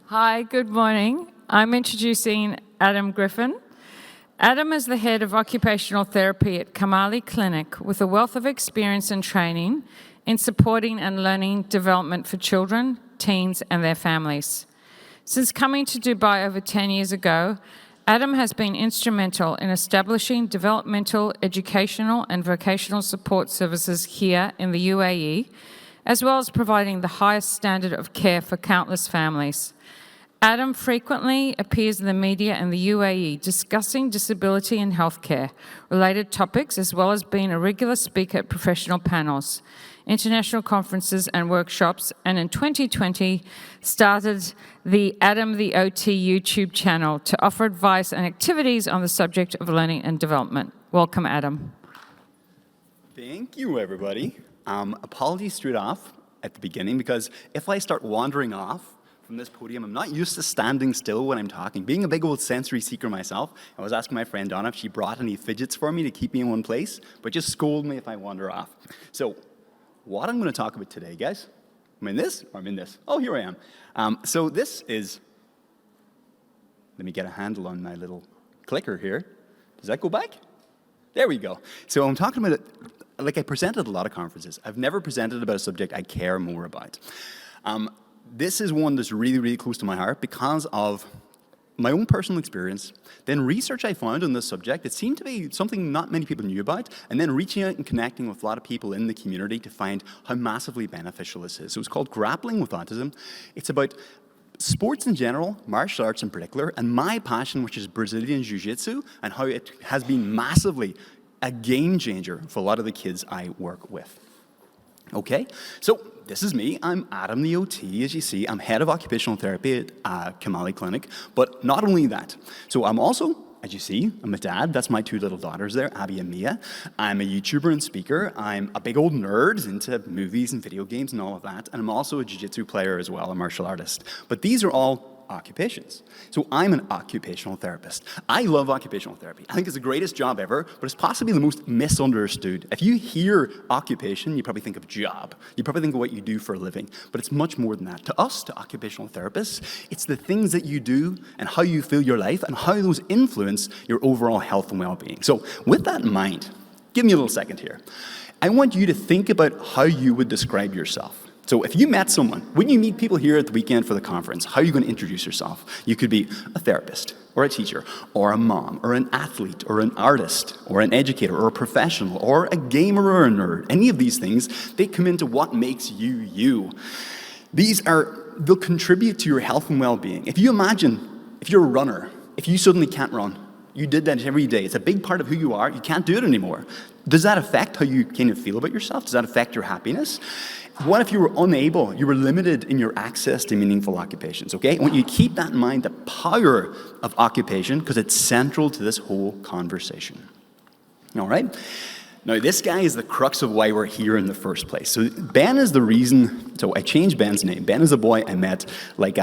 Hi, good morning. I'm introducing Adam Griffin. Adam is the Head of Occupational Therapy at Camali Clinic with a wealth of experience and training in supporting and learning development for children, teens and their families. Since coming to Dubai over 10 years ago, Adam has been instrumental in establishing developmental, educational and vocational support services here in the UAE, as well as providing the highest standard of care for countless families. Adam frequently appears in the media in the UAE discussing disability and healthcare related topics, as well as being a regular speaker at professional panels, international conferences and workshops, and in 2020 started the AdamtheOT YouTube channel to offer advice and activities on the subject of learning and development. Welcome, Adam. Thank you, everybody. Apologies straight off at the beginning, because if I start wandering off from this podium, I'm not used to standing still when I'm talking. Being a big old sensory seeker myself, I was asking my friend Donna if she brought any fidgets for me to keep me in one place, but just scold me if I wander off. So what I'm going to talk about today, guys, I'm in this, or I'm in this. Oh, here I am. So this is, let me get a handle on my little clicker here. Does that go back? There we go. So I'm talking about it, like I presented at a lot of conferences. I've never presented about a subject I care more about. This is one that's really, really close to my heart because of my own personal experience, then research I found on this subject. It seemed to be something not many people knew about, and then reaching out and connecting with a lot of people in the community to find how massively beneficial this is. So it's called Grappling with Autism. It's about sports in general, martial arts in particular, and my passion, which is Brazilian Jiu-Jitsu, and how it has been massively a game changer for a lot of the kids I work with. Okay, so this is me. I'm AdamtheOT, as you see. I'm Head of Occupational Therapy at Camali Clinic, but not only that. So I'm also, as you see, I'm a dad. That's my two little daughters there, Abby and Mia. I'm a YouTuber and speaker. I'm a big old nerd into movies and video games and all of that. And I'm also a jiu-jitsu player as well, a martial artist. But these are all occupations. So I'm an occupational therapist. I love occupational therapy. I think it's the greatest job ever, but it's possibly the most misunderstood. If you hear occupation, you probably think of job. You probably think of what you do for a living, but it's much more than that. To us, to occupational therapists, it's the things that you do and how you feel your life and how those influence your overall health and well-being. So with that in mind, give me a little second here. I want you to think about how you would describe yourself. So if you met someone, when you meet people here at the weekend for the conference, how are you going to introduce yourself? You could be a therapist, or a teacher, or a mom, or an athlete, or an artist, or an educator, or a professional, or a gamer, or a nerd. Any of these things, they come into what makes you, you. They'll contribute to your health and well-being. If you imagine, if you're a runner, if you suddenly can't run, you did that every day. It's a big part of who you are. You can't do it anymore. Does that affect how you kind of feel about yourself? Does that affect your happiness? What if you were unable, you were limited in your access to meaningful occupations, okay? I want you to keep that in mind, the power of occupation, because it's central to this whole conversation. All right? Now, this guy is the crux of why we're here in the first place. So Ben is the reason, so I changed Ben's name. Ben is a boy I met like,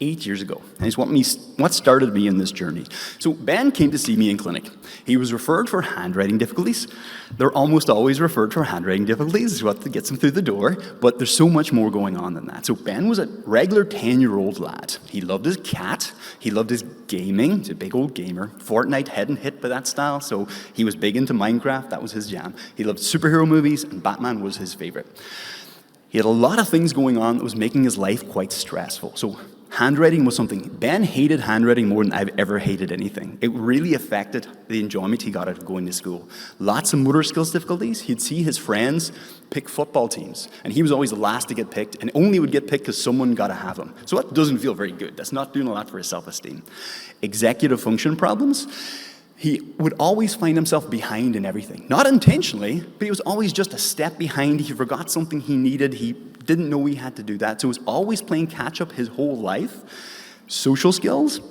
8 years ago. And it's what started me in this journey. So Ben came to see me in clinic. He was referred for handwriting difficulties. They're almost always referred for handwriting difficulties. It's what gets them through the door. But there's so much more going on than that. So Ben was a regular 10-year-old lad. He loved his cat. He loved his gaming. He's a big old gamer. Fortnite hadn't hit by that style, so he was big into Minecraft. That was his jam. He loved superhero movies, and Batman was his favorite. He had a lot of things going on that was making his life quite stressful. So handwriting was something. Ben hated handwriting more than I've ever hated anything. It really affected the enjoyment he got out of going to school. Lots of motor skills difficulties. He'd see his friends pick football teams, and he was always the last to get picked, and only would get picked because someone got to have him. So that doesn't feel very good. That's not doing a lot for his self-esteem. Executive function problems. He would always find himself behind in everything. Not intentionally, but he was always just a step behind. He forgot something he needed. He didn't know he had to do that. So he was always playing catch-up his whole life. Social skills.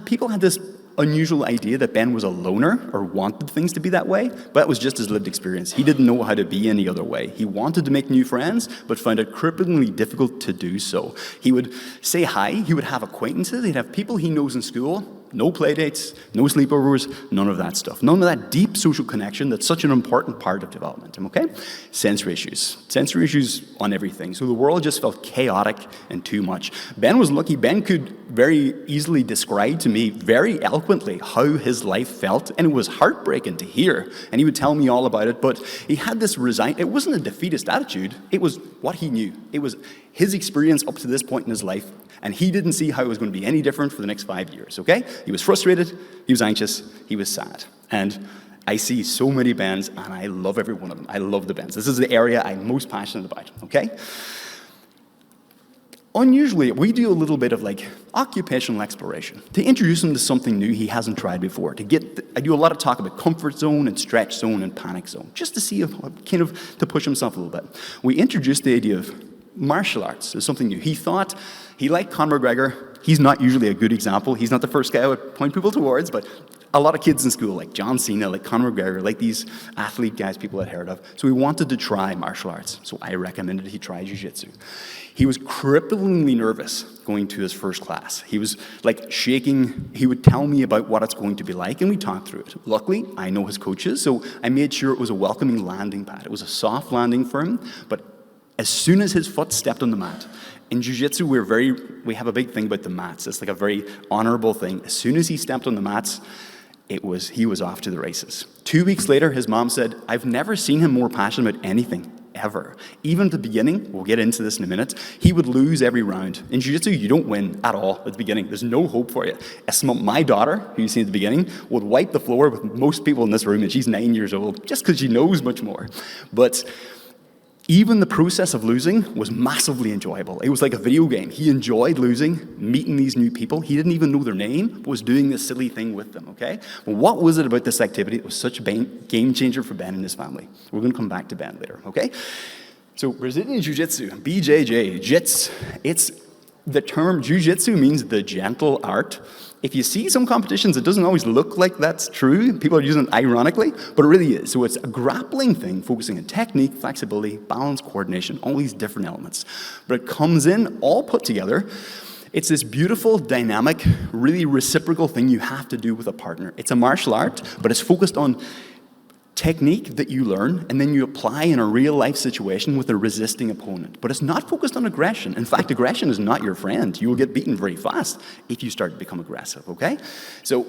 People had this unusual idea that Ben was a loner or wanted things to be that way, but that was just his lived experience. He didn't know how to be any other way. He wanted to make new friends, but found it cripplingly difficult to do so. He would say hi, he would have acquaintances, he'd have people he knows in school, No play dates, no sleepovers, none of that stuff. None of that deep social connection that's such an important part of development, okay? Sensory issues on everything. So the world just felt chaotic and too much. Ben was lucky. Ben could very easily describe to me very eloquently how his life felt, and it was heartbreaking to hear. And he would tell me all about it, but he had this it wasn't a defeatist attitude, it was what he knew. It was his experience up to this point in his life, and he didn't see how it was going to be any different for the next 5 years, okay? He was frustrated, he was anxious, he was sad. And I see so many Bens, and I love every one of them. I love the Bens. This is the area I'm most passionate about, okay? Unusually, we do a little bit of like occupational exploration to introduce him to something new he hasn't tried before. I do a lot of talk about comfort zone and stretch zone and panic zone, just to see if, kind of to push himself a little bit. We introduced the idea of martial arts as something new. He thought he liked Conor McGregor. He's not usually a good example. He's not the first guy I would point people towards, but a lot of kids in school, like John Cena, like Conor McGregor, like these athlete guys people had heard of. So we wanted to try martial arts. So I recommended he try jiu-jitsu. He was cripplingly nervous going to his first class. He was like shaking. He would tell me about what it's going to be like, and we talked through it. Luckily, I know his coaches, so I made sure it was a welcoming landing pad. It was a soft landing for him, but as soon as his foot stepped on the mat, in jiu-jitsu, we have a big thing about the mats. It's like a very honorable thing. As soon as he stepped on the mats, he was off to the races. 2 weeks later, his mom said, I've never seen him more passionate about anything, ever. Even at the beginning, we'll get into this in a minute, he would lose every round. In jiu-jitsu, you don't win at all at the beginning. There's no hope for you. My daughter, who you see at the beginning, would wipe the floor with most people in this room, and she's 9 years old, just because she knows much more. But even the process of losing was massively enjoyable. It was like a video game. He enjoyed losing, meeting these new people. He didn't even know their name, but was doing this silly thing with them, okay? Well, what was it about this activity that was such a game changer for Ben and his family? We're going to come back to Ben later, okay? So Brazilian Jiu-Jitsu, BJJ, jits, the term Jiu-Jitsu means the gentle art. If you see some competitions, it doesn't always look like that's true. People are using it ironically, but it really is. So it's a grappling thing, focusing on technique, flexibility, balance, coordination, all these different elements. But it comes in all put together. It's this beautiful, dynamic, really reciprocal thing you have to do with a partner. It's a martial art, but it's focused on technique that you learn and then you apply in a real life situation with a resisting opponent. But it's not focused on aggression. In fact, aggression is not your friend. You will get beaten very fast if you start to become aggressive, okay? So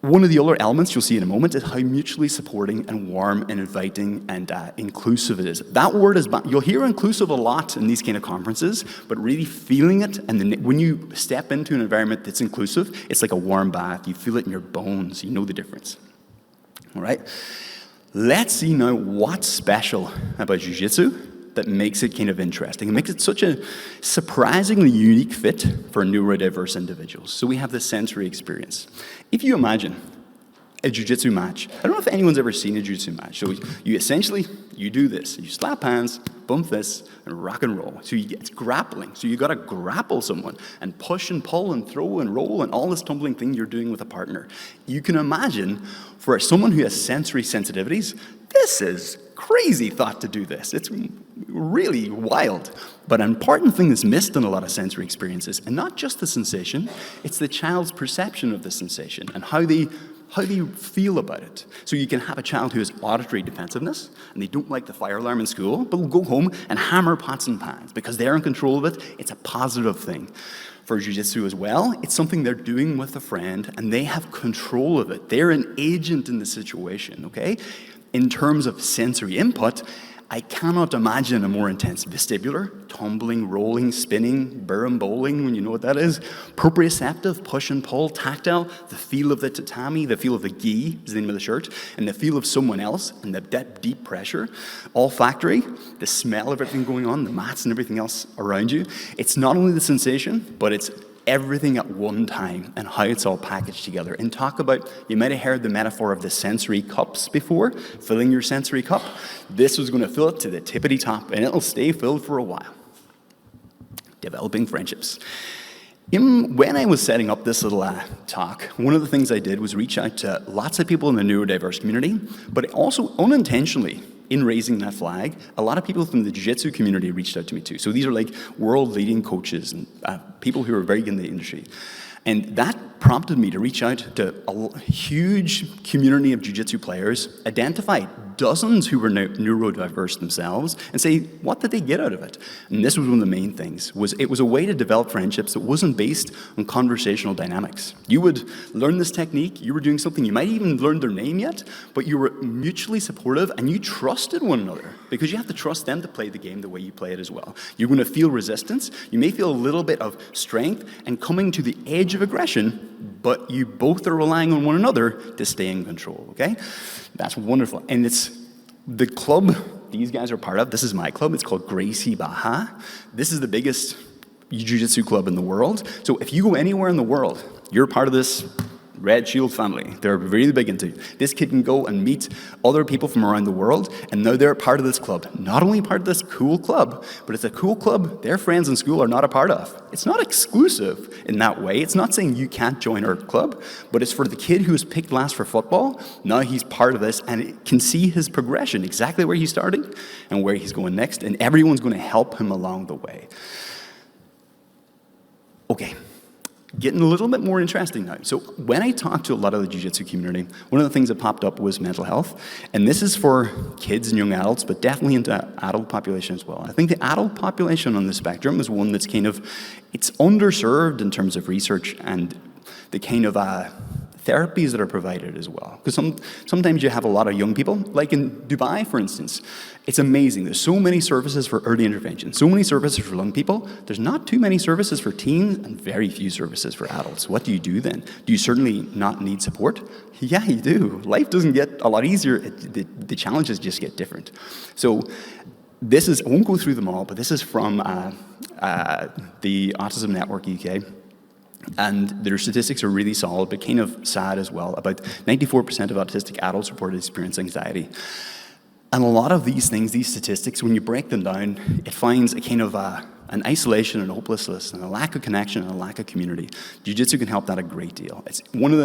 one of the other elements you'll see in a moment is how mutually supporting and warm and inviting and inclusive it is. That word is, you'll hear inclusive a lot in these kind of conferences, but really feeling it, and then when you step into an environment that's inclusive, it's like a warm bath. You feel it in your bones. You know the difference. All right, let's see now what's special about jiu-jitsu that makes it kind of interesting. It makes it such a surprisingly unique fit for neurodiverse individuals. So we have this sensory experience. If you imagine a jiu-jitsu match, I don't know if anyone's ever seen a jiu-jitsu match. So you essentially, you do this. You slap hands, bump fists, and rock and roll. So it's grappling. So you got to grapple someone and push and pull and throw and roll and all this tumbling thing you're doing with a partner. You can imagine for someone who has sensory sensitivities, this is crazy thought to do this. It's really wild. But an important thing that's missed in a lot of sensory experiences, and not just the sensation, it's the child's perception of the sensation and how they feel about it. So you can have a child who has auditory defensiveness, and they don't like the fire alarm in school, but will go home and hammer pots and pans because they're in control of it. It's a positive thing. For jiu-jitsu as well, it's something they're doing with a friend, and they have control of it. They're an agent in the situation, okay? In terms of sensory input, I cannot imagine a more intense vestibular, tumbling, rolling, spinning, berimboloing, when you know what that is, proprioceptive, push and pull, tactile, the feel of the tatami, the feel of the gi, is the name of the shirt, and the feel of someone else, and the deep pressure, olfactory, the smell of everything going on, the mats and everything else around you. It's not only the sensation, but it's everything at one time and how it's all packaged together. And talk about, you might have heard the metaphor of the sensory cups before, filling your sensory cup. This was going to fill it to the tippity top, and it'll stay filled for a while. Developing friendships. When I was setting up this little talk, one of the things I did was reach out to lots of people in the neurodiverse community, but also unintentionally, in raising that flag, a lot of people from the jiu-jitsu community reached out to me too. So these are like world-leading coaches and people who are very good in the industry. And that prompted me to reach out to a huge community of jiu-jitsu players, identify dozens who were neurodiverse themselves, and say, what did they get out of it? And this was one of the main things, it was a way to develop friendships that wasn't based on conversational dynamics. You would learn this technique, you were doing something, you might even learn their name yet, but you were mutually supportive and you trusted one another, because you have to trust them to play the game the way you play it as well. You're going to feel resistance, you may feel a little bit of strength and coming to the edge of aggression, but you both are relying on one another to stay in control, okay? That's wonderful. And it's the club these guys are part of. This is my club. It's called Gracie Baja. This is the biggest jiu-jitsu club in the world. So if you go anywhere in the world, you're part of this Red Shield family. They're really big into it. This kid can go and meet other people from around the world, and now they're part of this club. Not only part of this cool club, but it's a cool club their friends in school are not a part of. It's not exclusive in that way. It's not saying you can't join our club, but it's for the kid who was picked last for football. Now he's part of this and can see his progression, exactly where he's starting and where he's going next, and everyone's going to help him along the way. Okay. Getting a little bit more interesting now. So when I talked to a lot of the jiu-jitsu community, one of the things that popped up was mental health. And this is for kids and young adults, but definitely into adult population as well. I think the adult population on the spectrum is one that's it's underserved in terms of research and the kind of therapies that are provided as well. Because sometimes you have a lot of young people, like in Dubai, for instance. It's amazing. There's so many services for early intervention, so many services for young people. There's not too many services for teens and very few services for adults. What do you do then? Do you certainly not need support? Yeah, you do. Life doesn't get a lot easier. The challenges just get different. So this is, I won't go through them all, but this is from the Autism Network UK. And their statistics are really solid, but kind of sad as well. About 94% of autistic adults reported experiencing anxiety. And a lot of these things, these statistics, when you break them down, it finds a kind of an isolation and hopelessness and a lack of connection and a lack of community. Jiu-jitsu can help that a great deal. It's one of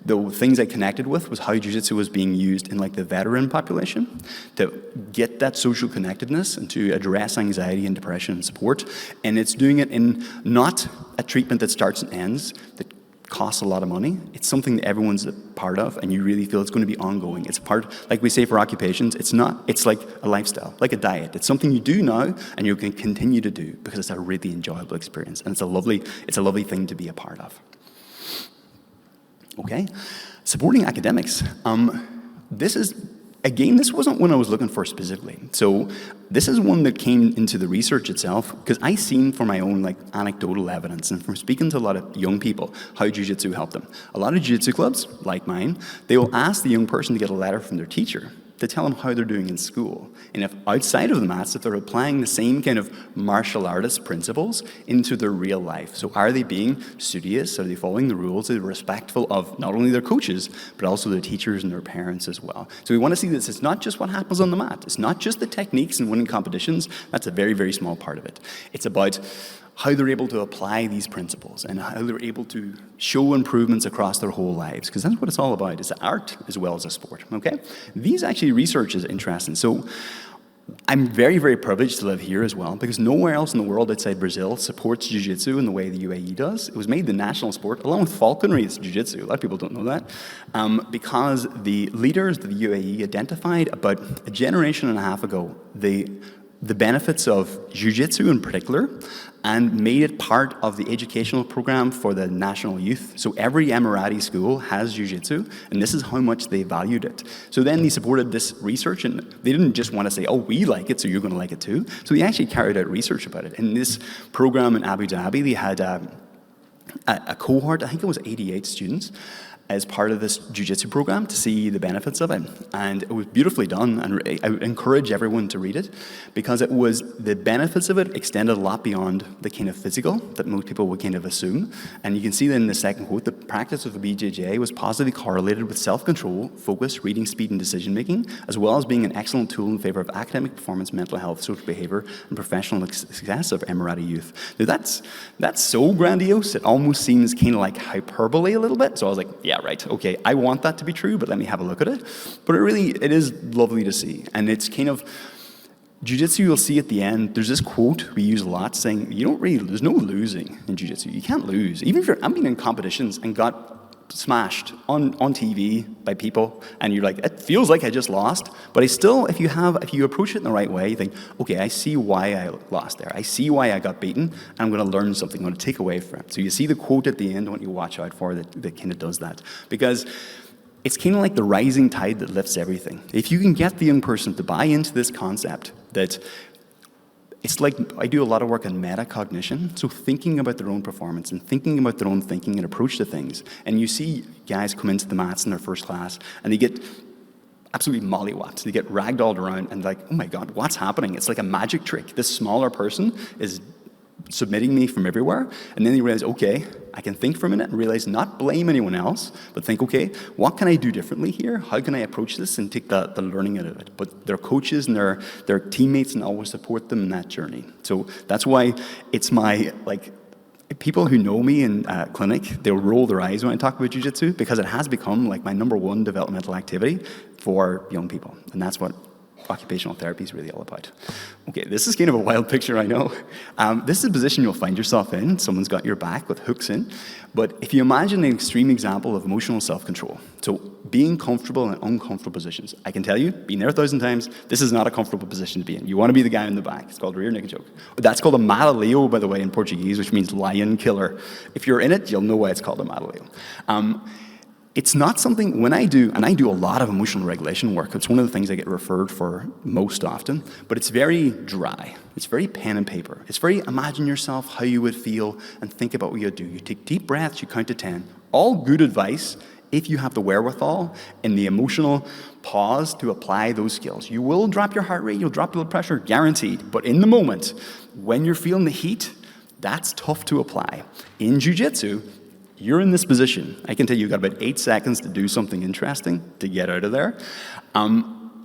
the things I connected with was how jiu-jitsu was being used in like the veteran population to get that social connectedness and to address anxiety and depression and support. And it's doing it in not a treatment that starts and ends, that costs a lot of money. It's something that everyone's a part of, and you really feel it's going to be ongoing. It's a part, like we say for occupations, it's like a lifestyle, like a diet. It's something you do now, and you can continue to do because it's a really enjoyable experience, and it's a lovely thing to be a part of. Okay, supporting academics. This wasn't one I was looking for specifically. So this is one that came into the research itself because I seen from my own anecdotal evidence and from speaking to a lot of young people how jiu-jitsu helped them. A lot of jiu-jitsu clubs, like mine, they will ask the young person to get a letter from their teacher to tell them how they're doing in school. And if outside of the mats, if they're applying the same kind of martial artist principles into their real life. So are they being studious? Are they following the rules? Are they respectful of not only their coaches, but also their teachers and their parents as well? So we want to see this. It's not just what happens on the mat. It's not just the techniques and winning competitions. That's a very, very small part of it. It's about how they're able to apply these principles and how they're able to show improvements across their whole lives, because that's what it's all about. It's art as well as a sport, okay? These actually research is interesting. So I'm very, very privileged to live here as well, because nowhere else in the world outside Brazil supports jiu-jitsu in the way the UAE does. It was made the national sport, along with falconry, it's jiu-jitsu. A lot of people don't know that. Because the leaders of the UAE identified about a generation and a half ago the benefits of jiu-jitsu in particular, and made it part of the educational program for the national youth. So every Emirati school has jiu-jitsu, and this is how much they valued it. So then they supported this research, and they didn't just want to say, oh, we like it, so you're going to like it too. So they actually carried out research about it. In this program in Abu Dhabi, they had a cohort, I think it was 88 students, as part of this jiu-jitsu program to see the benefits of it. And it was beautifully done, and I would encourage everyone to read it, because the benefits of it extended a lot beyond the kind of physical that most people would kind of assume. And you can see that in the second quote, the practice of the BJJ was positively correlated with self-control, focus, reading speed, and decision-making, as well as being an excellent tool in favor of academic performance, mental health, social behavior, and professional success of Emirati youth. Now that's so grandiose, it almost seems kind of like hyperbole a little bit. So I was like, yeah, right, okay, I want that to be true, but let me have a look at it. But it is lovely to see. And it's kind of, Jiu-Jitsu, you'll see at the end, there's this quote we use a lot saying, there's no losing in Jiu-Jitsu. You can't lose. Even if I've been in competitions and got smashed on TV by people, and you're like, it feels like I just lost, but if you approach it in the right way, you think, okay, I see why I lost there. I see why I got beaten, and I'm going to learn something. I'm going to take away from it. So you see the quote at the end, what you watch out for that kind of does that. Because it's kind of like the rising tide that lifts everything. If you can get the young person to buy into this concept that it's like, I do a lot of work on metacognition, so thinking about their own performance and thinking about their own thinking and approach to things. And you see guys come into the mats in their first class and they get absolutely mollywopped. They get ragdolled around and like, oh my God, what's happening? It's like a magic trick. This smaller person is submitting me from everywhere, and then they realize, okay, I can think for a minute and realize not blame anyone else, but think, okay, what can I do differently here? How can I approach this and take the learning out of it? But their coaches and their teammates and always support them in that journey. So that's why it's my, like, people who know me in clinic, they'll roll their eyes when I talk about jiu-jitsu because it has become like my #1 developmental activity for young people, and that's what occupational therapy is really all about. Okay, this is kind of a wild picture, I know. This is a position you'll find yourself in. Someone's got your back with hooks in. But if you imagine an extreme example of emotional self-control, so being comfortable in uncomfortable positions, I can tell you, been there 1,000 times, this is not a comfortable position to be in. You want to be the guy in the back. It's called rear naked choke. That's called a mataleo, by the way, in Portuguese, which means lion killer. If you're in it, you'll know why it's called a mataleo. It's not something, when I do, and I do a lot of emotional regulation work, it's one of the things I get referred for most often, but it's very dry. It's very pen and paper. It's very imagine yourself how you would feel and think about what you'd do. You take deep breaths, you count to 10. All good advice if you have the wherewithal and the emotional pause to apply those skills. You will drop your heart rate, you'll drop blood pressure, guaranteed. But in the moment, when you're feeling the heat, that's tough to apply. In jiu-jitsu, you're in this position. I can tell you, you've got about 8 seconds to do something interesting to get out of there.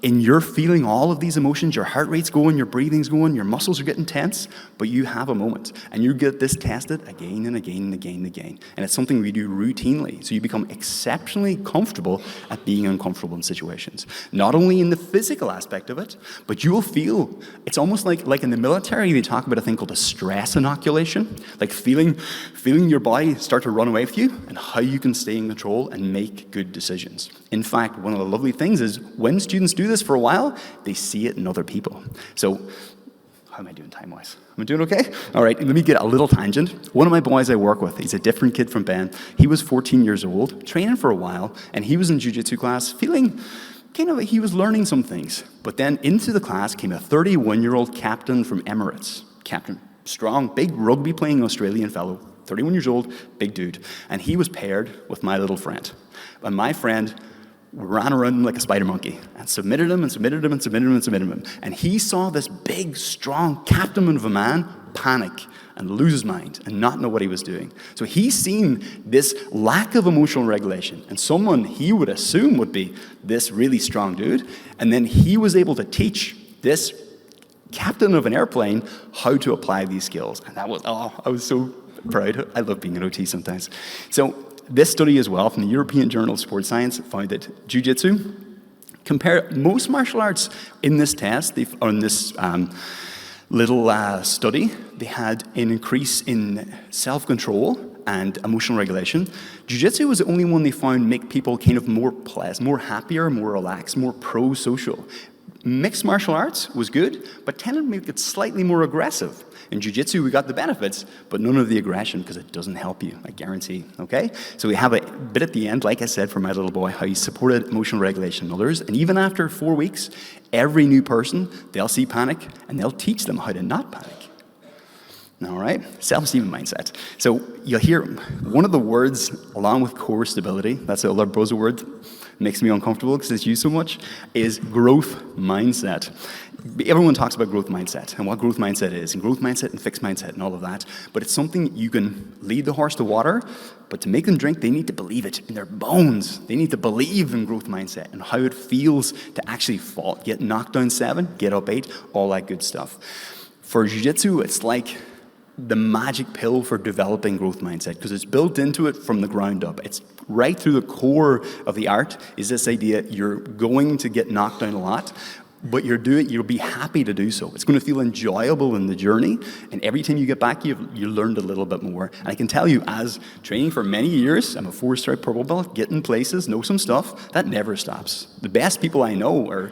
And you're feeling all of these emotions, your heart rate's going, your breathing's going, your muscles are getting tense, but you have a moment. And you get this tested again and again and again and again. And it's something we do routinely. So you become exceptionally comfortable at being uncomfortable in situations. Not only in the physical aspect of it, but you will feel, it's almost like in the military, they talk about a thing called a stress inoculation, like feeling your body start to run away with you and how you can stay in control and make good decisions. In fact, one of the lovely things is when students do this for a while, they see it in other people. So, how am I doing time-wise? Am I doing okay? All right, let me get a little tangent. One of my boys I work with, he's a different kid from Ben. He was 14 years old, training for a while, and he was in jiu-jitsu class feeling kind of like he was learning some things. But then into the class came a 31-year-old captain from Emirates. Captain, strong, big rugby-playing Australian fellow, 31 years old, big dude. And he was paired with my little friend. And my friend ran around like a spider monkey and submitted him and submitted him and submitted him and submitted him. And he saw this big, strong captain of a man panic and lose his mind and not know what he was doing. So he's seen this lack of emotional regulation and someone he would assume would be this really strong dude. And then he was able to teach this captain of an airplane how to apply these skills. And that was, I was so proud. I love being an OT sometimes. So this study as well from the European Journal of Sports Science found that jiu-jitsu, compare most martial arts in this test, on this little study, they had an increase in self-control and emotional regulation. Jiu-jitsu was the only one they found make people kind of more pleasant, more happier, more relaxed, more pro-social. Mixed martial arts was good, but tended to make it slightly more aggressive. In jiu-jitsu, we got the benefits, but none of the aggression because it doesn't help you, I guarantee, okay? So we have a bit at the end, like I said, for my little boy, how he supported emotional regulation in others. And even after 4 weeks, every new person, they'll see panic and they'll teach them how to not panic. All right? Self-esteem and mindset. So you'll hear one of the words, along with core stability, that's the other buzzword, makes me uncomfortable because it's used so much, is growth mindset. Everyone talks about growth mindset and what growth mindset is, and growth mindset and fixed mindset and all of that, but it's something you can lead the horse to water, but to make them drink, they need to believe it in their bones. They need to believe in growth mindset and how it feels to actually fall, get knocked down 7, get up 8, all that good stuff. For jiu-jitsu, it's like the magic pill for developing growth mindset because it's built into it from the ground up. It's right through the core of the art is this idea you're going to get knocked down a lot. but you'll be happy to do so. It's going to feel enjoyable in the journey, and every time you get back, you learned a little bit more. And I can tell you, as training for many years, I'm a 4-stripe purple belt, getting places, know some stuff, that never stops. The best people I know are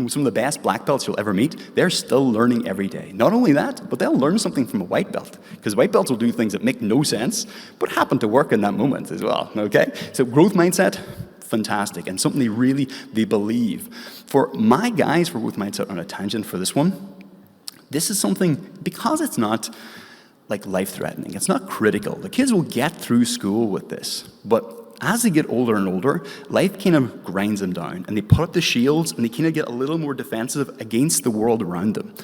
some of the best black belts you'll ever meet. They're still learning every day. Not only that, but they'll learn something from a white belt, because white belts will do things that make no sense, but happen to work in that moment as well, okay? So growth mindset, fantastic, and something they believe. For my guys, for growth mindset on a tangent for this one, this is something, because it's not like life-threatening, it's not critical. The kids will get through school with this, but as they get older and older, life kind of grinds them down, and they put up the shields, and they kind of get a little more defensive against the world around them.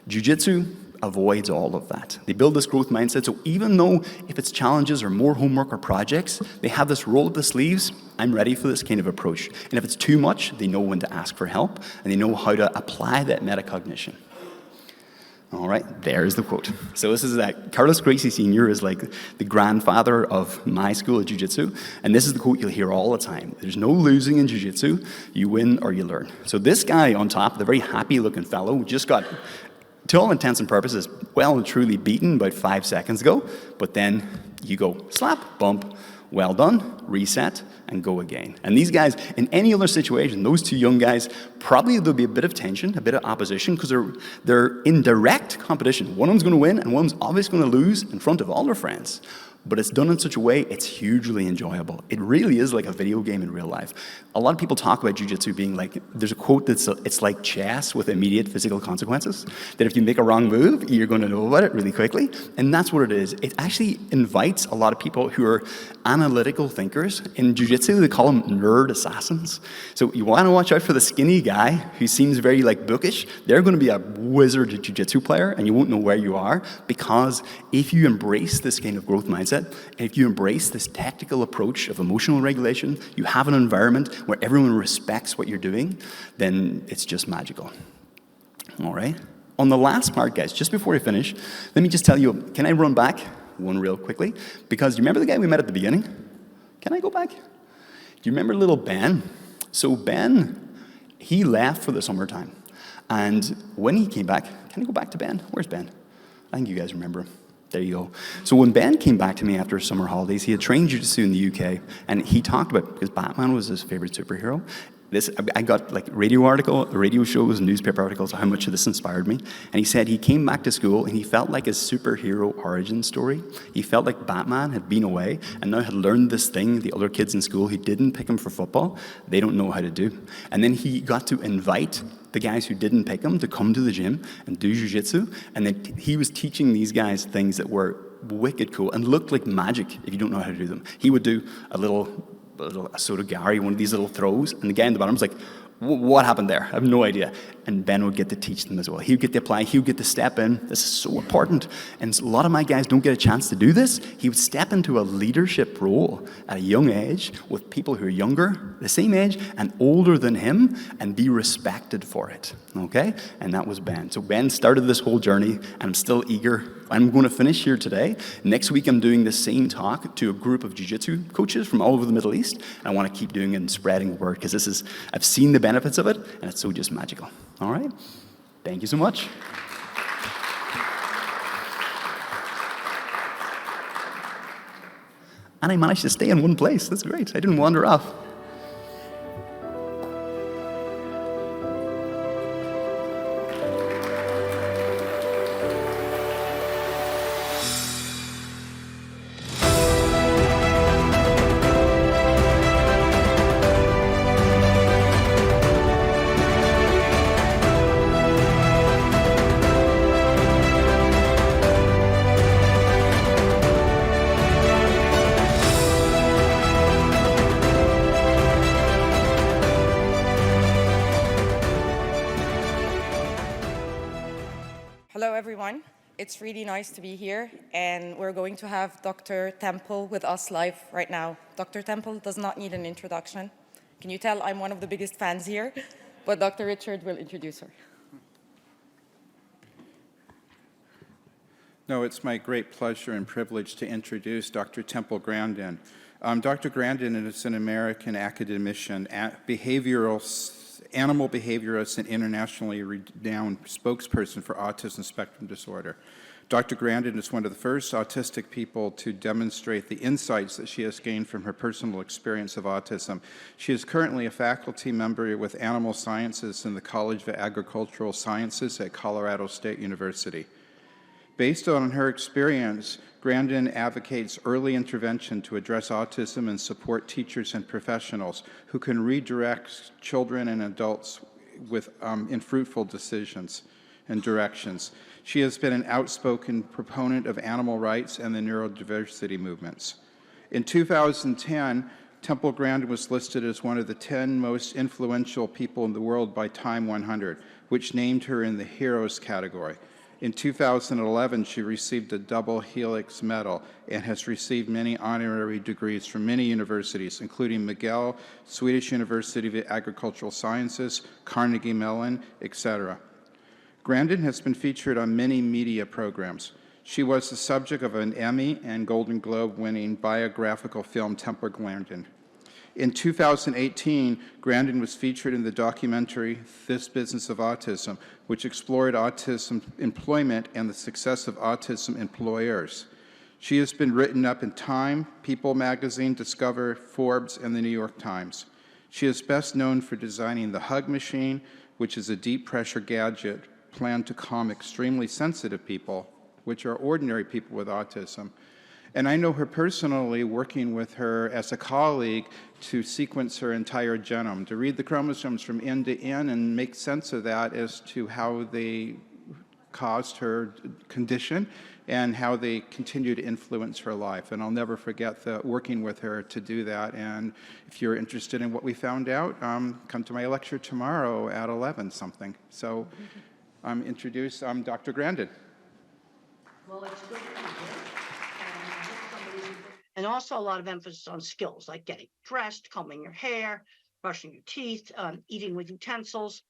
Jiu-jitsu avoids all of that. They build this growth mindset, so even though if it's challenges or more homework or projects, they have this roll up the sleeves, I'm ready for this kind of approach. And if it's too much, they know when to ask for help, and they know how to apply that metacognition. All right, there's the quote. So this is that Carlos Gracie Sr. is like the grandfather of my school of jiu-jitsu, and this is the quote you'll hear all the time. There's no losing in jiu-jitsu, you win or you learn. So this guy on top, the very happy-looking fellow, just got, to all intents and purposes, well and truly beaten about 5 seconds ago, but then you go slap, bump, well done, reset, and go again. And these guys, in any other situation, those two young guys, probably there'll be a bit of tension, a bit of opposition, because they're in direct competition. One of them's going to win, and one of them's obviously going to lose in front of all their friends. But it's done in such a way, it's hugely enjoyable. It really is like a video game in real life. A lot of people talk about jiu-jitsu being like, there's a quote that's, it's like chess with immediate physical consequences, that if you make a wrong move, you're going to know about it really quickly. And that's what it is. It actually invites a lot of people who are analytical thinkers. In jiu-jitsu, they call them nerd assassins. So you want to watch out for the skinny guy who seems very like bookish. They're going to be a wizard jiu-jitsu player, and you won't know where you are, because if you embrace this kind of growth mindset, and if you embrace this tactical approach of emotional regulation, you have an environment where everyone respects what you're doing, then it's just magical. All right? On the last part, guys, just before we finish, let me just tell you, can I run back one real quickly? Because you remember the guy we met at the beginning? Can I go back? Do you remember little Ben? So Ben, he left for the summertime. And when he came back, can I go back to Ben? Where's Ben? I think you guys remember him. There you go. So when Ben came back to me after summer holidays, he had trained jiu-jitsu in the UK, and he talked about, because Batman was his favorite superhero, I got like radio shows, newspaper articles, how much of this inspired me. And he said he came back to school and he felt like his superhero origin story. He felt like Batman had been away and now had learned this thing the other kids in school who didn't pick him for football, they don't know how to do. And then he got to invite the guys who didn't pick him to come to the gym and do jiu-jitsu. And then he was teaching these guys things that were wicked cool and looked like magic if you don't know how to do them. He would do a Sotogari, one of these little throws, and the guy in the bottom was like, what happened there? I have no idea. And Ben would get to teach them as well. He would get to apply, he would get to step in. This is so important. And a lot of my guys don't get a chance to do this. He would step into a leadership role at a young age with people who are younger, the same age, and older than him, and be respected for it, okay? And that was Ben. So Ben started this whole journey, and I'm still eager. I'm going to finish here today. Next week, I'm doing the same talk to a group of jiu-jitsu coaches from all over the Middle East. And I want to keep doing it and spreading the word, because I've seen the benefits of it, and it's so just magical. All right? Thank you so much. And I managed to stay in one place. That's great. I didn't wander off. Hello, everyone. It's really nice to be here, and we're going to have Dr. Temple with us live right now. Dr. Temple does not need an introduction. Can you tell I'm one of the biggest fans here? But Dr. Richard will introduce her. No, it's my great pleasure and privilege to introduce Dr. Temple Grandin. Dr. Grandin is an American academician, behavioral animal behaviorist and internationally renowned spokesperson for autism spectrum disorder. Dr. Grandin is one of the first autistic people to demonstrate the insights that she has gained from her personal experience of autism. She is currently a faculty member with animal sciences in the College of Agricultural Sciences at Colorado State University. Based on her experience, Grandin advocates early intervention to address autism and support teachers and professionals who can redirect children and adults in fruitful decisions and directions. She has been an outspoken proponent of animal rights and the neurodiversity movements. In 2010, Temple Grandin was listed as one of the 10 most influential people in the world by Time 100, which named her in the Heroes category. In 2011, she received a double helix medal and has received many honorary degrees from many universities, including McGill, Swedish University of Agricultural Sciences, Carnegie Mellon, etc. Grandin has been featured on many media programs. She was the subject of an Emmy and Golden Globe-winning biographical film, Temple Grandin. In 2018, Grandin was featured in the documentary This Business of Autism, which explored autism employment and the success of autism employers. She has been written up in Time, People magazine, Discover, Forbes, and the New York Times. She is best known for designing the Hug Machine, which is a deep-pressure gadget planned to calm extremely sensitive people, which are ordinary people with autism. And I know her personally, working with her as a colleague to sequence her entire genome, to read the chromosomes from end to end and make sense of that as to how they caused her condition and how they continue to influence her life. And I'll never forget working with her to do that. And if you're interested in what we found out, come to my lecture tomorrow at 11 something. So introduce Dr. Grandin. Well, it's good to be here. And also a lot of emphasis on skills like getting dressed, combing your hair, brushing your teeth, eating with utensils.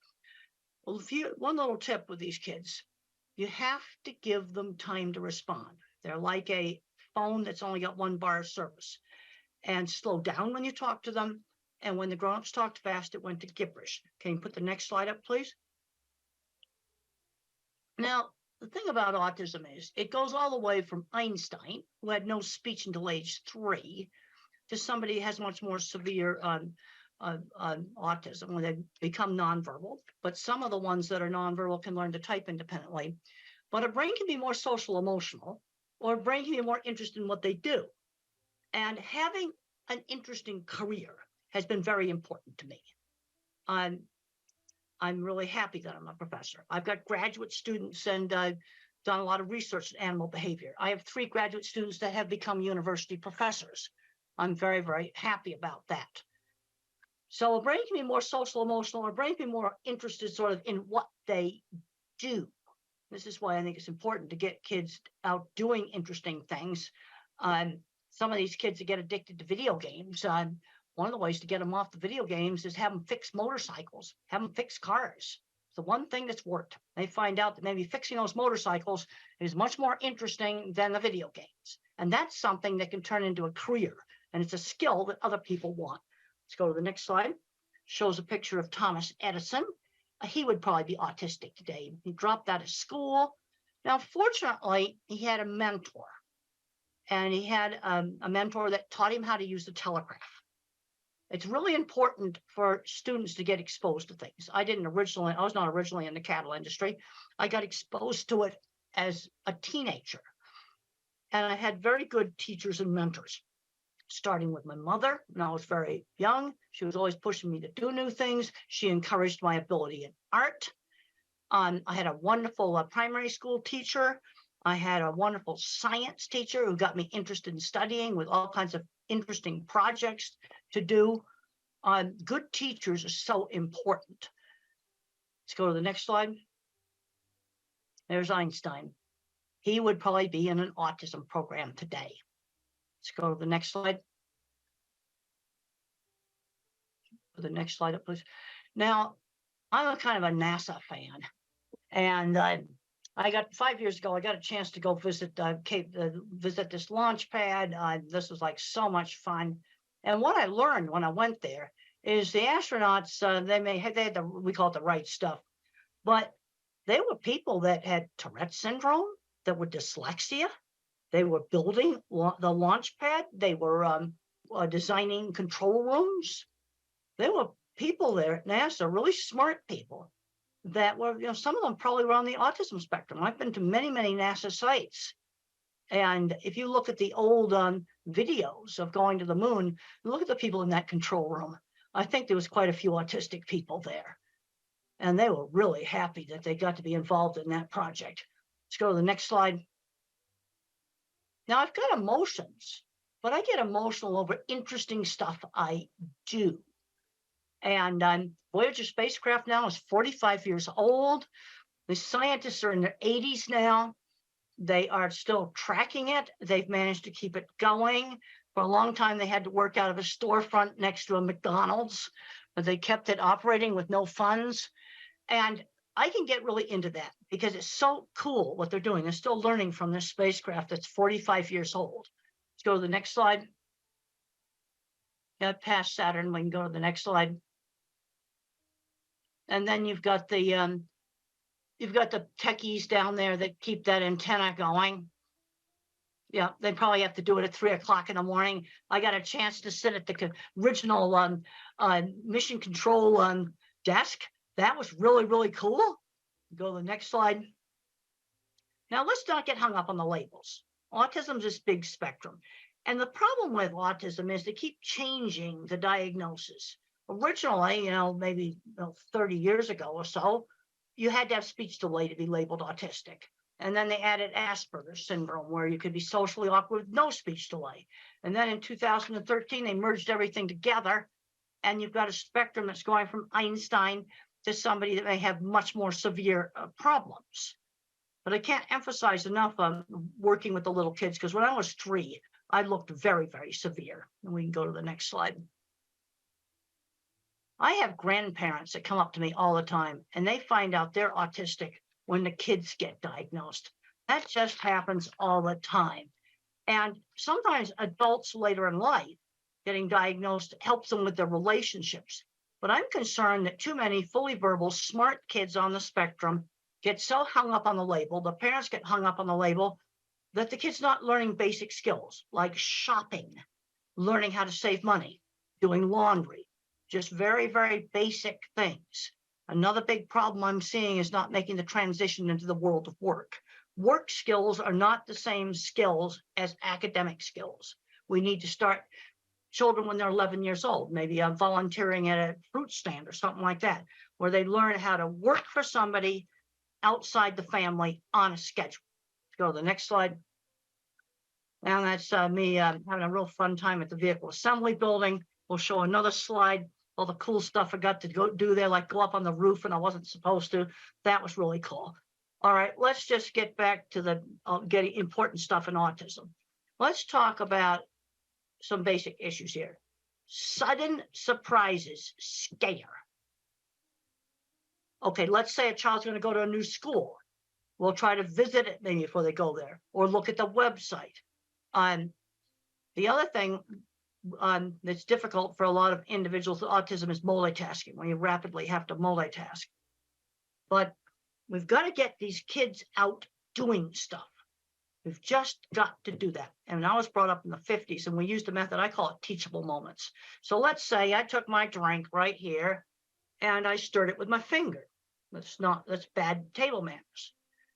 Well, one little tip with these kids, you have to give them time to respond. They're like a phone that's only got one bar of service. And slow down when you talk to them. And when the grown-ups talked fast, it went to gibberish. Can you put the next slide up, please? Now, the thing about autism is it goes all the way from Einstein, who had no speech until age 3, to somebody who has much more severe autism when they become nonverbal. But some of the ones that are nonverbal can learn to type independently. But a brain can be more social emotional, or a brain can be more interested in what they do. And having an interesting career has been very important to me. I'm really happy that I'm a professor. I've got graduate students and I've done a lot of research in animal behavior. I have 3 graduate students that have become university professors. I'm very, very happy about that. So a brain can be more social emotional, or a brain can be more interested sort of in what they do. This is why I think it's important to get kids out doing interesting things. Some of these kids that get addicted to video games, one of the ways to get them off the video games is have them fix motorcycles, have them fix cars. It's the one thing that's worked. They find out that maybe fixing those motorcycles is much more interesting than the video games. And that's something that can turn into a career. And it's a skill that other people want. Let's go to the next slide. Shows a picture of Thomas Edison. He would probably be autistic today. He dropped out of school. Now, fortunately, he had a mentor. And he had a mentor that taught him how to use the telegraph. It's really important for students to get exposed to things. I was not originally in the cattle industry. I got exposed to it as a teenager. And I had very good teachers and mentors, starting with my mother when I was very young. She was always pushing me to do new things. She encouraged my ability in art. I had a wonderful primary school teacher. I had a wonderful science teacher who got me interested in studying with all kinds of interesting projects to do. Good teachers are so important. Let's go to the next slide. There's Einstein. He would probably be in an autism program today. Let's go to the next slide. Put the next slide up, please. Now, I'm a kind of a NASA fan. And I got 5 years ago, I got a chance to go visit visit this launch pad. This was like so much fun. And what I learned when I went there is the astronauts, they had we call it the right stuff, but they were people that had Tourette syndrome, that were dyslexia. They were building the launch pad. They were designing control rooms. There were people there at NASA, really smart people that were, some of them probably were on the autism spectrum. I've been to many, many NASA sites. And if you look at the old videos of going to the moon, look at the people in that control room. I think there was quite a few autistic people there. And they were really happy that they got to be involved in that project. Let's go to the next slide. Now I've got emotions, but I get emotional over interesting stuff I do. And Voyager spacecraft now is 45 years old. The scientists are in their 80s now. They are still tracking it. They've managed to keep it going. For a long time, they had to work out of a storefront next to a McDonald's, but they kept it operating with no funds. And I can get really into that because it's so cool what they're doing. They're still learning from this spacecraft that's 45 years old. Let's go to the next slide. Yeah, past Saturn, we can go to the next slide. And then you've got the techies down there that keep that antenna going. Yeah, they probably have to do it at 3 o'clock in the morning. I got a chance to sit at the original mission control desk. That was really, really cool. Go to the next slide. Now, let's not get hung up on the labels. Autism is this big spectrum. And the problem with autism is they keep changing the diagnosis. Originally, maybe 30 years ago or so, you had to have speech delay to be labeled autistic. And then they added Asperger's syndrome, where you could be socially awkward with no speech delay. And then in 2013, they merged everything together. And you've got a spectrum that's going from Einstein to somebody that may have much more severe problems. But I can't emphasize enough on working with the little kids, because when I was 3, I looked very, very severe. And we can go to the next slide. I have grandparents that come up to me all the time, and they find out they're autistic when the kids get diagnosed. That just happens all the time. And sometimes adults later in life getting diagnosed helps them with their relationships. But I'm concerned that too many fully verbal, smart kids on the spectrum get so hung up on the label, the parents get hung up on the label, that the kid's not learning basic skills like shopping, learning how to save money, doing laundry, just very, very basic things. Another big problem I'm seeing is not making the transition into the world of work. Work skills are not the same skills as academic skills. We need to start children when they're 11 years old, maybe volunteering at a fruit stand or something like that, where they learn how to work for somebody outside the family on a schedule. Let's go to the next slide. And that's me having a real fun time at the vehicle assembly building. We'll show another slide. All the cool stuff I got to go do there, like go up on the roof and I wasn't supposed to. That was really cool. All right, let's just get back to the getting important stuff in autism. Let's talk about some basic issues here. Sudden surprises scare. Okay, let's say a child's going to go to a new school. We'll try to visit it maybe before they go there, or look at the website. The other thing that's difficult for a lot of individuals with autism is multitasking, when you rapidly have to multitask. But we've got to get these kids out doing stuff. We've just got to do that. And I was brought up in the 50s, and we used a method, I call it teachable moments. So let's say I took my drink right here, and I stirred it with my finger. That's bad table manners.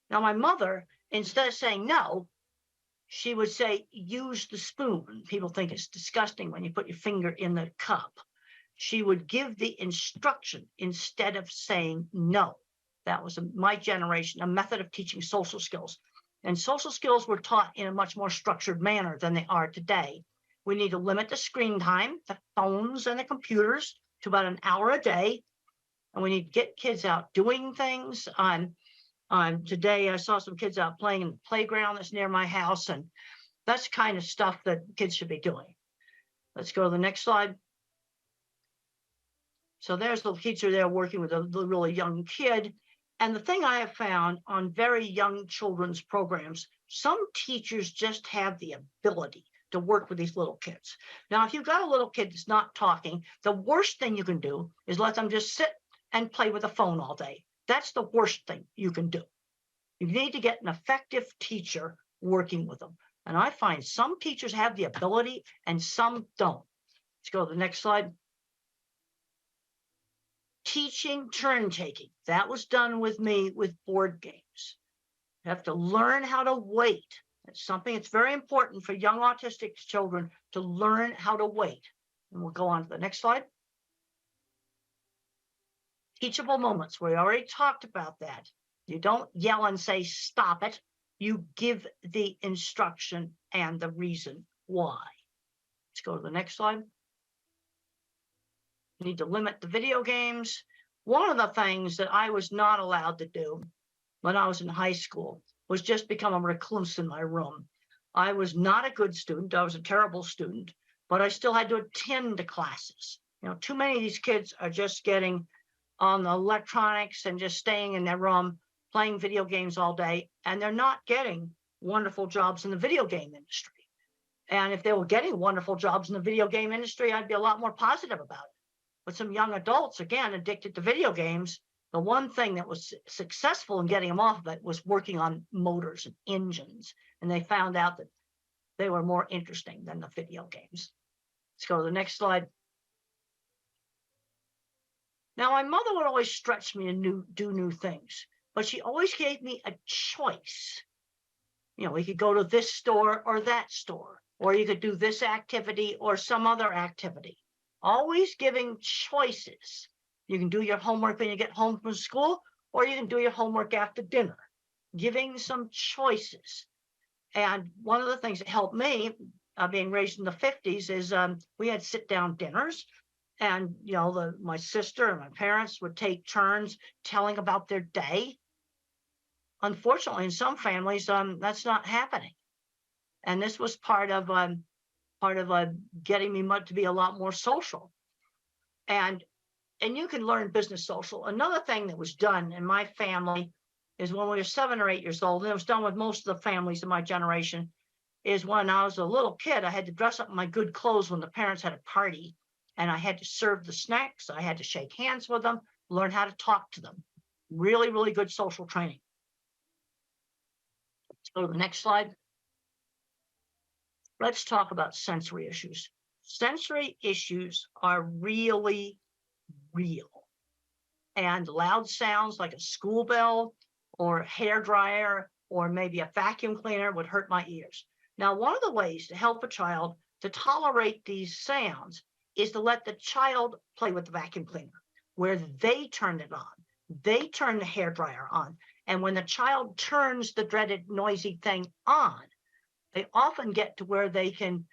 Now, my mother, instead of saying no, she would say, use the spoon. People think it's disgusting when you put your finger in the cup. She would give the instruction instead of saying no. That was my generation, a method of teaching social skills. And social skills were taught in a much more structured manner than they are today. We need to limit the screen time, the phones and the computers, to about an hour a day. And we need to get kids out doing things. Today, I saw some kids out playing in the playground that's near my house, and that's the kind of stuff that kids should be doing. Let's go to the next slide. So there's the teacher there working with a really young kid. And the thing I have found on very young children's programs, some teachers just have the ability to work with these little kids. Now, if you've got a little kid that's not talking, the worst thing you can do is let them just sit and play with a phone all day. That's the worst thing you can do. You need to get an effective teacher working with them. And I find some teachers have the ability and some don't. Let's go to the next slide. Teaching turn taking. That was done with me with board games. You have to learn how to wait. It's something that's very important for young autistic children to learn how to wait. And we'll go on to the next slide. Teachable moments. We already talked about that. You don't yell and say, stop it. You give the instruction and the reason why. Let's go to the next slide. You need to limit the video games. One of the things that I was not allowed to do when I was in high school was just become a recluse in my room. I was not a good student. I was a terrible student, but I still had to attend the classes. You know, too many of these kids are just getting on the electronics and just staying in their room, playing video games all day, and they're not getting wonderful jobs in the video game industry. And if they were getting wonderful jobs in the video game industry, I'd be a lot more positive about it. But some young adults, again, addicted to video games, the one thing that was successful in getting them off of it was working on motors and engines. And they found out that they were more interesting than the video games. Let's go to the next slide. Now, my mother would always stretch me to do new things, but she always gave me a choice. You know, we could go to this store or that store, or you could do this activity or some other activity. Always giving choices. You can do your homework when you get home from school, or you can do your homework after dinner. Giving some choices. And one of the things that helped me, being raised in the 50s, is we had sit-down dinners. And, you know, my sister and my parents would take turns telling about their day. Unfortunately, in some families, that's not happening. And this was part of getting me to be a lot more social. And you can learn business social. Another thing that was done in my family is when we were 7 or 8 years old, and it was done with most of the families of my generation, is when I was a little kid, I had to dress up in my good clothes when the parents had a party, and I had to serve the snacks. I had to shake hands with them, learn how to talk to them. Really, really good social training. Let's go to the next slide. Let's talk about sensory issues. Sensory issues are really real. And loud sounds like a school bell or a hairdryer or maybe a vacuum cleaner would hurt my ears. Now, one of the ways to help a child to tolerate these sounds is to let the child play with the vacuum cleaner, where they turn it on. They turn the hairdryer on. And when the child turns the dreaded noisy thing on, they often get to where they can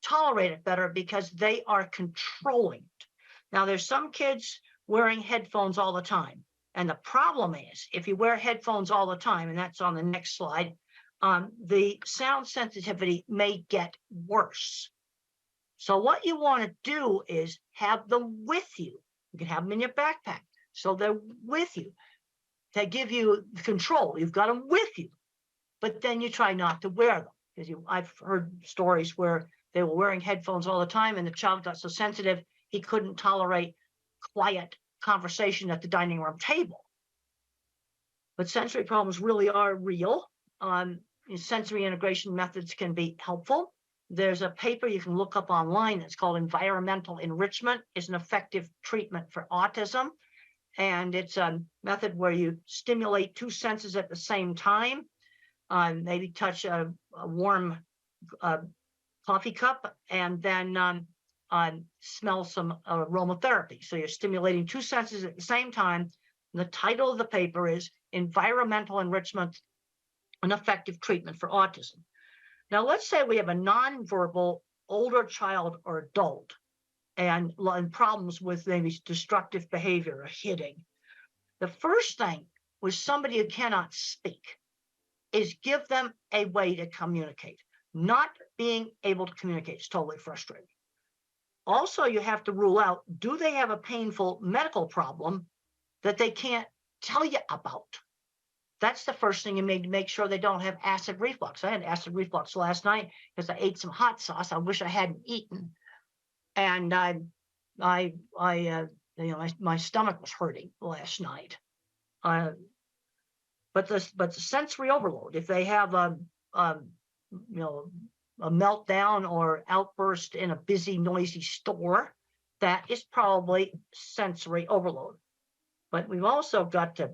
tolerate it better because they are controlling it. Now, there's some kids wearing headphones all the time. And the problem is, if you wear headphones all the time, and that's on the next slide, the sound sensitivity may get worse. So what you want to do is have them with you. You can have them in your backpack. So they're with you. They give you control. You've got them with you. But then you try not to wear them. Because I've heard stories where they were wearing headphones all the time and the child got so sensitive, he couldn't tolerate quiet conversation at the dining room table. But sensory problems really are real. Sensory integration methods can be helpful. There's a paper you can look up online that's called Environmental Enrichment is an Effective Treatment for Autism. And it's a method where you stimulate 2 senses at the same time. Maybe touch a warm coffee cup and then smell some aromatherapy. So you're stimulating 2 senses at the same time. And the title of the paper is Environmental Enrichment, an Effective Treatment for Autism. Now, let's say we have a nonverbal older child or adult and problems with maybe destructive behavior or hitting. The first thing with somebody who cannot speak is give them a way to communicate. Not being able to communicate is totally frustrating. Also, you have to rule out, do they have a painful medical problem that they can't tell you about? That's the first thing you need to make sure they don't have acid reflux. I had acid reflux last night because I ate some hot sauce I wish I hadn't eaten. And my stomach was hurting last night. But the sensory overload, if they have a meltdown or outburst in a busy, noisy store, that is probably sensory overload. But we've also got to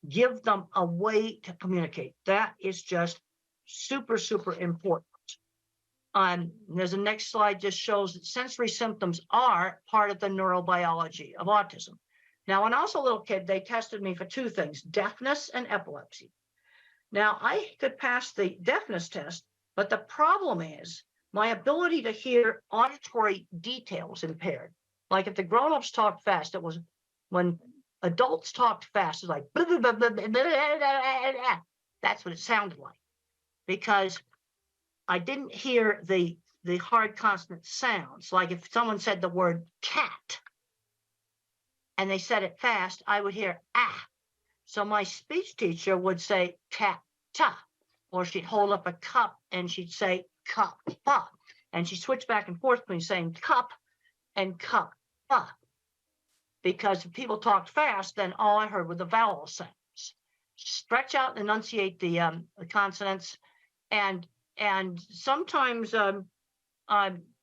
give them a way to communicate. That is just super, super important. There's a next slide just shows that sensory symptoms are part of the neurobiology of autism. Now, when I was a little kid, they tested me for two things, deafness and epilepsy. Now, I could pass the deafness test, but the problem is my ability to hear auditory details impaired. Like if the grown-ups talk fast, it was when adults talked fast, it's like, that's what it sounded like. Because I didn't hear the hard consonant sounds. Like if someone said the word cat and they said it fast, I would hear ah. So my speech teacher would say cat ta, or she'd hold up a cup and she'd say cup pa, and she switched back and forth between saying cup and cup pa. Because if people talked fast, then all I heard were the vowel sounds. Stretch out and enunciate the consonants, and sometimes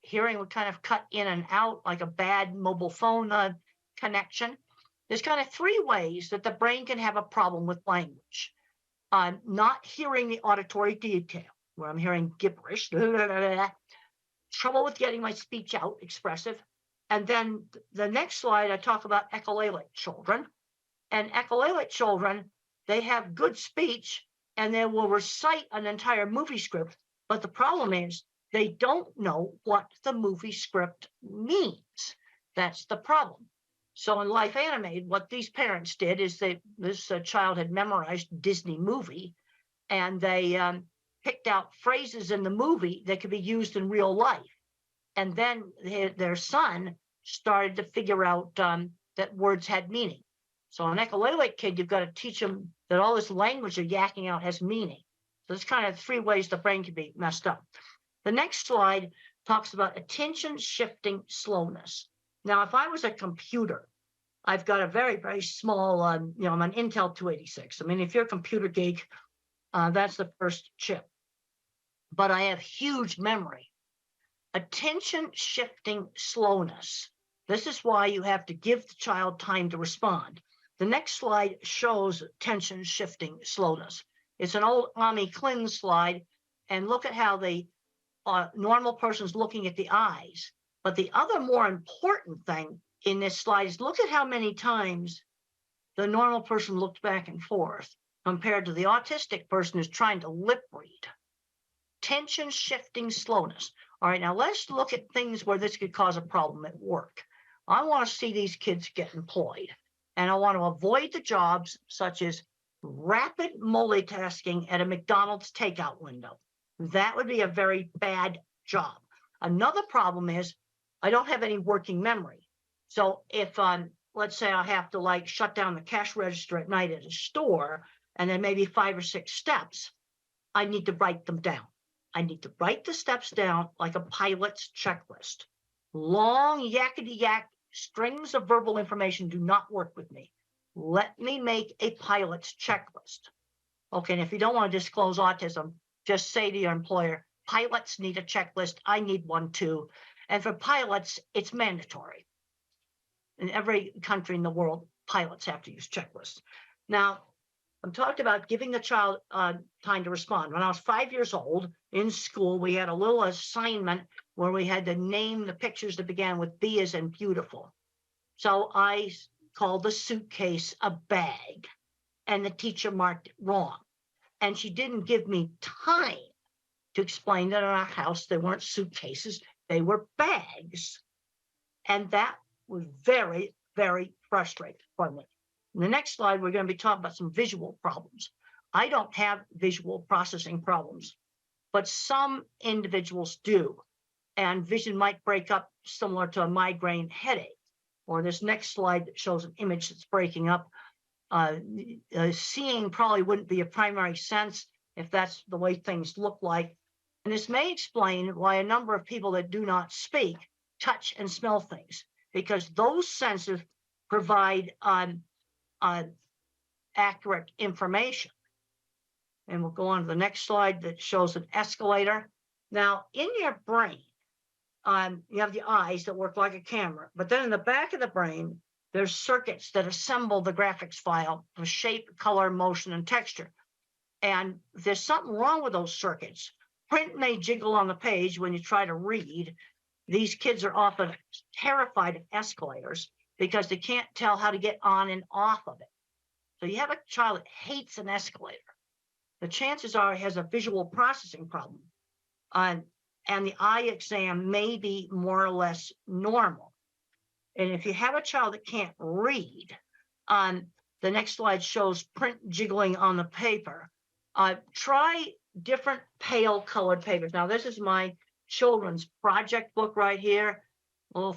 hearing would kind of cut in and out like a bad mobile phone connection. There's kind of three ways that the brain can have a problem with language. Not hearing the auditory detail, where I'm hearing gibberish, trouble with getting my speech out, expressive. And then the next slide, I talk about echolalic children. And echolalic children, they have good speech and they will recite an entire movie script. But the problem is they don't know what the movie script means. That's the problem. So in Life Animated, what these parents did is this child had memorized Disney movie, and they picked out phrases in the movie that could be used in real life. And then their son started to figure out that words had meaning. So an echolalic kid, you've got to teach them that all this language they're yakking out has meaning. So there's kind of three ways the brain can be messed up. The next slide talks about attention shifting slowness. Now, if I was a computer, I've got a very, very small, I'm an Intel 286. I mean, if you're a computer geek, that's the first chip. But I have huge memory. Attention shifting slowness. This is why you have to give the child time to respond. The next slide shows attention shifting slowness. It's an old Ami Klin slide, and look at how the normal person's looking at the eyes. But the other more important thing in this slide is look at how many times the normal person looked back and forth compared to the autistic person who's trying to lip read. Attention shifting slowness. All right, now let's look at things where this could cause a problem at work. I want to see these kids get employed, and I want to avoid the jobs such as rapid multitasking at a McDonald's takeout window. That would be a very bad job. Another problem is I don't have any working memory. So if let's say I have to shut down the cash register at night at a store, and then maybe 5 or 6 steps, I need to write them down. I need to write the steps down like a pilot's checklist. Long yakety-yak strings of verbal information do not work with me. Let me make a pilot's checklist. Okay, and if you don't want to disclose autism, just say to your employer, pilots need a checklist. I need one too. And for pilots, it's mandatory. In every country in the world, pilots have to use checklists. Now, I'm talking about giving the child time to respond. When I was 5 years old in school, we had a little assignment where we had to name the pictures that began with B as in beautiful. So I called the suitcase a bag, and the teacher marked it wrong. And she didn't give me time to explain that in our house there weren't suitcases, they were bags. And that was very, very frustrating for me. In the next slide, we're going to be talking about some visual problems. I don't have visual processing problems, but some individuals do. And vision might break up similar to a migraine headache. Or this next slide that shows an image that's breaking up. seeing probably wouldn't be a primary sense if that's the way things look like. And this may explain why a number of people that do not speak touch and smell things, because those senses provide accurate information. And we'll go on to the next slide that shows an escalator. Now, in your brain, you have the eyes that work like a camera, but then in the back of the brain, there's circuits that assemble the graphics file of shape, color, motion, and texture. And if there's something wrong with those circuits, print may jiggle on the page when you try to read. These kids are often terrified of escalators because they can't tell how to get on and off of it. So you have a child that hates an escalator. The chances are he has a visual processing problem. And the eye exam may be more or less normal. And if you have a child that can't read, the next slide shows print jiggling on the paper. Try different pale colored papers. Now, this is my children's project book right here. Well,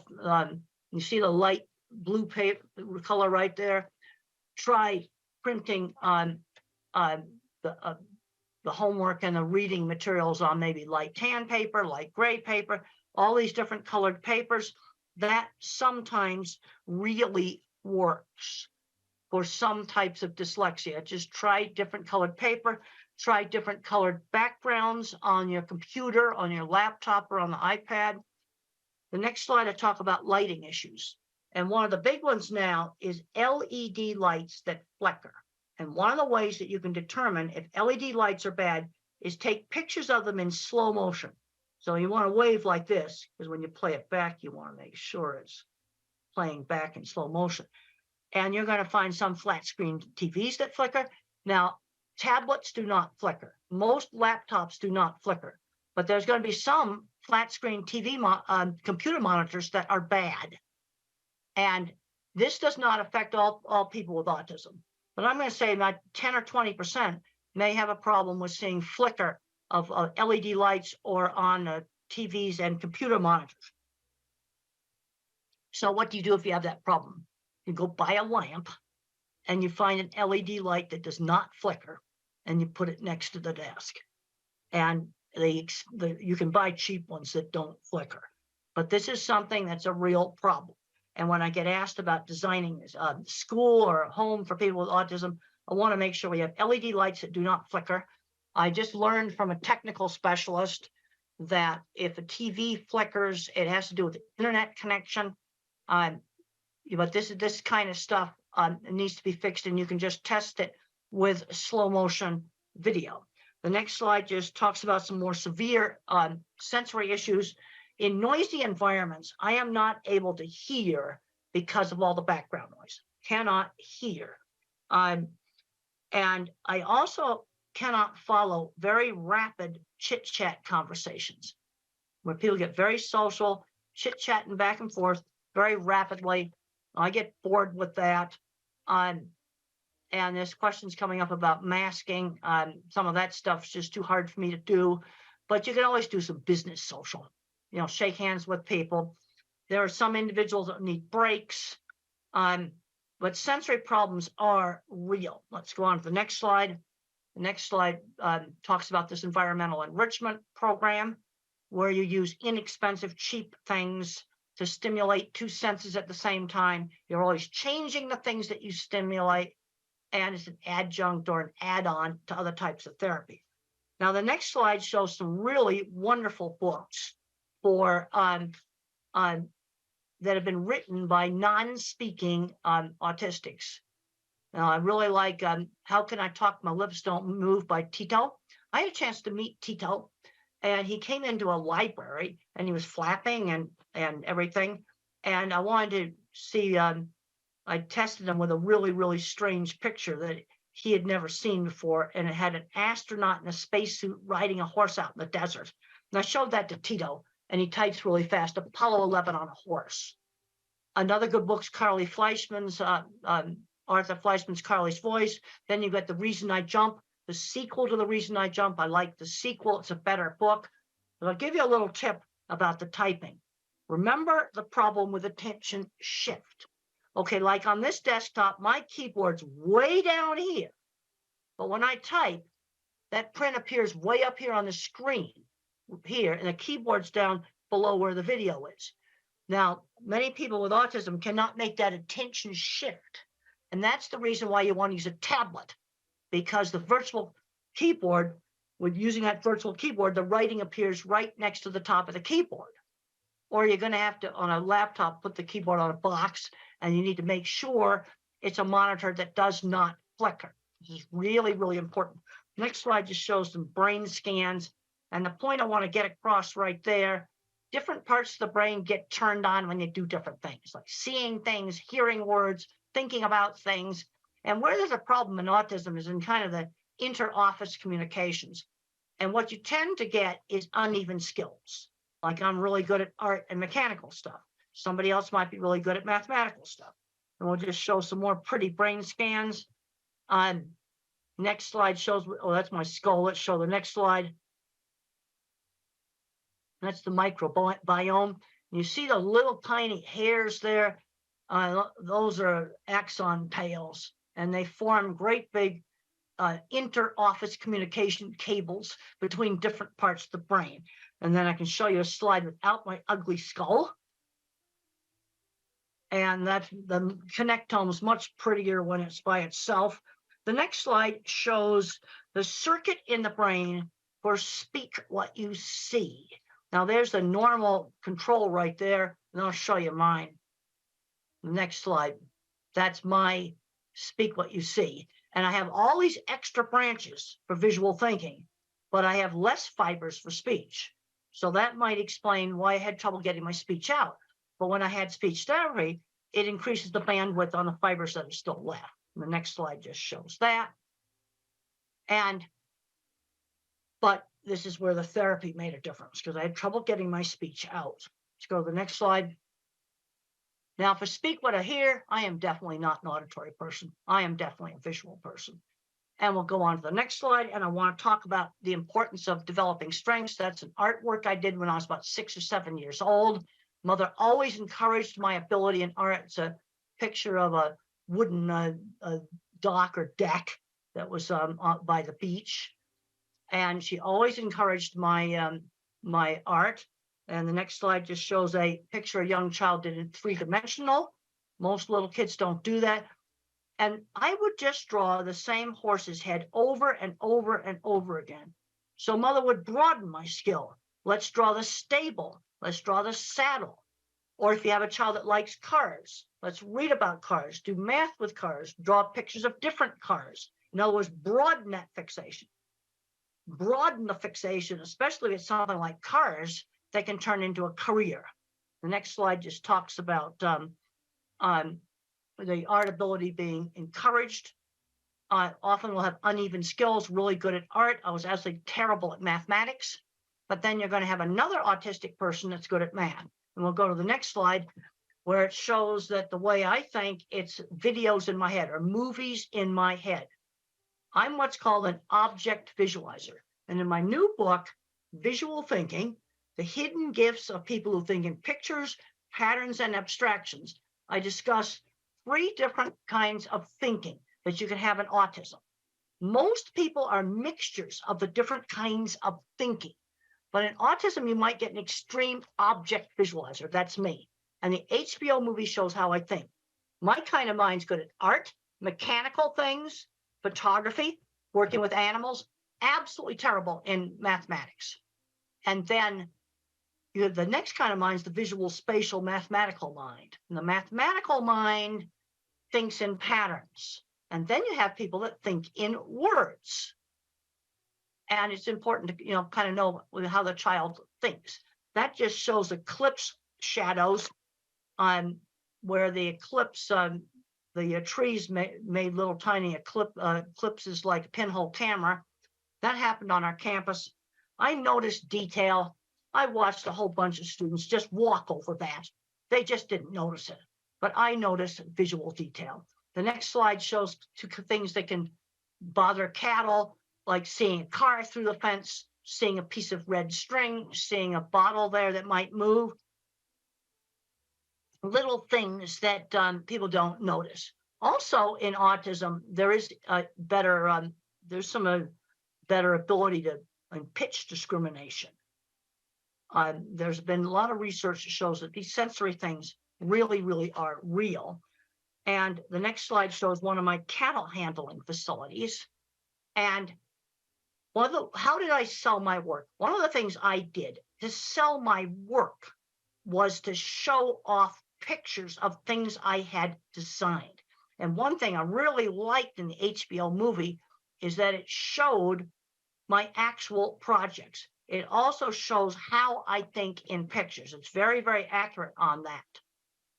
you see the light blue paper color right there. Try printing on the homework and the reading materials on maybe light tan paper, light gray paper, all these different colored papers. That sometimes really works for some types of dyslexia. Just try different colored paper, try different colored backgrounds on your computer, on your laptop, or on the iPad. The next slide, I talk about lighting issues. And one of the big ones now is LED lights that flicker. And one of the ways that you can determine if LED lights are bad is take pictures of them in slow motion. So you want to wave like this, because when you play it back, you want to make sure it's playing back in slow motion. And you're going to find some flat screen TVs that flicker. Now, tablets do not flicker. Most laptops do not flicker. But there's going to be some flat screen TV computer monitors that are bad. And this does not affect all people with autism. But I'm going to say about 10 or 20% may have a problem with seeing flicker of LED lights or on TVs and computer monitors. So what do you do if you have that problem? You go buy a lamp and you find an LED light that does not flicker and you put it next to the desk. And you can buy cheap ones that don't flicker. But this is something that's a real problem. And when I get asked about designing a school or a home for people with autism, I want to make sure we have LED lights that do not flicker. I just learned from a technical specialist that if a TV flickers, it has to do with the internet connection. But this kind of stuff needs to be fixed, and you can just test it with slow motion video. The next slide just talks about some more severe sensory issues. In noisy environments, I am not able to hear because of all the background noise. Cannot hear. And I also cannot follow very rapid chit-chat conversations where people get very social, chit-chatting back and forth very rapidly. I get bored with that. And there's questions coming up about masking. Some of that stuff's just too hard for me to do. But you can always do some business social. Shake hands with people. There are some individuals that need breaks. But sensory problems are real. Let's go on to the next slide. The next slide talks about this environmental enrichment program, where you use inexpensive, cheap things to stimulate two senses at the same time. You're always changing the things that you stimulate, and it's an adjunct or an add-on to other types of therapy. Now, the next slide shows some really wonderful books for that have been written by non-speaking autistics. Now, I really like How Can I Talk My Lips Don't Move by Tito. I had a chance to meet Tito, and he came into a library, and he was flapping and everything. And I wanted to see, I tested him with a really, really strange picture that he had never seen before, and it had an astronaut in a spacesuit riding a horse out in the desert. And I showed that to Tito, and he types really fast, Apollo 11 on a horse. Another good book's Carly Fleischman's, Arthur Fleischman's Carly's Voice. Then you got The Reason I Jump, the sequel to The Reason I Jump. I like the sequel. It's a better book. But I'll give you a little tip about the typing. Remember the problem with attention shift. Okay, like on this desktop, my keyboard's way down here. But when I type, that print appears way up here on the screen here, and the keyboard's down below where the video is. Now, many people with autism cannot make that attention shift. And that's the reason why you want to use a tablet, because the virtual keyboard, with using that virtual keyboard, the writing appears right next to the top of the keyboard. Or you're going to have to, on a laptop, put the keyboard on a box, and you need to make sure it's a monitor that does not flicker. This is really, really important. Next slide just shows some brain scans. And the point I want to get across right there, different parts of the brain get turned on when you do different things, like seeing things, hearing words, thinking about things. And where there's a problem in autism is in kind of the inter-office communications. And what you tend to get is uneven skills. Like I'm really good at art and mechanical stuff. Somebody else might be really good at mathematical stuff. And we'll just show some more pretty brain scans. Next slide shows, oh, that's my skull. Let's show the next slide. That's the microbiome. You see the little tiny hairs there. Those are axon tails, and they form great big inter-office communication cables between different parts of the brain. And then I can show you a slide without my ugly skull. And that the connectome is much prettier when it's by itself. The next slide shows the circuit in the brain for speak what you see. Now there's the normal control right there, and I'll show you mine. The next slide, that's my speak what you see. And I have all these extra branches for visual thinking, but I have less fibers for speech. So that might explain why I had trouble getting my speech out. But when I had speech therapy, it increases the bandwidth on the fibers that are still left. And the next slide just shows that. But this is where the therapy made a difference, because I had trouble getting my speech out. Let's go to the next slide. Now, for speak what I hear, I am definitely not an auditory person. I am definitely a visual person. And we'll go on to the next slide. And I want to talk about the importance of developing strengths. That's an artwork I did when I was about 6 or 7 years old. Mother always encouraged my ability in art. It's a picture of a wooden dock or deck that was by the beach. And she always encouraged my my art. And the next slide just shows a picture a young child did in 3-dimensional. Most little kids don't do that. And I would just draw the same horse's head over and over and over again. So mother would broaden my skill. Let's draw the stable. Let's draw the saddle. Or if you have a child that likes cars, let's read about cars, do math with cars, draw pictures of different cars. In other words, broaden that fixation. Broaden the fixation, especially if it's something like cars that can turn into a career. The next slide just talks about the art ability being encouraged. Often we'll have uneven skills, really good at art. I was absolutely terrible at mathematics, but then you're going to have another autistic person that's good at math. And we'll go to the next slide where it shows that the way I think, it's videos in my head or movies in my head. I'm what's called an object visualizer. And in my new book, Visual Thinking, The Hidden Gifts of People Who Think in Pictures, Patterns, and Abstractions, I discuss 3 different kinds of thinking that you can have in autism. Most people are mixtures of the different kinds of thinking. But in autism, you might get an extreme object visualizer. That's me. And the HBO movie shows how I think. My kind of mind's good at art, mechanical things, photography, working with animals, absolutely terrible in mathematics. And then you have the next kind of mind is the visual, spatial, mathematical mind. And the mathematical mind thinks in patterns. And then you have people that think in words. And it's important to, kind of know how the child thinks. That just shows eclipse shadows on where the eclipse, the trees made little tiny eclipses like a pinhole camera. That happened on our campus. I noticed detail. I watched a whole bunch of students just walk over that. They just didn't notice it. But I noticed visual detail. The next slide shows 2 things that can bother cattle, like seeing a car through the fence, seeing a piece of red string, seeing a bottle there that might move. little things that people don't notice. Also, in autism, there is there's some better ability to pitch discrimination. There's been a lot of research that shows that these sensory things really, really are real. And the next slide shows one of my cattle handling facilities. And how did I sell my work? One of the things I did to sell my work was to show off pictures of things I had designed. And one thing I really liked in the HBO movie is that it showed my actual projects. It also shows how I think in pictures. It's very, very accurate on that.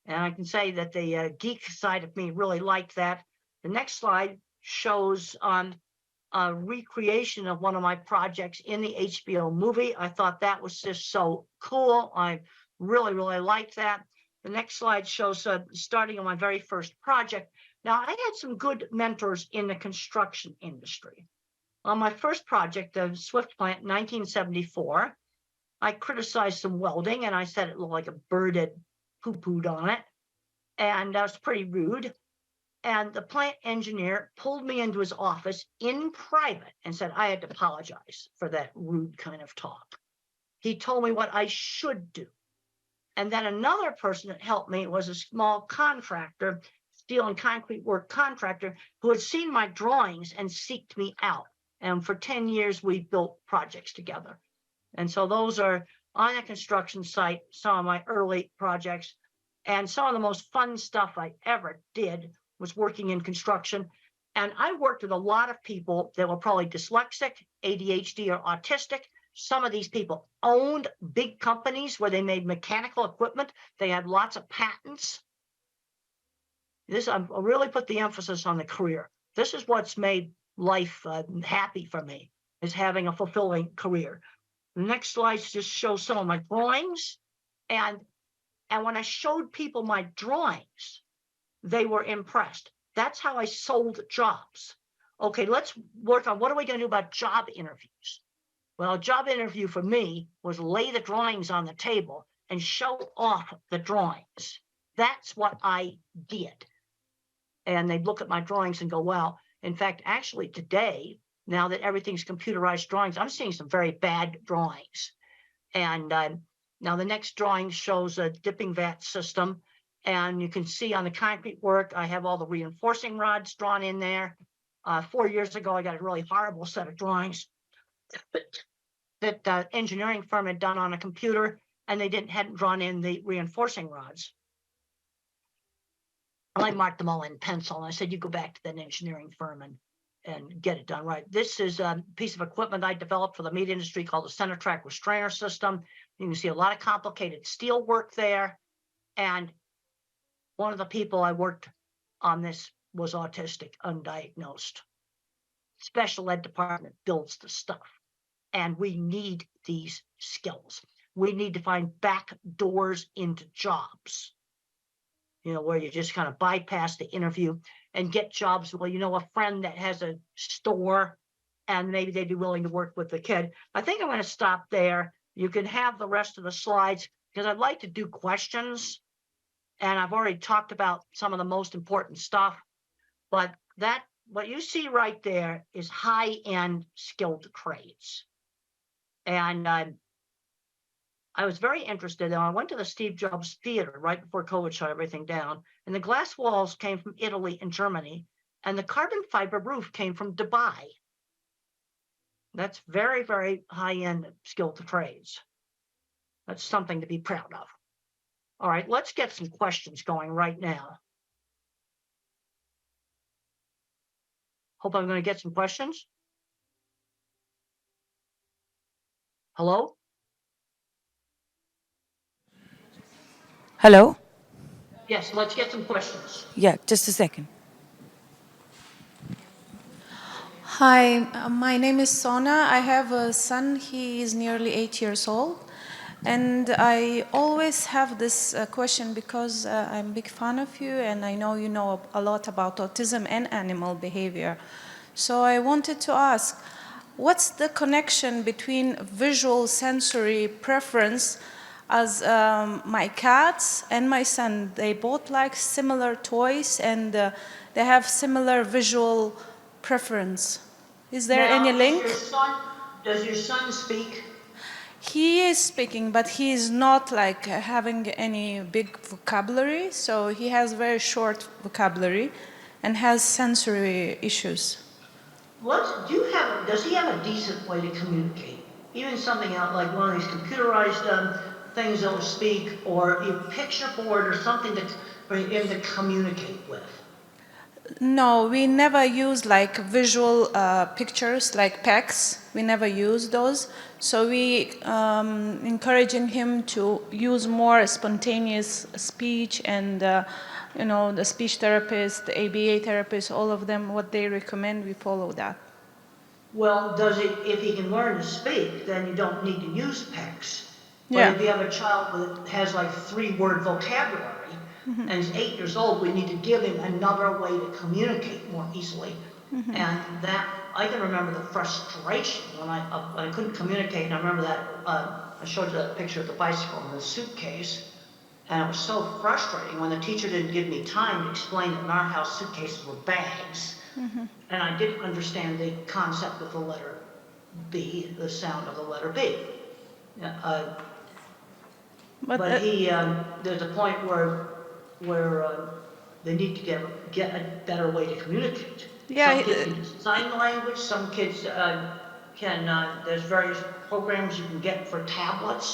And I can say that the geek side of me really liked that. The next slide shows a recreation of one of my projects in the HBO movie. I thought that was just so cool. I really, really liked that. The next slide shows starting on my very first project. Now, I had some good mentors in the construction industry. On my first project, the Swift plant in 1974, I criticized some welding and I said it looked like a bird had poo-pooed on it. And that was pretty rude. And the plant engineer pulled me into his office in private and said I had to apologize for that rude kind of talk. He told me what I should do. And then another person that helped me was a small contractor, steel and concrete work contractor, who had seen my drawings and seeked me out. And for 10 years, we built projects together. And so those are on a construction site, some of my early projects. And some of the most fun stuff I ever did was working in construction. And I worked with a lot of people that were probably dyslexic, ADHD, or autistic. Some of these people owned big companies where they made mechanical equipment. They had lots of patents. I really put the emphasis on the career. This is what's made life happy for me, is having a fulfilling career. The next slides just show some of my drawings. And when I showed people my drawings, they were impressed. That's how I sold jobs. Okay, let's work on what are we going to do about job interviews? Well, a job interview for me was lay the drawings on the table and show off the drawings. That's what I did. And they'd look at my drawings and go, wow. In fact, actually today, now that everything's computerized drawings, I'm seeing some very bad drawings. And now the next drawing shows a dipping vat system. And you can see on the concrete work, I have all the reinforcing rods drawn in there. 4 years ago, I got a really horrible set of drawings that engineering firm had done on a computer, and they hadn't drawn in the reinforcing rods. I marked them all in pencil, and I said, you go back to that engineering firm and get it done right. This is a piece of equipment I developed for the meat industry called the center track restrainer system. You can see a lot of complicated steel work there. And one of the people I worked on this was autistic, undiagnosed. Special ed department builds the stuff. And we need these skills. We need to find back doors into jobs, where you just kind of bypass the interview and get jobs. Well, a friend that has a store and maybe they'd be willing to work with the kid. I think I'm going to stop there. You can have the rest of the slides because I'd like to do questions. And I've already talked about some of the most important stuff. But what you see right there is high-end skilled trades. And I was very interested. I went to the Steve Jobs Theater right before COVID shut everything down. And the glass walls came from Italy and Germany. And the carbon fiber roof came from Dubai. That's very, very high-end skilled trades. That's something to be proud of. All right, let's get some questions going right now. Hope I'm going to get some questions. Hello? Hello? Yes, let's get some questions. Yeah, just a second. Hi, my name is Sona. I have a son. He is nearly 8 years old. And I always have this question because I'm a big fan of you and I know you know a lot about autism and animal behavior. So I wanted to ask, what's the connection between visual sensory preference as my cats and my son, they both like similar toys and they have similar visual preference. Is there Now, any link? Does your son speak? He is speaking, but he is not like having any big vocabulary, so he has very short vocabulary and has sensory issues. Does he have a decent way to communicate? Even something out like one of these computerized things that will speak, or a picture board or something for him to communicate with? No, we never use like visual pictures like PECs. We never use those. So we encouraging him to use more spontaneous speech and you know, the speech therapist, the ABA therapist, all of them, what they recommend, we follow that. Well, if he can learn to speak, then you don't need to use PECs. But Yeah. if you have a child that has like 3-word vocabulary, and he's 8 years old, we need to give him another way to communicate more easily. And that, I can remember the frustration when I couldn't communicate, and I remember that, I showed you that picture of the bicycle in the suitcase, and it was so frustrating when the teacher didn't give me time to explain that in our house suitcases were bags, and I didn't understand the concept of the letter B, the sound of the letter B. But there's a point where they need to get a better way to communicate. Yeah, some kids can do sign language, some kids there's various programs you can get for tablets.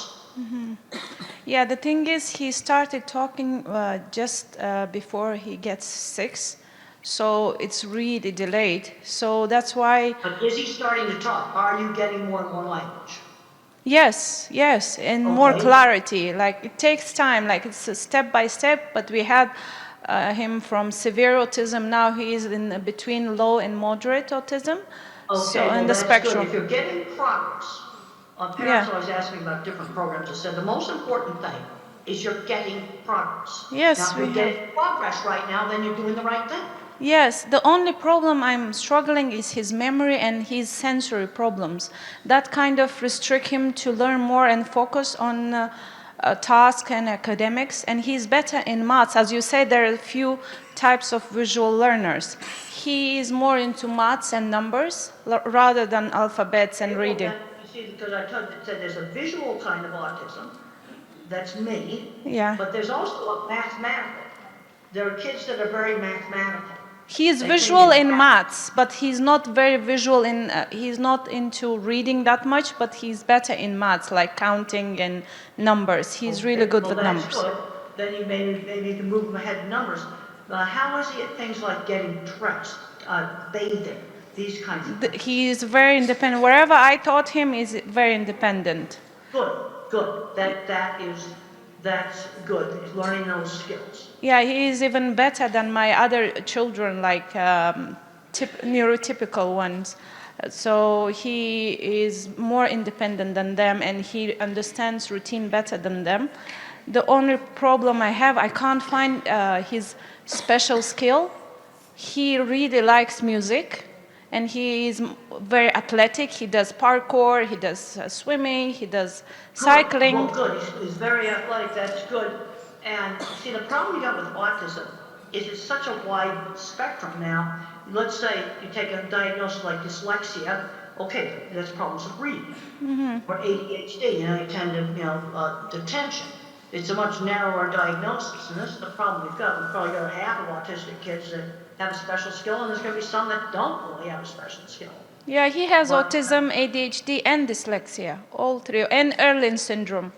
Yeah, the thing is, he started talking just before he gets 6, so it's really delayed. So that's why. But is he starting to talk? Are you getting more and more language? Yes, and more clarity. Like it takes time, like it's a step by step, but we had him from severe autism. Now he is in between low and moderate autism. So in the spectrum. Good. If you're getting progress, parents always ask me about different programs. I said the most important thing is you're getting progress. Yes, now, if you're getting progress right now, then you're doing the right thing. Yes, the only problem I'm struggling is his memory and his sensory problems. That kind of restrict him to learn more and focus on tasks and academics. And he's better in maths. As you said, there are a few types of visual learners. He is more into maths and numbers rather than alphabets and reading. You see, because I said there's a visual kind of autism, that's me, but there's also a mathematical. There are kids that are very mathematical. He's visual in maths, but he's not very visual in, he's not into reading that much, but he's better in maths, like counting and numbers. He's really good with numbers. Good. Then you maybe can move him ahead in numbers. How is he at things like getting dressed, bathing, these kinds of things? He is very independent. Wherever I taught him, is very independent. Good. That's good, learning those skills. Yeah, he is even better than my other children, like neurotypical ones. So he is more independent than them, and he understands routine better than them. The only problem I have, I can't find his special skill. He really likes music, and he is very athletic. He does parkour, he does swimming, he does cycling. Well, good. He's very athletic. That's good. And see, the problem you got with autism is it's such a wide spectrum now. Let's say you take a diagnosis like dyslexia. Okay, that's problems with reading. Or ADHD, you tend to, detention. It's a much narrower diagnosis, and this is the problem we've got. We've probably got half of autistic kids that have a special skill, and there's going to be some that don't really have a special skill. Yeah, he has autism, ADHD, and dyslexia, all three, and Erlin syndrome.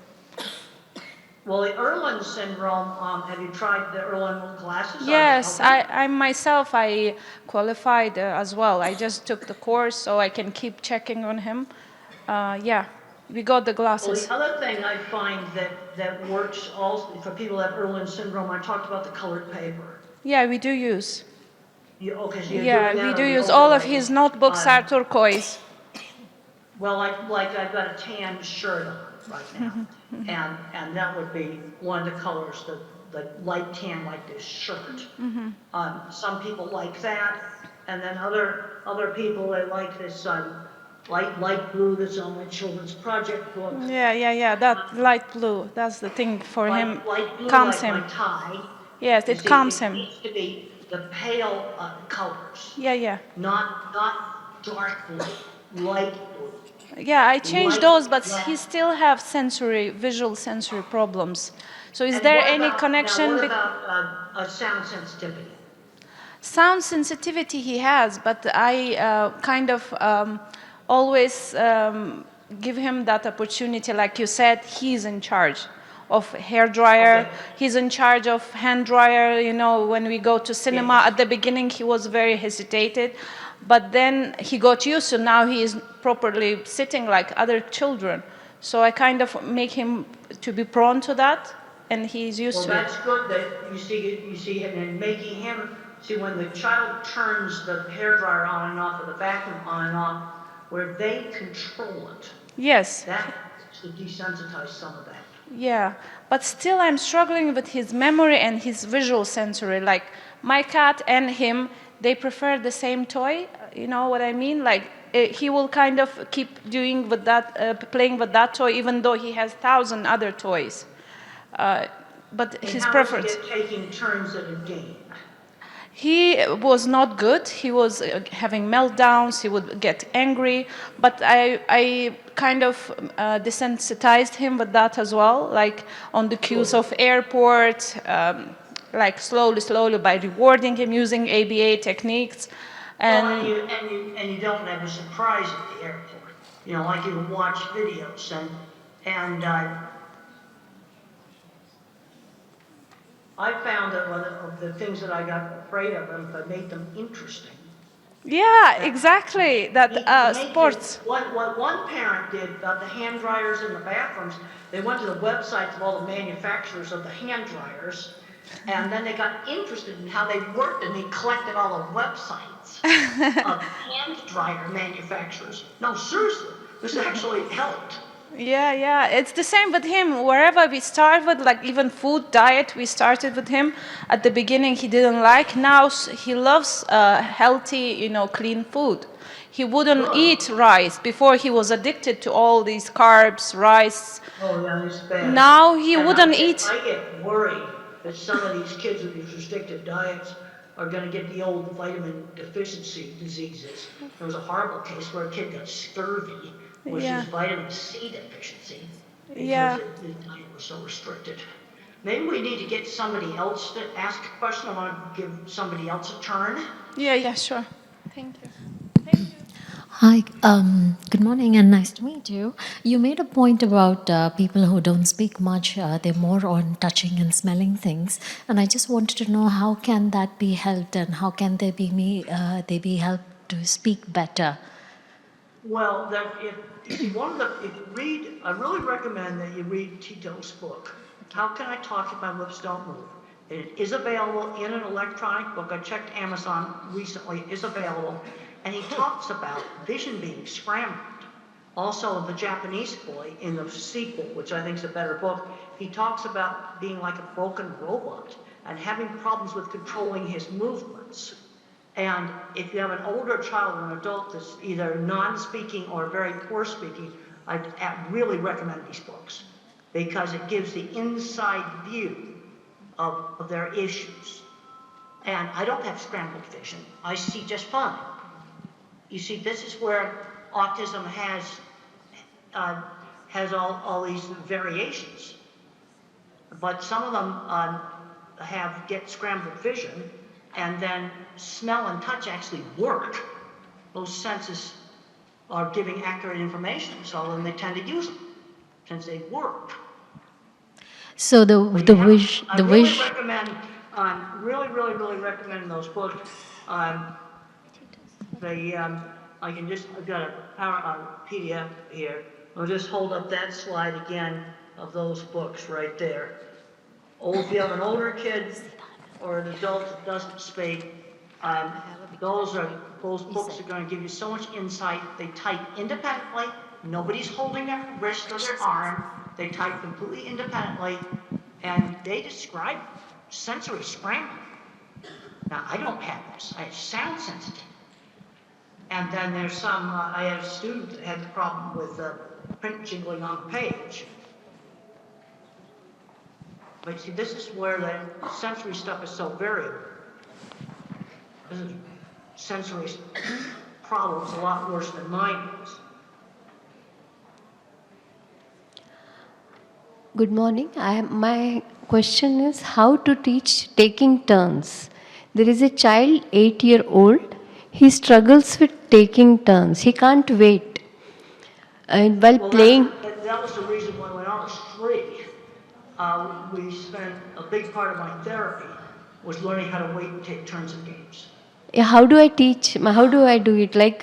Well, the Erlin syndrome, have you tried the Erlin classes? Yes, I myself, I qualified as well. I just took the course so I can keep checking on him. We got the glasses. Well, the other thing I find that works also for people who have Erlin syndrome, I talked about the colored paper. Yeah, we do use. We do use. All of his notebooks are turquoise. Well, like I've got a tan shirt on right now, and that would be one of the colors, the light tan like this shirt. Some people like that, and then other people, they like this light blue that's on my children's project book. Yeah. That light blue, that's the thing for him. Light blue, Calms like him. my tie. Yes, You it see, calms it him. needs to be the pale colors. Yeah. Not dark blue, light blue. Yeah, I changed Light those, but black. he still have visual sensory problems. So is And there what any about- connection? Now, what about sound sensitivity? Sound sensitivity he has, but I kind of always give him that opportunity. Like you said, he's in charge of hair dryer. Okay. He's in charge of hand dryer. You know, when we go to cinema, Yes. at the beginning he was very hesitated, but then he got used to. Now he is properly sitting like other children. So I kind of make him to be prone to that, and he's used Well, to it. that's good that you see it, and making him, see, when the child turns the hairdryer on and off, or the vacuum on and off, where they control it, Yes. that should desensitize some of that. Yeah, but still I'm struggling with his memory and his visual sensory. Like my cat and him, they prefer the same toy. You know what I mean? Like he will kind of keep doing with that, playing with that toy, even though he has 1,000 other toys. But And his how preference. is he taking turns at a game? He was not good. He was having meltdowns. He would get angry. But I kind of desensitized him with that as well, like on the cues of airport, like slowly by rewarding him using ABA techniques. Well, And and you don't have a surprise at the airport. You know, like you watch videos and I found that one of the things that I got afraid of, if I made them interesting. yeah, exactly. That sports. What one parent did about the hand dryers in the bathrooms, they went to the websites of all the manufacturers of the hand dryers, and then they got interested in how they worked, and they collected all the websites of hand dryer manufacturers. No, seriously, this actually helped. Yeah, it's the same with him. Wherever we start with, like even food diet, we started with him. At the beginning, he didn't like. Now he loves healthy, clean food. He wouldn't eat rice. Before he was addicted to all these carbs, rice. Oh yeah, it's bad. Now he And wouldn't eat. I get worried that some of these kids with these restrictive diets are going to get the old vitamin deficiency diseases. There was a horrible case where a kid got scurvy, which Yeah. is vitamin C deficiency, because Yeah. the diet was so restricted. Maybe we need to get somebody else to ask a question. I want to give somebody else a turn. Yeah, sure. Thank you. Hi, good morning and nice to meet you. You made a point about people who don't speak much, they're more on touching and smelling things. And I just wanted to know how can that be helped and how can they be helped to speak better? Well, if you read, I really recommend that you read Tito's book, How Can I Talk If My Lips Don't Move? It is available in an electronic book. I checked Amazon recently, it is available. And he talks about vision being scrambled. Also, the Japanese boy in the sequel, which I think is a better book, he talks about being like a broken robot and having problems with controlling his movements. And if you have an older child or an adult that's either non-speaking or very poor speaking, I really recommend these books because it gives the inside view of their issues. And I don't have scrambled vision. I see just fine. You see, this is where autism has all these variations. But some of them get scrambled vision, and then smell and touch actually work. Those senses are giving accurate information, so then they tend to use them since they work. So the wish. Really recommend those books. I've got a PDF here. I'll just hold up that slide again of those books right there. If you have an older kid or an adult that doesn't speak, those books are going to give you so much insight. They type independently. Nobody's holding their wrist or their arm. They type completely independently, and they describe sensory scrambling. Now, I don't have this. I have sound sensitive. And then there's some, I had a student that had the problem with print jingling on the page. But see, this is where the sensory stuff is so variable. This is sensory problems a lot worse than mine is. Good morning. My question is how to teach taking turns. There is a child, 8-year-old. He struggles with taking turns. He can't wait. And while playing. That was the reason why when I was 3, we spent a big part of my therapy was learning how to wait and take turns in games. How do I teach? How do I do it? Like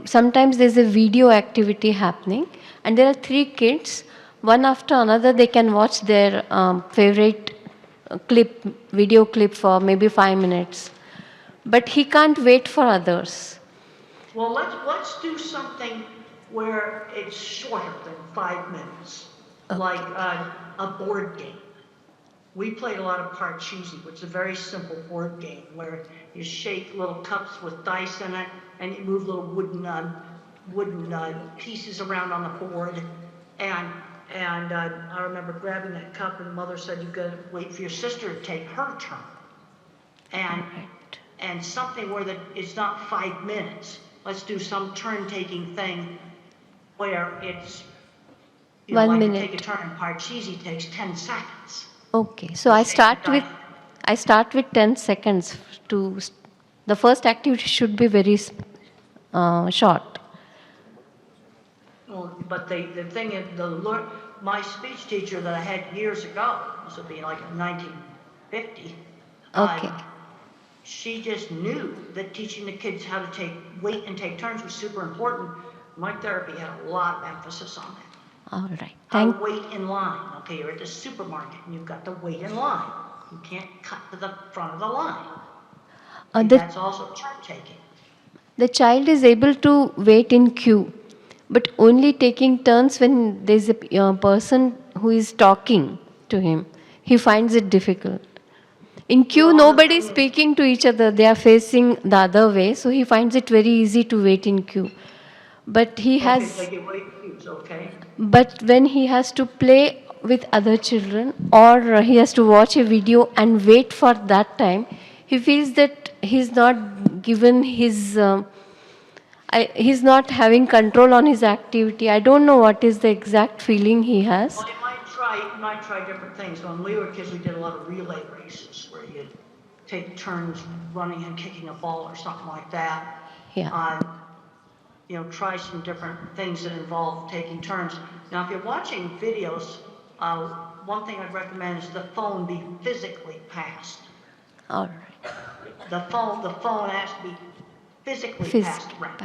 sometimes there's a video activity happening, and there are 3 kids. One after another, they can watch their favorite video clip for maybe 5 minutes. But he can't wait for others. Well, let's do something where it's shorter than 5 minutes, like a board game. We played a lot of Parcheesi, which is a very simple board game where you shake little cups with dice in it, and you move little wooden pieces around on the board, and I remember grabbing that cup, and Mother said, "You've got to wait for your sister to take her turn." And something where it's not 5 minutes. Let's do some turn-taking thing where it's, 1 minute. Take a turn in Parcheesi takes 10 seconds. Okay, so I start with 10 seconds. The first activity should be very short. Well, but the thing is, my speech teacher that I had years ago, this would be like in 1950, Okay. She just knew that teaching the kids how to wait and take turns was super important. My therapy had a lot of emphasis on that. All right. How to wait in line. Okay, you're at the supermarket and you've got to wait in line. You can't cut to the front of the line. That's also turn taking. The child is able to wait in queue, but only taking turns when there's a person who is talking to him. He finds it difficult. In queue, nobody is speaking to each other. They are facing the other way, so he finds it very easy to wait in queue. But he has. Okay, wait queues, okay. But when he has to play with other children, or he has to watch a video and wait for that time, he feels that he's not given his. He's not having control on his activity. I don't know what is the exact feeling he has. Well, you might try different things. When we were kids, we did a lot of relay races where you'd take turns running and kicking a ball or something like that. Yeah. Try some different things that involve taking turns. Now, if you're watching videos, one thing I'd recommend is the phone be physically passed. All right. The phone has to be physically passed around.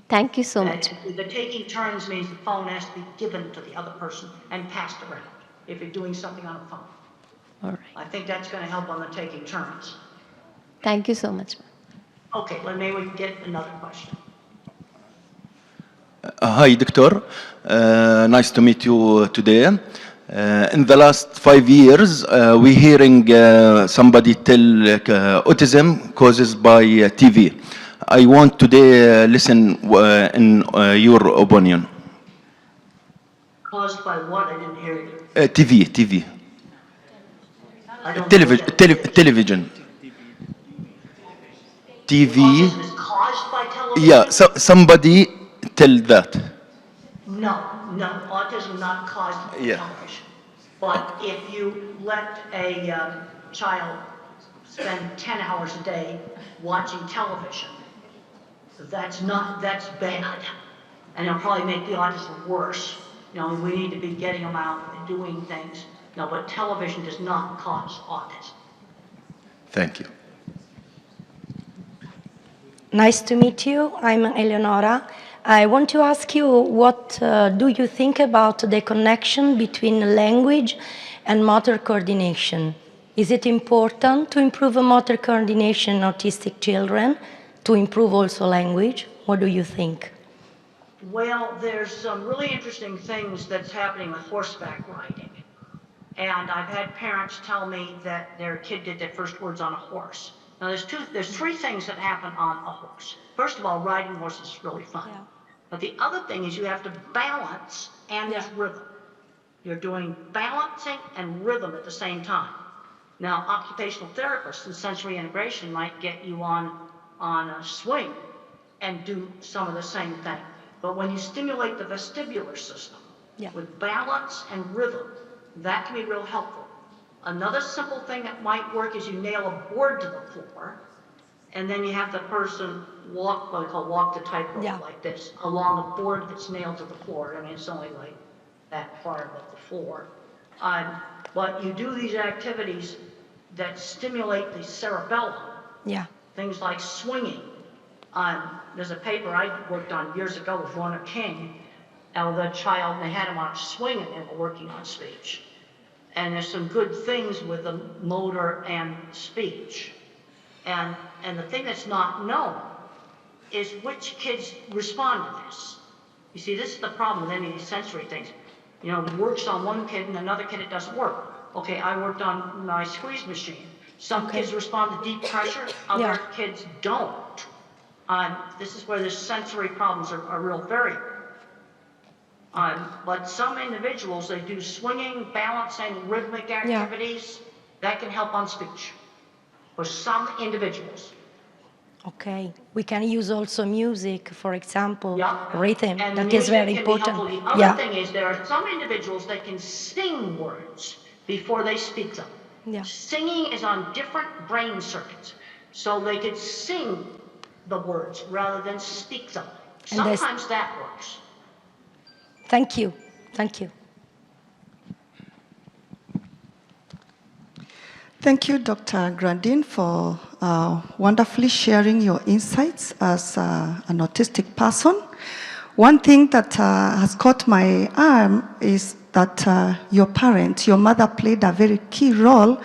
Thank you so much. The taking turns means the phone has to be given to the other person and passed around if you're doing something on a phone. All right. I think that's going to help on the taking turns. Thank you so much. Okay, well, maybe we can get another question. Hi, Doctor. Nice to meet you today. In the last 5 years, we're hearing somebody tell autism causes by TV. I want today listen in your opinion. Caused by what? I didn't hear you. TV. Television. TV. Autism is caused by television? Yeah, so somebody tell that. No, autism is not caused by television. But if you let a child spend 10 hours a day watching television, that's bad. And it'll probably make the autism worse. We need to be getting them out and doing things. No, but television does not cause autism. Thank you. Nice to meet you. I'm Eleonora. I want to ask you, what do you think about the connection between language and motor coordination? Is it important to improve motor coordination in autistic children, to improve also language? What do you think? Well, there's some really interesting things that's happening with horseback riding. And I've had parents tell me that their kid did their first words on a horse. Now there's three things that happen on a horse. First of all, riding horses is really fun. Yeah. But the other thing is you have to balance and there's rhythm. You're doing balancing and rhythm at the same time. Now, occupational therapists and sensory integration might get you on a swing and do some of the same thing. But when you stimulate the vestibular system with balance and rhythm, that can be real helpful. Another simple thing that might work is you nail a board to the floor, and then you have the person walk, what I call walk the tightrope like this, along a board that's nailed to the floor. I mean, it's only like that far above the floor. But you do these activities that stimulate the cerebellum. Yeah. Things like swinging. There's a paper I worked on years ago with Rona King, the child, and they had him on a swing and they were working on speech. And there's some good things with the motor and speech. And the thing that's not known is which kids respond to this. You see, this is the problem with any of these sensory things. You know, it works on one kid and another kid it doesn't work. Okay, I worked on my squeeze machine. Some kids respond to deep pressure, other kids don't. This is where the sensory problems are real variable. But some individuals, they do swinging, balancing, rhythmic activities. That can help on speech for some individuals. Okay. We can use also music, for example, rhythm. And that is very important. The other thing is there are some individuals that can sing words before they speak them. Yeah. Singing is on different brain circuits. So they could sing the words rather than speak them. Sometimes that works. Thank you. Thank you. Thank you, Dr. Grandin, for wonderfully sharing your insights as an autistic person. One thing that has caught my eye is that your parent, your mother, played a very key role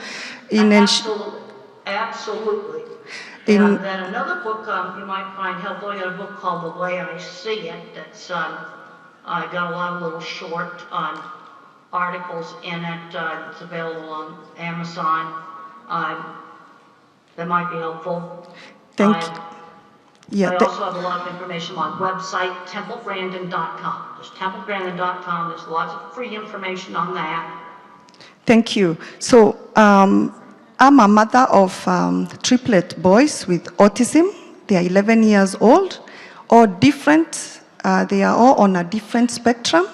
in Absolutely. And then another book you might find helpful, I got a book called The Way I See It that's I got a lot of little short articles in it. It's available on Amazon. That might be helpful. Thank you. Yeah, I also have a lot of information on website, templegrandin.com. There's templegrandin.com. There's lots of free information on that. Thank you. So I'm a mother of triplet boys with autism. They are 11 years old, all different. They are all on a different spectrum.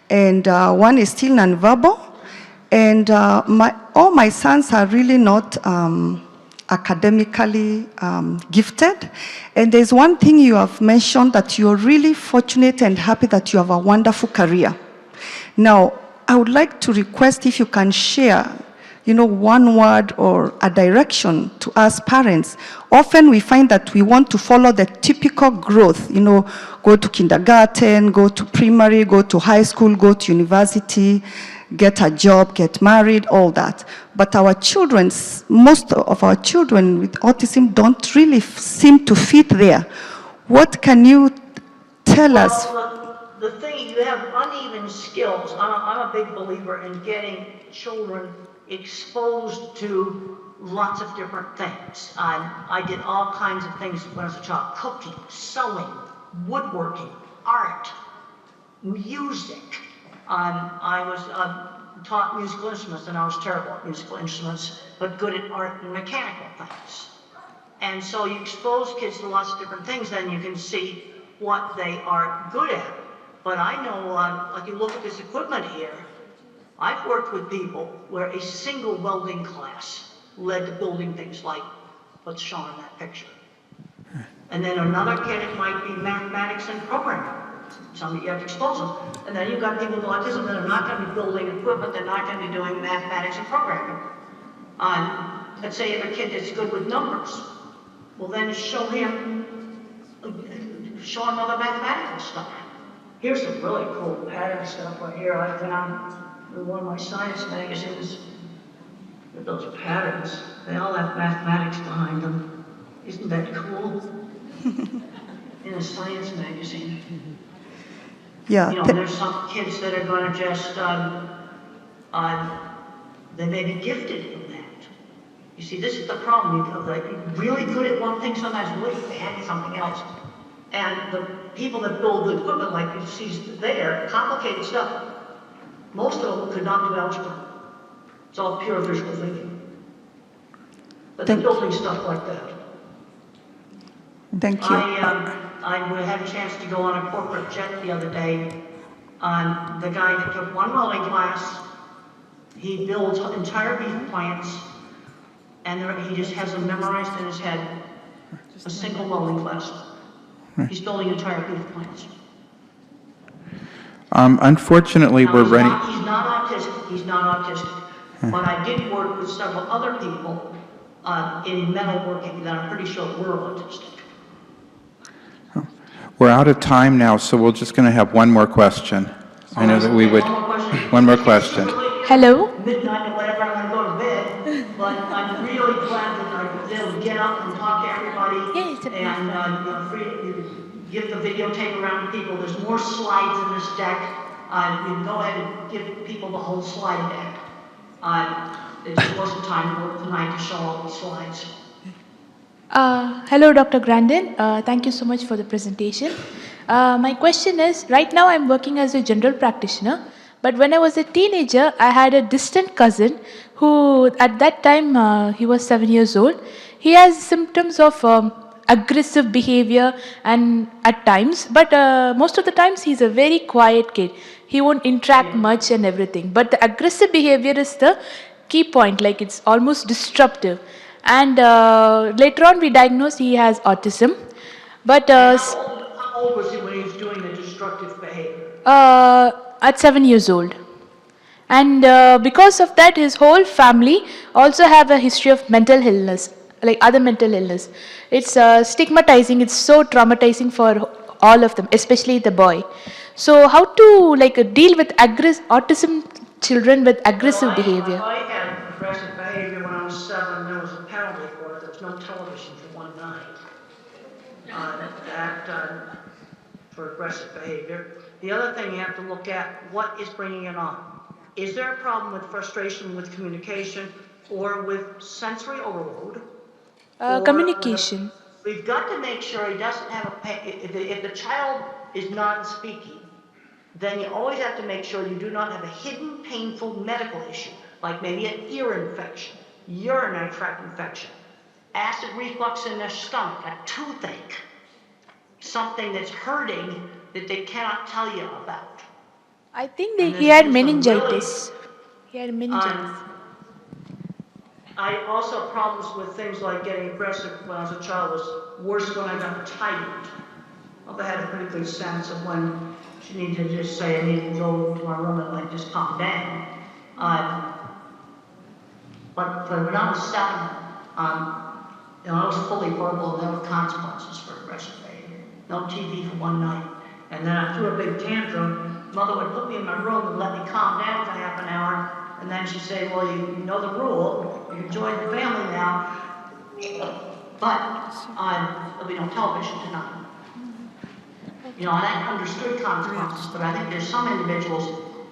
And one is still nonverbal. And all my sons are really not academically gifted. And there's one thing you have mentioned, that you're really fortunate and happy that you have a wonderful career. Now, I would like to request if you can share, one word or a direction to us parents. Often we find that we want to follow the typical growth, go to kindergarten, go to primary, go to high school, go to university, get a job, get married, all that. But most of our children with autism don't really seem to fit there. What can you tell us? The thing, you have uneven skills. I'm a big believer in getting children exposed to lots of different things. I did all kinds of things when I was a child: cooking, sewing, woodworking, art, music. I was taught musical instruments, and I was terrible at musical instruments, but good at art and mechanical things. And so you expose kids to lots of different things, then you can see what they are good at. But I know, like you look at this equipment here, I've worked with people where a single welding class led to building things like what's shown in that picture. And then another kid, it might be mathematics and programming. Some you have to expose them. And then you've got people with autism that are not going to be building equipment, they're not going to be doing mathematics and programming. Let's say you have a kid that's good with numbers. Well, then show him other mathematical stuff. Here's some really cool pattern stuff right here. I found in one of my science magazines with those patterns. They all have mathematics behind them. Isn't that cool? In a science magazine. Yeah. There's some kids that are going to just, they may be gifted in that. You see, this is the problem. You're really good at one thing, sometimes really bad at something else. And the people that build the equipment, like you see there, complicated stuff, most of them could not do algebra. It's all pure visual thinking. But they're building stuff like that. Thank you. I had a chance to go on a corporate jet the other day. The guy that took one welding class, he builds entire beef plants, and he just has them memorized in his head, a single welding class. He's building entire beef plants. Unfortunately, Now, we're running. He's not autistic. But I did work with several other people in metalworking that I'm pretty sure were autistic. We're out of time now, so we're just going to have one more question. I know that we would. One more question. Hello. Midnight or whatever, I'm going to go to bed. But I'm really glad that I was able to get up and talk to everybody. And free to give the videotape around to people. There's more slides in this deck. You can go ahead and give people the whole slide deck. It just wasn't time for tonight to show all the slides. Hello, Dr. Grandin. Thank you so much for the presentation. My question is, right now I'm working as a general practitioner, but when I was a teenager, I had a distant cousin who, at that time, he was 7 years old. He has symptoms of aggressive behavior and at times, but most of the times he's a very quiet kid. He won't interact much and everything, but the aggressive behavior is the key point, like it's almost disruptive. And later on we diagnosed he has autism. But how old was he when he was doing the destructive behavior? At 7 years old. And because of that, his whole family also have a history of mental illness, like other mental illness. It's stigmatizing, it's so traumatizing for all of them, especially the boy. So how to deal with autism children with aggressive behavior? I had aggressive behavior when I was 7. There was a penalty for it. There was no television for one night. For aggressive behavior. The other thing you have to look at, what is bringing it on? Is there a problem with frustration with communication or with sensory overload? Communication. We've got to make sure he doesn't have if the child is non-speaking, then you always have to make sure you do not have a hidden painful medical issue, like maybe an ear infection, urinary tract infection, acid reflux in their stomach, a toothache, something that's hurting that they cannot tell you about. I think he had meningitis. He had meningitis. I also had problems with things like getting aggressive when I was a child was worse when I got tired. I had a pretty good sense of when she needed to just say I need to go to my room and just calm down. But when I was 7, I was fully verbal and there were consequences for aggressive behavior. No TV for one night. And then I threw a big tantrum. Mother would put me in my room and let me calm down for half an hour. And then she'd say, well, you know the rule. You can join the family now. But there'll be no television tonight. And I understood consequences, but I think there's some individuals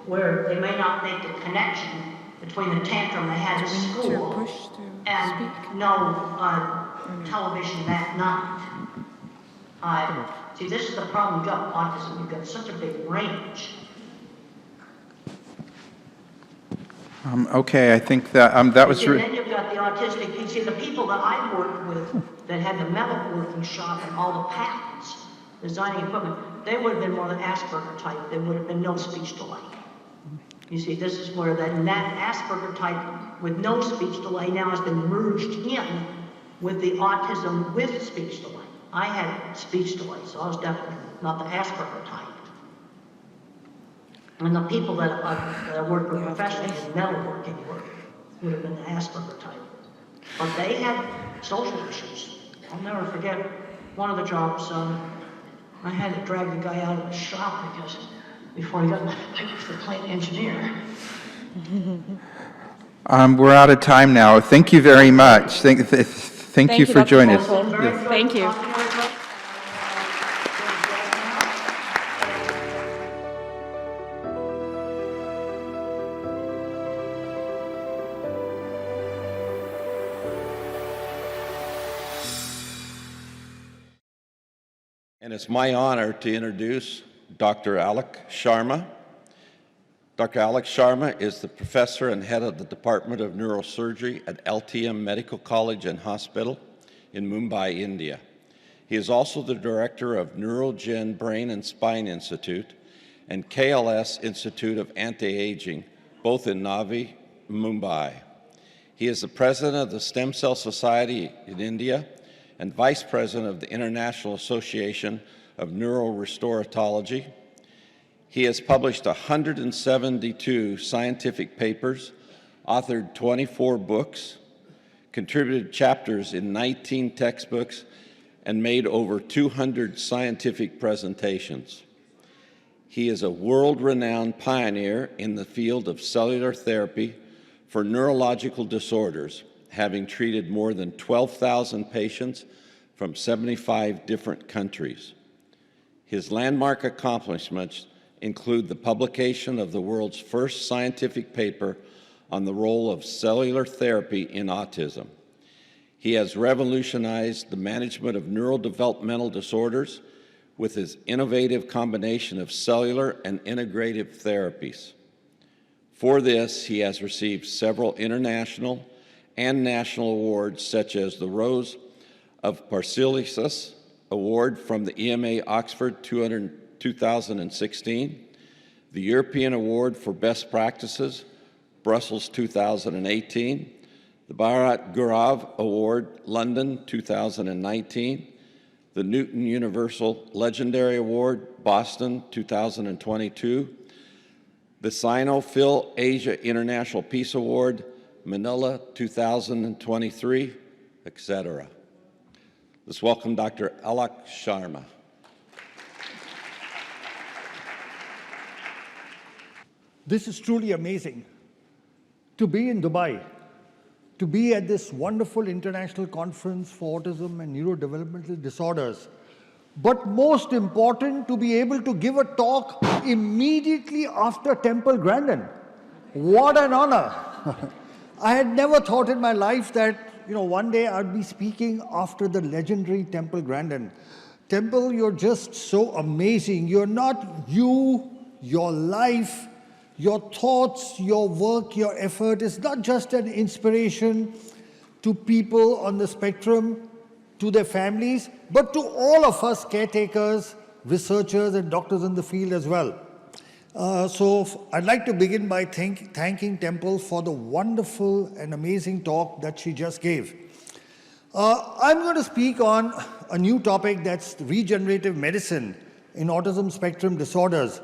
where they may not make the connection between the tantrum they had at school and no television that night. See, this is the problem you've got with autism. You've got such a big range. Okay, I think that was. And then you've got the autistic. You see, the people that I worked with that had the metalworking shop and all the patents, designing equipment, they would have been more the Asperger type. There would have been no speech delay. You see, this is where that Asperger type with no speech delay now has been merged in with the autism with speech delay. I had speech delay, so I was definitely not the Asperger type. And the people that worked with professionally in metalworking would have been the Asperger type. But they had social issues. I'll never forget one of the jobs, I had to drag the guy out of the shop because before he got my for plant engineer. We're out of time now. Thank you very much. Thank you for joining us. Thank you. And it's my honor to introduce Dr. Alok Sharma. Dr. Alok Sharma is the professor and head of the Department of Neurosurgery at LTM Medical College and Hospital in Mumbai, India. He is also the director of Neurogen Brain and Spine Institute and KLS Institute of Anti-Aging, both in Navi, Mumbai. He is the president of the Stem Cell Society in India and vice president of the International Association of Neurorestoratology. He has published 172 scientific papers, authored 24 books, contributed chapters in 19 textbooks, and made over 200 scientific presentations. He is a world-renowned pioneer in the field of cellular therapy for neurological disorders, having treated more than 12,000 patients from 75 different countries. His landmark accomplishments include the publication of the world's first scientific paper on the role of cellular therapy in autism. He has revolutionized the management of neurodevelopmental disorders with his innovative combination of cellular and integrative therapies. For this, he has received several international and national awards, such as the Rose of Paracelsus Award from the EMA Oxford 2016, the European Award for Best Practices, Brussels 2018, the Bharat Gaurav Award, London 2019, the Newton Universal Legendary Award, Boston 2022, the Sino-Phil Asia International Peace Award, Manila 2023, etc. Let's welcome Dr. Alok Sharma. This is truly amazing to be in Dubai, to be at this wonderful international conference for autism and neurodevelopmental disorders, but most important, to be able to give a talk immediately after Temple Grandin. What an honor. I had never thought in my life that, one day I'd be speaking after the legendary Temple Grandin. Temple, you're just so amazing. You're not you, your life, your thoughts, your work, your effort is not just an inspiration to people on the spectrum, to their families, but to all of us caretakers, researchers, and doctors in the field as well. So I'd like to begin by thanking Temple for the wonderful and amazing talk that she just gave. I'm going to speak on a new topic, that's regenerative medicine in autism spectrum disorders.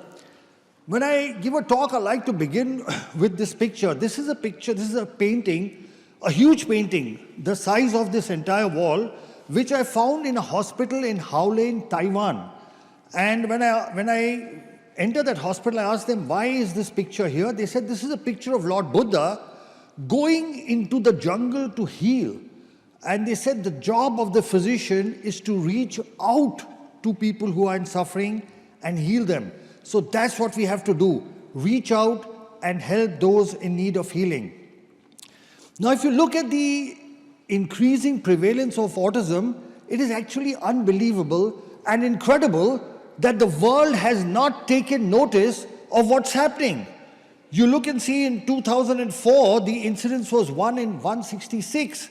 When I give a talk, I like to begin with this picture. This is a picture, this is a painting, a huge painting, the size of this entire wall, which I found in a hospital in Howlin, Taiwan. And when I entered that hospital, I asked them, why is this picture here? They said, this is a picture of Lord Buddha going into the jungle to heal. And they said the job of the physician is to reach out to people who are in suffering and heal them. So that's what we have to do, reach out and help those in need of healing. Now, if you look at the increasing prevalence of autism, it is actually unbelievable and incredible that the world has not taken notice of what's happening. You look and see in 2004, the incidence was 1 in 166.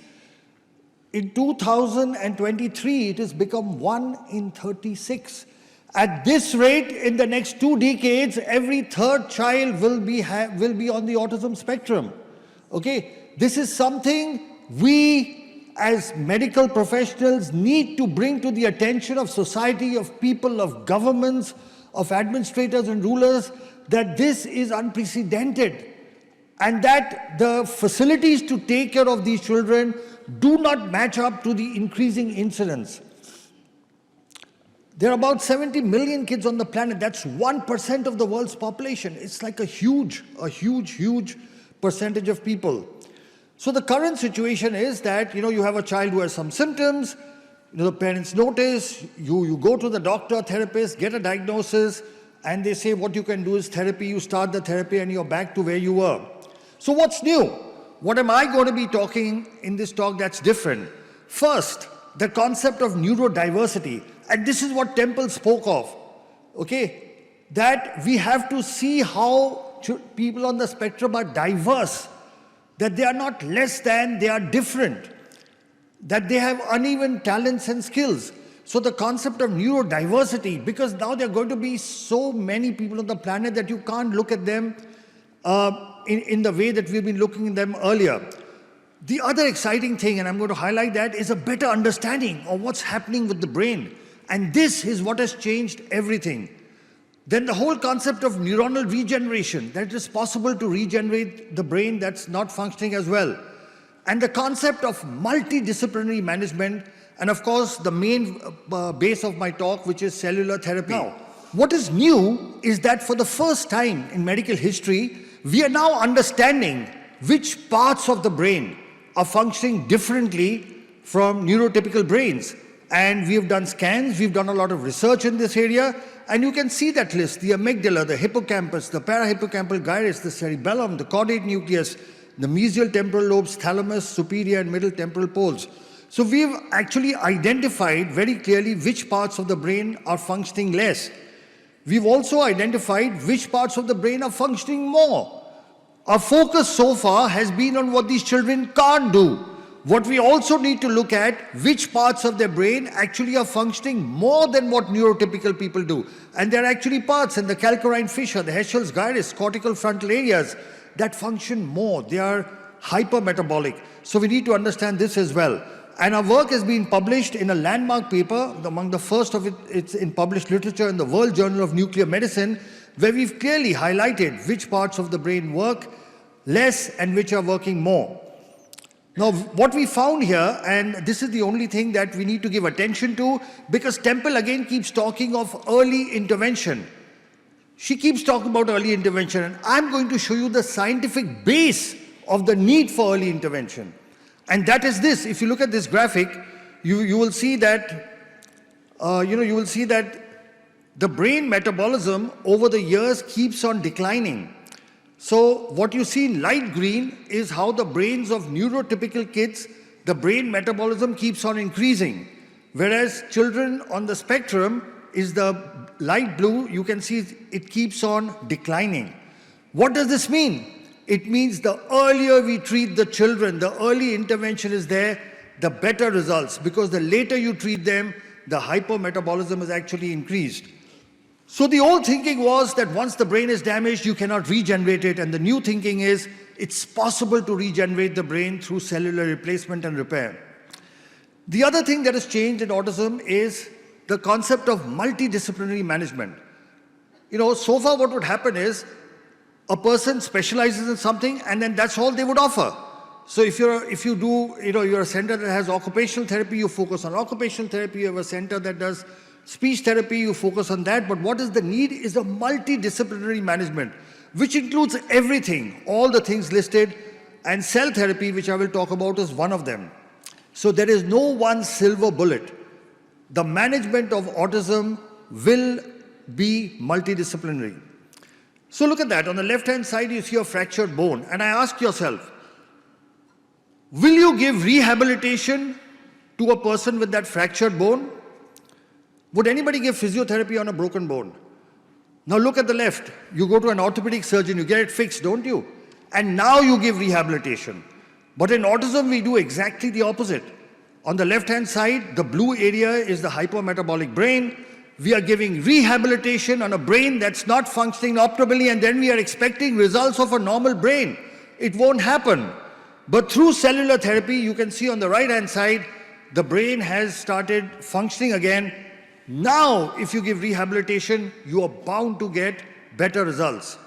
In 2023, it has become 1 in 36. At this rate, in the next 2 decades, every third child will be on the autism spectrum. Okay, this is something we as medical professionals need to bring to the attention of society, of people, of governments, of administrators and rulers, that this is unprecedented and that the facilities to take care of these children do not match up to the increasing incidence. There are about 70 million kids on the planet. That's 1% of the world's population. It's like a huge percentage of people. So the current situation is that, you have a child who has some symptoms, the parents notice, you go to the doctor, therapist, get a diagnosis, and they say what you can do is therapy, you start the therapy and you're back to where you were. So what's new? What am I going to be talking in this talk that's different? First, the concept of neurodiversity. And this is what Temple spoke of, okay? That we have to see how people on the spectrum are diverse, that they are not less than, they are different, that they have uneven talents and skills. So the concept of neurodiversity, because now there are going to be so many people on the planet that you can't look at them in the way that we've been looking at them earlier. The other exciting thing, and I'm going to highlight that, is a better understanding of what's happening with the brain. And this is what has changed everything. Then the whole concept of neuronal regeneration, that it is possible to regenerate the brain that's not functioning as well. And the concept of multidisciplinary management, and of course the main base of my talk, which is cellular therapy. Now, what is new is that for the first time in medical history, we are now understanding which parts of the brain are functioning differently from neurotypical brains. And we have done scans, we've done a lot of research in this area, and you can see that list: the amygdala, the hippocampus, the parahippocampal gyrus, the cerebellum, the caudate nucleus, the mesial temporal lobes, thalamus, superior and middle temporal poles. So we've actually identified very clearly which parts of the brain are functioning less. We've also identified which parts of the brain are functioning more. Our focus so far has been on what these children can't do. What we also need to look at, which parts of their brain actually are functioning more than what neurotypical people do. And there are actually parts in the calcarine fissure, the Heschel's gyrus, cortical frontal areas that function more. They are hypermetabolic. So we need to understand this as well. And our work has been published in a landmark paper, among the first of it's in published literature in the World Journal of Nuclear Medicine, where we've clearly highlighted which parts of the brain work less and which are working more. Now, what we found here, and this is the only thing that we need to give attention to, because Temple again keeps talking of early intervention. She keeps talking about early intervention, and I'm going to show you the scientific base of the need for early intervention. And that is this. If you look at this graphic, you will see that, you will see that the brain metabolism over the years keeps on declining. So what you see in light green is how the brains of neurotypical kids, the brain metabolism keeps on increasing. Whereas children on the spectrum is the light blue, you can see it keeps on declining. What does this mean? It means the earlier we treat the children, the early intervention is there, the better results, because the later you treat them, the hypermetabolism is actually increased. So the old thinking was that once the brain is damaged, you cannot regenerate it. And the new thinking is it's possible to regenerate the brain through cellular replacement and repair. The other thing that has changed in autism is the concept of multidisciplinary management. So far what would happen is a person specializes in something and then that's all they would offer. So if you're a center that has occupational therapy, you focus on occupational therapy. You have a center that does speech therapy, you focus on that. But what is the need is a multidisciplinary management, which includes everything, all the things listed, and cell therapy, which I will talk about, is one of them. So there is no one silver bullet. The management of autism will be multidisciplinary. So look at that. On the left-hand side, you see a fractured bone. And I ask yourself, will you give rehabilitation to a person with that fractured bone? Would anybody give physiotherapy on a broken bone? Now look at the left. You go to an orthopedic surgeon, you get it fixed, don't you? And now you give rehabilitation. But in autism, we do exactly the opposite. On the left-hand side, the blue area is the hypermetabolic brain. We are giving rehabilitation on a brain that's not functioning optimally, and then we are expecting results of a normal brain. It won't happen. But through cellular therapy, you can see on the right-hand side, the brain has started functioning again. Now, if you give rehabilitation, you are bound to get better results.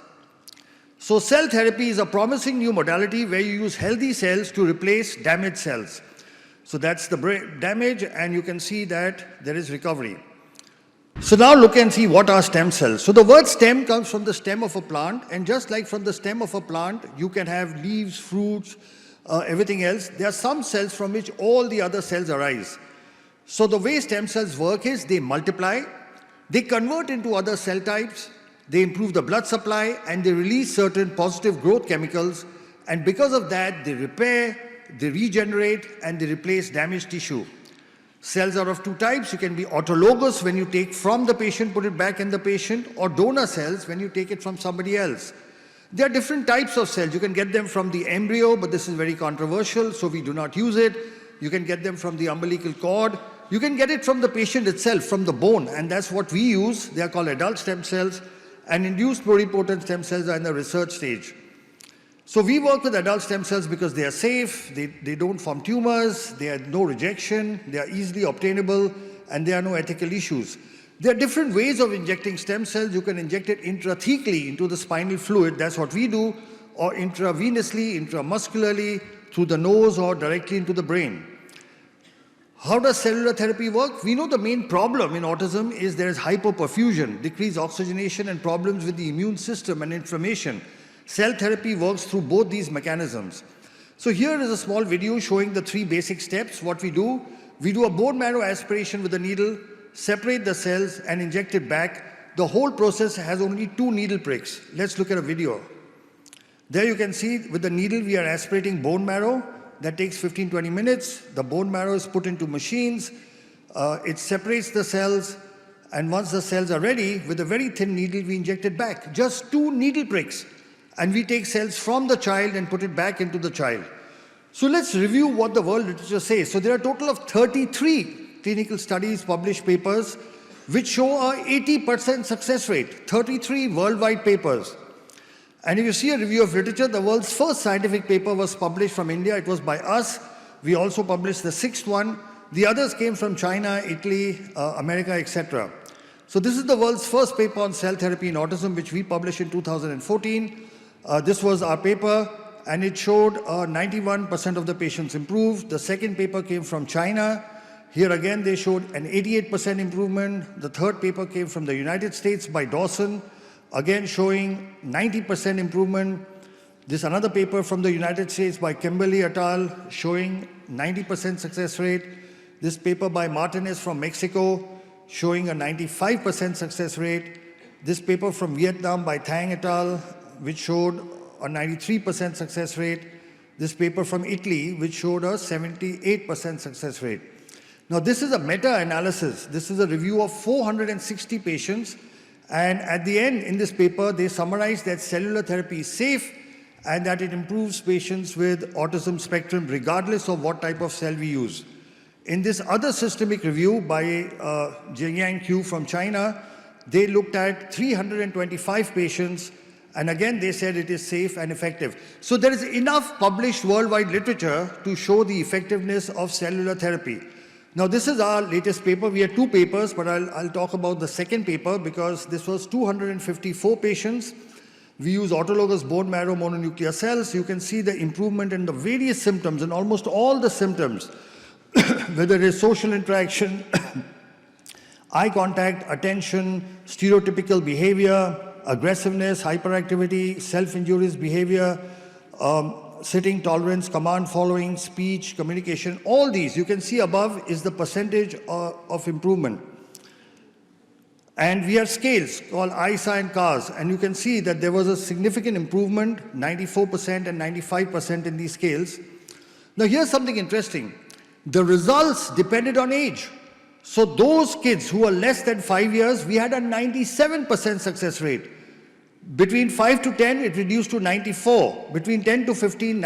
So cell therapy is a promising new modality where you use healthy cells to replace damaged cells. So that's the brain damage, and you can see that there is recovery. So now look and see what are stem cells. So the word stem comes from the stem of a plant, and just like from the stem of a plant, you can have leaves, fruits, everything else. There are some cells from which all the other cells arise. So the way stem cells work is they multiply, they convert into other cell types, they improve the blood supply, and they release certain positive growth chemicals. And because of that, they repair, they regenerate, and they replace damaged tissue. Cells are of two types. You can be autologous, when you take from the patient, put it back in the patient, or donor cells, when you take it from somebody else. There are different types of cells. You can get them from the embryo, but this is very controversial, so we do not use it. You can get them from the umbilical cord. You can get it from the patient itself, from the bone, and that's what we use. They are called adult stem cells, and induced pluripotent stem cells are in the research stage. So we work with adult stem cells because they are safe, they don't form tumors, they have no rejection, they are easily obtainable, and there are no ethical issues. There are different ways of injecting stem cells. You can inject it intrathecally into the spinal fluid, that's what we do, or intravenously, intramuscularly, through the nose or directly into the brain. How does cellular therapy work? We know the main problem in autism is there is hypoperfusion, decreased oxygenation, and problems with the immune system and inflammation. Cell therapy works through both these mechanisms. So here is a small video showing the 3 basic steps. What we do a bone marrow aspiration with a needle, separate the cells and inject it back. The whole process has only 2 needle pricks. Let's look at a video. There you can see with the needle we are aspirating bone marrow. That takes 15-20 minutes. The bone marrow is put into machines. It separates the cells, and once the cells are ready, with a very thin needle we inject it back. Just 2 needle pricks. And we take cells from the child and put it back into the child. So let's review what the world literature says. So there are a total of 33 clinical studies, published papers, which show a 80% success rate, 33 worldwide papers. And if you see a review of literature, the world's first scientific paper was published from India. It was by us. We also published the 6th one. The others came from China, Italy, America, etc. So this is the world's first paper on cell therapy in autism, which we published in 2014. This was our paper, and it showed 91% of the patients improved. The second paper came from China. Here again, they showed an 88% improvement. The third paper came from the United States by Dawson, again showing 90% improvement. This another paper from the United States by Kimberly et al. Showing 90% success rate. This paper by Martinez from Mexico showing a 95% success rate. This paper from Vietnam by Thang et al., which showed a 93% success rate. This paper from Italy, which showed a 78% success rate. Now, this is a meta-analysis. This is a review of 460 patients. And at the end, in this paper, they summarize that cellular therapy is safe and that it improves patients with autism spectrum regardless of what type of cell we use. In this other systemic review by Jiang Q from China, they looked at 325 patients, and again they said it is safe and effective. So there is enough published worldwide literature to show the effectiveness of cellular therapy. Now this is our latest paper. We had 2 papers, but I'll talk about the second paper because this was 254 patients. We use autologous bone marrow mononuclear cells. You can see the improvement in the various symptoms, and almost all the symptoms, whether it is social interaction, eye contact, attention, stereotypical behavior, aggressiveness, hyperactivity, self-injurious behavior, sitting tolerance, command following, speech, communication, all these you can see above is the percentage of improvement. And we have scales called ICAN CARS, and you can see that there was a significant improvement, 94% and 95% in these scales. Now here's something interesting. The results depended on age. So those kids who were less than 5 years, we had a 97% success rate. Between 5 to 10, it reduced to 94. Between 10 to 15,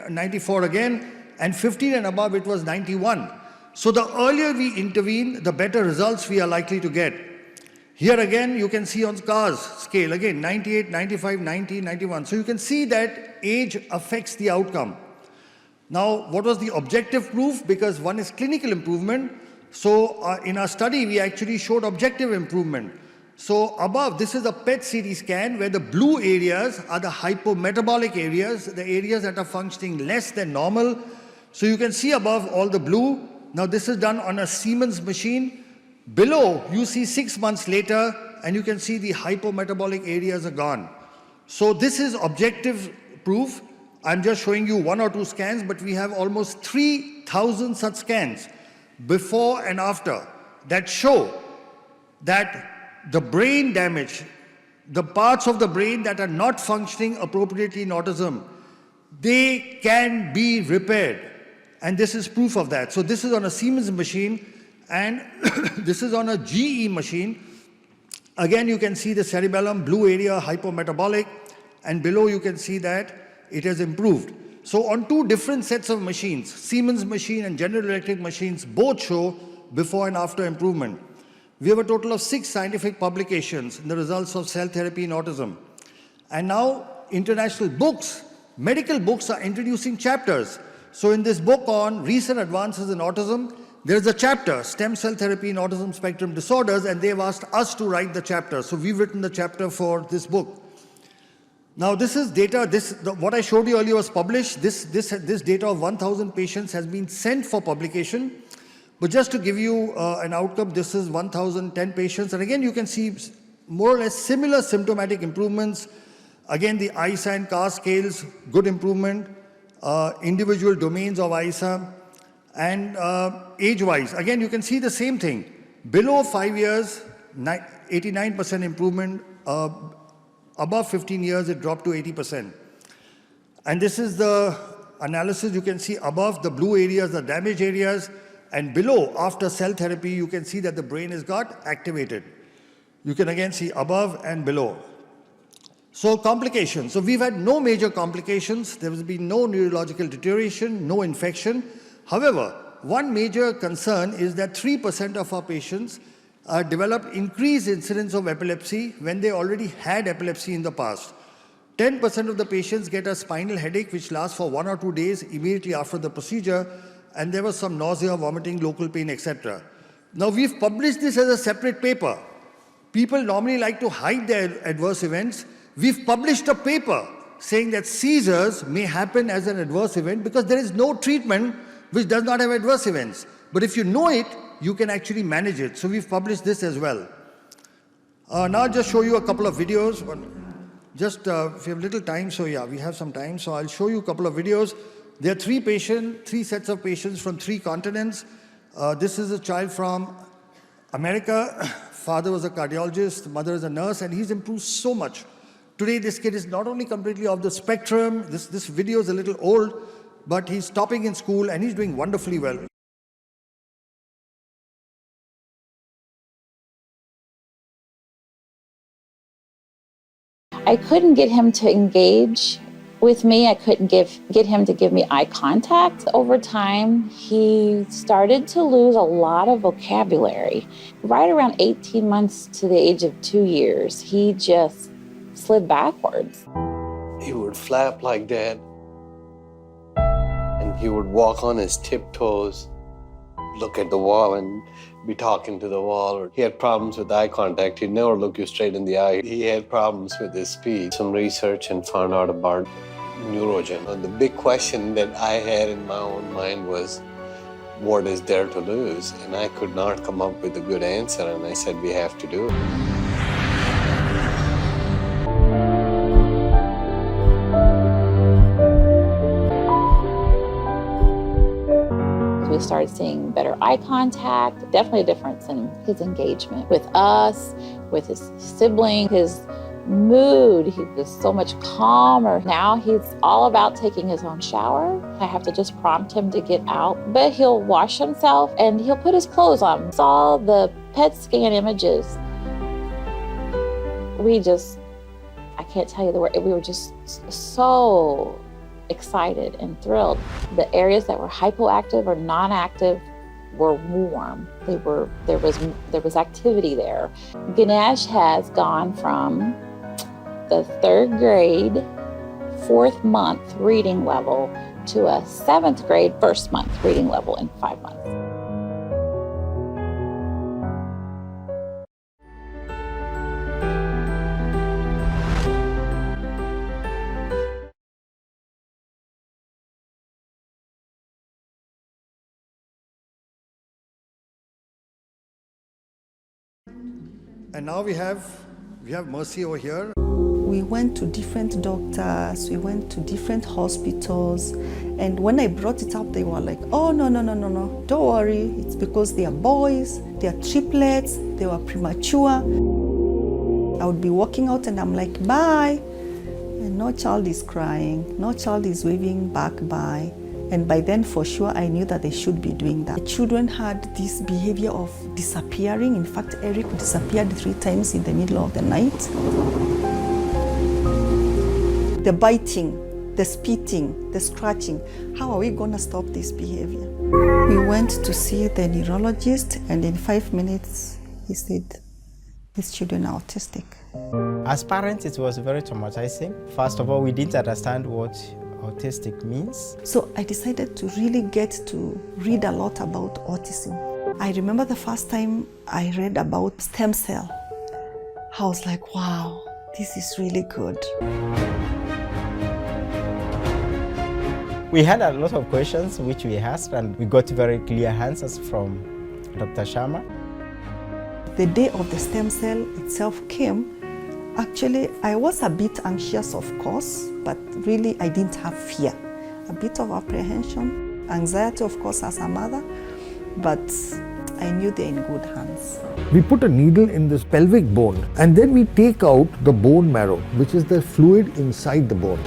94 again. And 15 and above, it was 91. So the earlier we intervene, the better results we are likely to get. Here again, you can see on CARS scale, again, 98, 95, 90, 91. So you can see that age affects the outcome. Now, what was the objective proof? Because one is clinical improvement. So in our study, we actually showed objective improvement. So above, this is a PET CT scan where the blue areas are the hypometabolic areas, the areas that are functioning less than normal. So you can see above all the blue. Now this is done on a Siemens machine. Below, you see 6 months later, and you can see the hypometabolic areas are gone. So this is objective proof. I'm just showing you 1 or 2 scans, but we have almost 3,000 such scans before and after that show that the brain damage, the parts of the brain that are not functioning appropriately in autism, they can be repaired. And this is proof of that. So this is on a Siemens machine, And this is on a GE machine. Again, you can see the cerebellum, blue area, hypometabolic, and below you can see that it has improved. So on two different sets of machines, Siemens machine and General Electric machines, both show before and after improvement. We have a total of 6 scientific publications in the results of cell therapy in autism. And now international books, medical books are introducing chapters. So in this book on recent advances in autism, there is a chapter, Stem Cell Therapy in Autism Spectrum Disorders, and they've asked us to write the chapter. So we've written the chapter for this book. Now this is data, what I showed you earlier was published. This data of 1,000 patients has been sent for publication. But just to give you an outcome, this is 1,010 patients. And again, you can see more or less similar symptomatic improvements. Again, the ICAN CAR scales, good improvement. Individual domains of ISA. And age-wise, again, you can see the same thing. Below 5 years, 89% improvement. Above 15 years, it dropped to 80%. And this is the analysis. You can see above the blue areas, the damaged areas, and below, after cell therapy, you can see that the brain has got activated. You can again see above and below. So complications. So we've had no major complications. There has been no neurological deterioration, no infection. However, one major concern is that 3% of our patients develop increased incidence of epilepsy when they already had epilepsy in the past. 10% of the patients get a spinal headache which lasts for 1 or 2 days immediately after the procedure, and there was some nausea, vomiting, local pain, etc. Now we've published this as a separate paper. People normally like to hide their adverse events. We've published a paper saying that seizures may happen as an adverse event because there is no treatment which does not have adverse events. But if you know it, you can actually manage it. So we've published this as well. Now I'll just show you a couple of videos. Just if you have little time, so yeah, we have some time. So I'll show you a couple of videos. There are 3 sets of patients from 3 continents. This is a child from America. Father was a cardiologist, mother is a nurse, and he's improved so much. Today, this kid is not only completely off the spectrum, this video is a little old, but he's topping in school and he's doing wonderfully well. I couldn't get him to engage with me. I couldn't get him to give me eye contact. Over time, he started to lose a lot of vocabulary. Right around 18 months to the age of 2 years, he just slid backwards. He would flap like that, and he would walk on his tiptoes, look at the wall and be talking to the wall. He had problems with eye contact. He'd never look you straight in the eye. He had problems with his speech. Some research and found out about neurogen. And the big question that I had in my own mind was, what is there to lose? And I could not come up with a good answer, and I said, we have to do it. We started seeing better eye contact, definitely a difference in his engagement with us, with his sibling, his mood. He was so much calmer. Now he's all about taking his own shower. I have to just prompt him to get out, but he'll wash himself and he'll put his clothes on. Saw the PET scan images. I can't tell you the word, we were just so excited and thrilled. The areas that were hypoactive or non-active were warm. There was activity there. Ganesh has gone from the 3rd grade, 4th month reading level to a 7th grade, 1st month reading level in 5 months. And now we have Mercy over here. We went to different doctors, we went to different hospitals, and when I brought it up, they were like, oh, no, don't worry, it's because they are boys, they are triplets, they were premature. I would be walking out and I'm like, bye, and no child is crying, no child is waving back bye, And by then, for sure, I knew that they should be doing that. The children had this behavior of disappearing. In fact, Eric disappeared 3 times in the middle of the night. The biting, the spitting, the scratching. How are we going to stop this behavior? We went to see the neurologist, and in 5 minutes, he said, these children are autistic. As parents, it was very traumatizing. First of all, we didn't understand what autistic means. So I decided to really get to read a lot about autism. I remember the first time I read about stem cell. I was like, wow, this is really good. We had a lot of questions which we asked, and we got very clear answers from Dr. Sharma. The day of the stem cell itself came. Actually, I was a bit anxious, of course, but really I didn't have fear. A bit of apprehension, anxiety, of course, as a mother, but I knew they're in good hands. We put a needle in this pelvic bone and then we take out the bone marrow, which is the fluid inside the bone.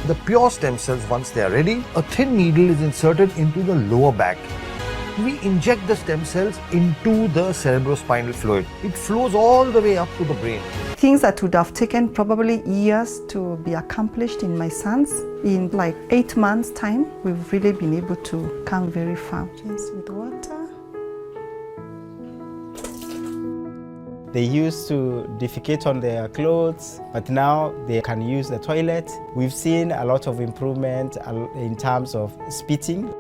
The pure stem cells, once they are ready, a thin needle is inserted into the lower back. We inject the stem cells into the cerebrospinal fluid. It flows all the way up to the brain. Things that would have taken probably years to be accomplished in my sons, in like 8 months' time, we've really been able to come very far. Just with water. They used to defecate on their clothes, but now they can use the toilet. We've seen a lot of improvement in terms of spitting.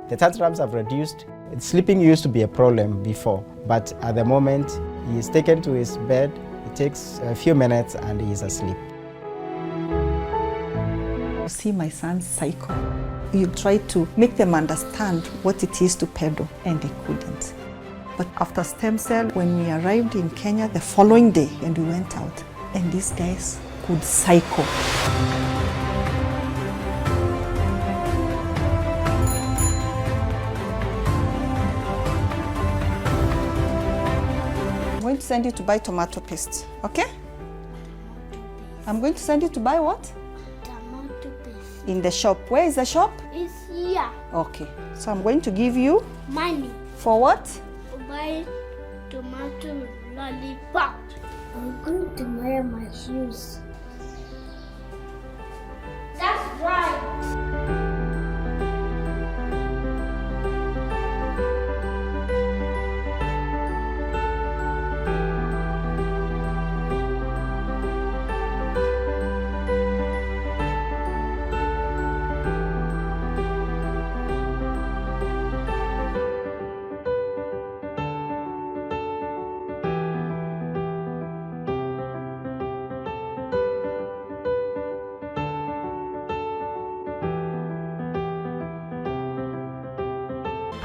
The tantrums have reduced. Sleeping used to be a problem before, but at the moment, he is taken to his bed. It takes a few minutes and he is asleep. See my son's cycle. You try to make them understand what it is to pedal, and they couldn't. But after stem cell, when we arrived in Kenya the following day, and we went out, and these guys could cycle. I'm going to send you to buy tomato paste, okay? I'm going to send you to buy what? Tomato paste. In the shop. Where is the shop? It's here. Okay. So I'm going to give you... Money. For what? To buy tomato lollipop. I'm going to wear my shoes. That's right.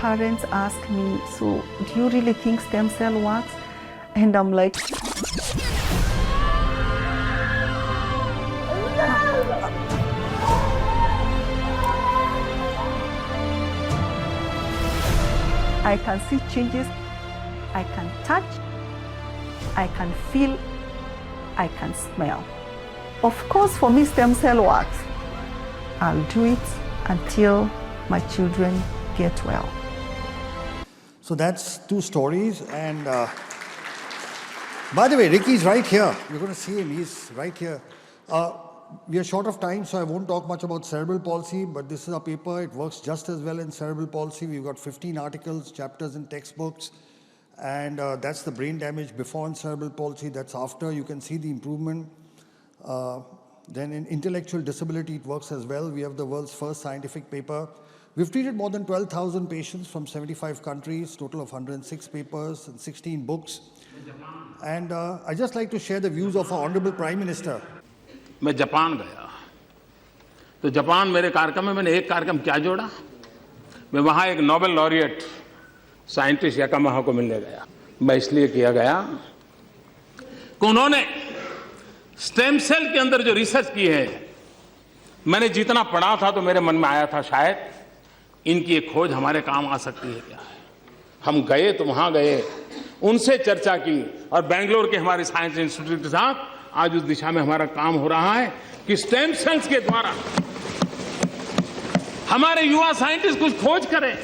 Parents ask me, so do you really think stem cell works? And I'm like, I can see changes, I can touch, I can feel, I can smell. Of course, for me, stem cell works. I'll do it until my children get well. So that's 2 stories. And by the way, Ricky's right here. You're going to see him. He's right here. We are short of time, so I won't talk much about cerebral palsy, but this is a paper. It works just as well in cerebral palsy. We've got 15 articles, chapters in textbooks. And that's the brain damage before in cerebral palsy. That's after. You can see the improvement. Then in intellectual disability, it works as well. We have the world's first scientific paper. We've treated more than 12,000 patients from 75 countries, total of 106 papers and 16 books. And I'd just like to share the views of our Honorable Prime Minister. मैं Japan गया, तो Japan मेरे कार्यक्रम में मैंने एक कार्यक्रम क्या जोड़ा, मैं वहाँ एक नोबेल लॉरिएट साइंटिस्ट याकामाहा को मिलने गया। मैं इसलिए किया गया कि उन्होंने स्टेम सेल के अंदर जो रिसर्च की है, मैंने जितना पढ़ा था तो मेरे मन में आया था शायद इनकी एक खोज हमारे काम आ सकती है क्या है। हम गए तो वहाँ गए, उनसे चर्चा की और बेंगलोर के हमारे साइंस इंस्टीट्यूट के साथ आज उस दिशा में हमारा काम हो रहा है कि स्टेम सेल्स के द्वारा हमारे युवा साइंटिस्ट कुछ खोज करें।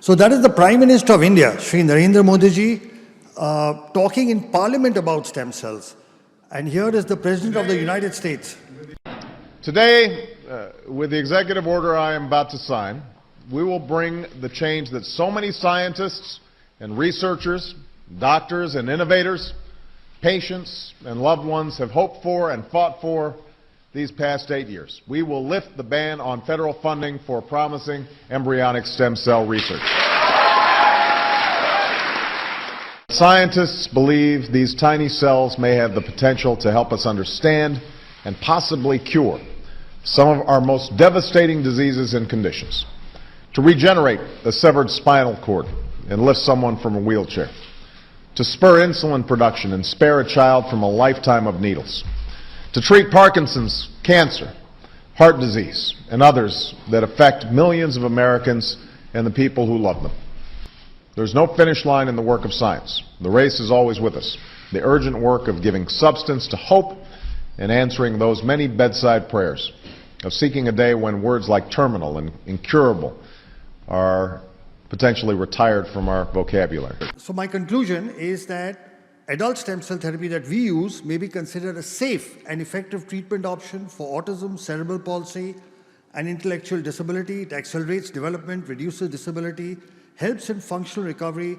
So that is the Prime Minister of India, Shri Narendra Modi ji, talking in Parliament about stem cells. And here is the President of the United States. Today, with the executive order I am about to sign, we will bring the change that so many scientists and researchers, doctors and innovators, patients and loved ones have hoped for and fought for these past 8 years. We will lift the ban on federal funding for promising embryonic stem cell research. Scientists believe these tiny cells may have the potential to help us understand and possibly cure some of our most devastating diseases and conditions, to regenerate a severed spinal cord and lift someone from a wheelchair, to spur insulin production and spare a child from a lifetime of needles, to treat Parkinson's, cancer, heart disease, and others that affect millions of Americans and the people who love them. There's no finish line in the work of science. The race is always with us. The urgent work of giving substance to hope and answering those many bedside prayers, of seeking a day when words like terminal and incurable are potentially retired from our vocabulary. So my conclusion is that adult stem cell therapy that we use may be considered a safe and effective treatment option for autism, cerebral palsy, and intellectual disability. It accelerates development, reduces disability, helps in functional recovery,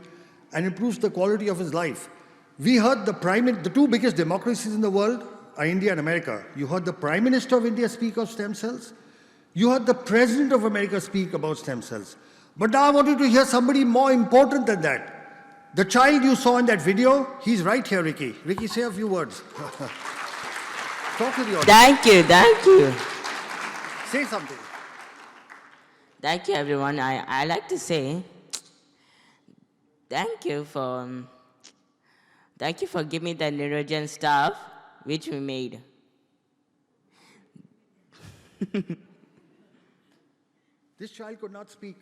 and improves the quality of his life. We heard the two biggest democracies in the world are India and America. You heard the Prime Minister of India speak of stem cells. You heard the President of America speak about stem cells. But now I want you to hear somebody more important than that. The child you saw in that video, he's right here, Ricky. Ricky, say a few words. Talk to the audience. Thank you. Say something. Thank you, everyone. I like to say thank you for giving me the neurogen stuff which we made. This child could not speak.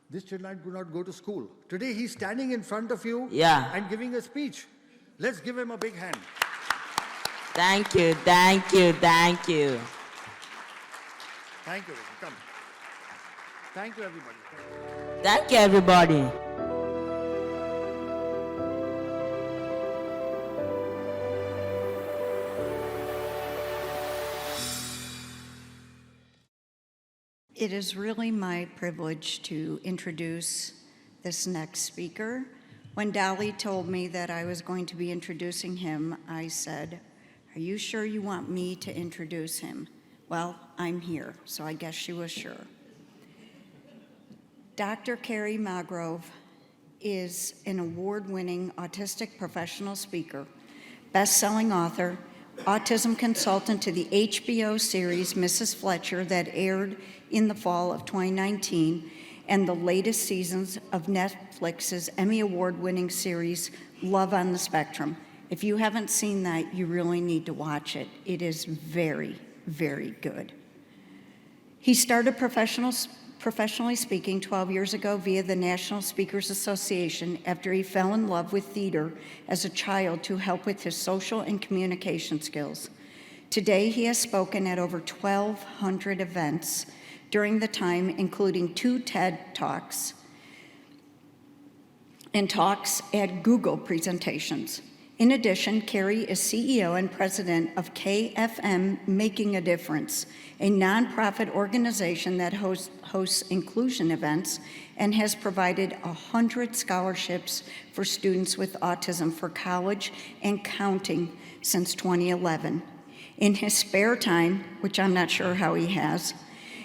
This child could not go to school. Today he's standing in front of you and giving a speech. Let's give him a big hand. Thank you. Thank you, Ricky. Come. Thank you, everybody. Thank you, everybody. It is really my privilege to introduce this next speaker. When Dolly told me that I was going to be introducing him, I said, "Are you sure you want me to introduce him?" Well, I'm here, so I guess she was sure. Dr. Kerry Magro is an award-winning autistic professional speaker, best-selling author, autism consultant to the HBO series Mrs. Fletcher that aired in the fall of 2019, and the latest seasons of Netflix's Emmy Award-winning series Love on the Spectrum. If you haven't seen that, you really need to watch it. It is very, very good. He started professionally speaking 12 years ago via the National Speakers Association after he fell in love with theater as a child to help with his social and communication skills. Today, he has spoken at over 1,200 events during the time, including 2 TED Talks and talks at Google presentations. In addition, Kerry is CEO and president of KFM Making a Difference, a nonprofit organization that hosts inclusion events and has provided 100 scholarships for students with autism for college and counting since 2011. In his spare time, which I'm not sure how he has,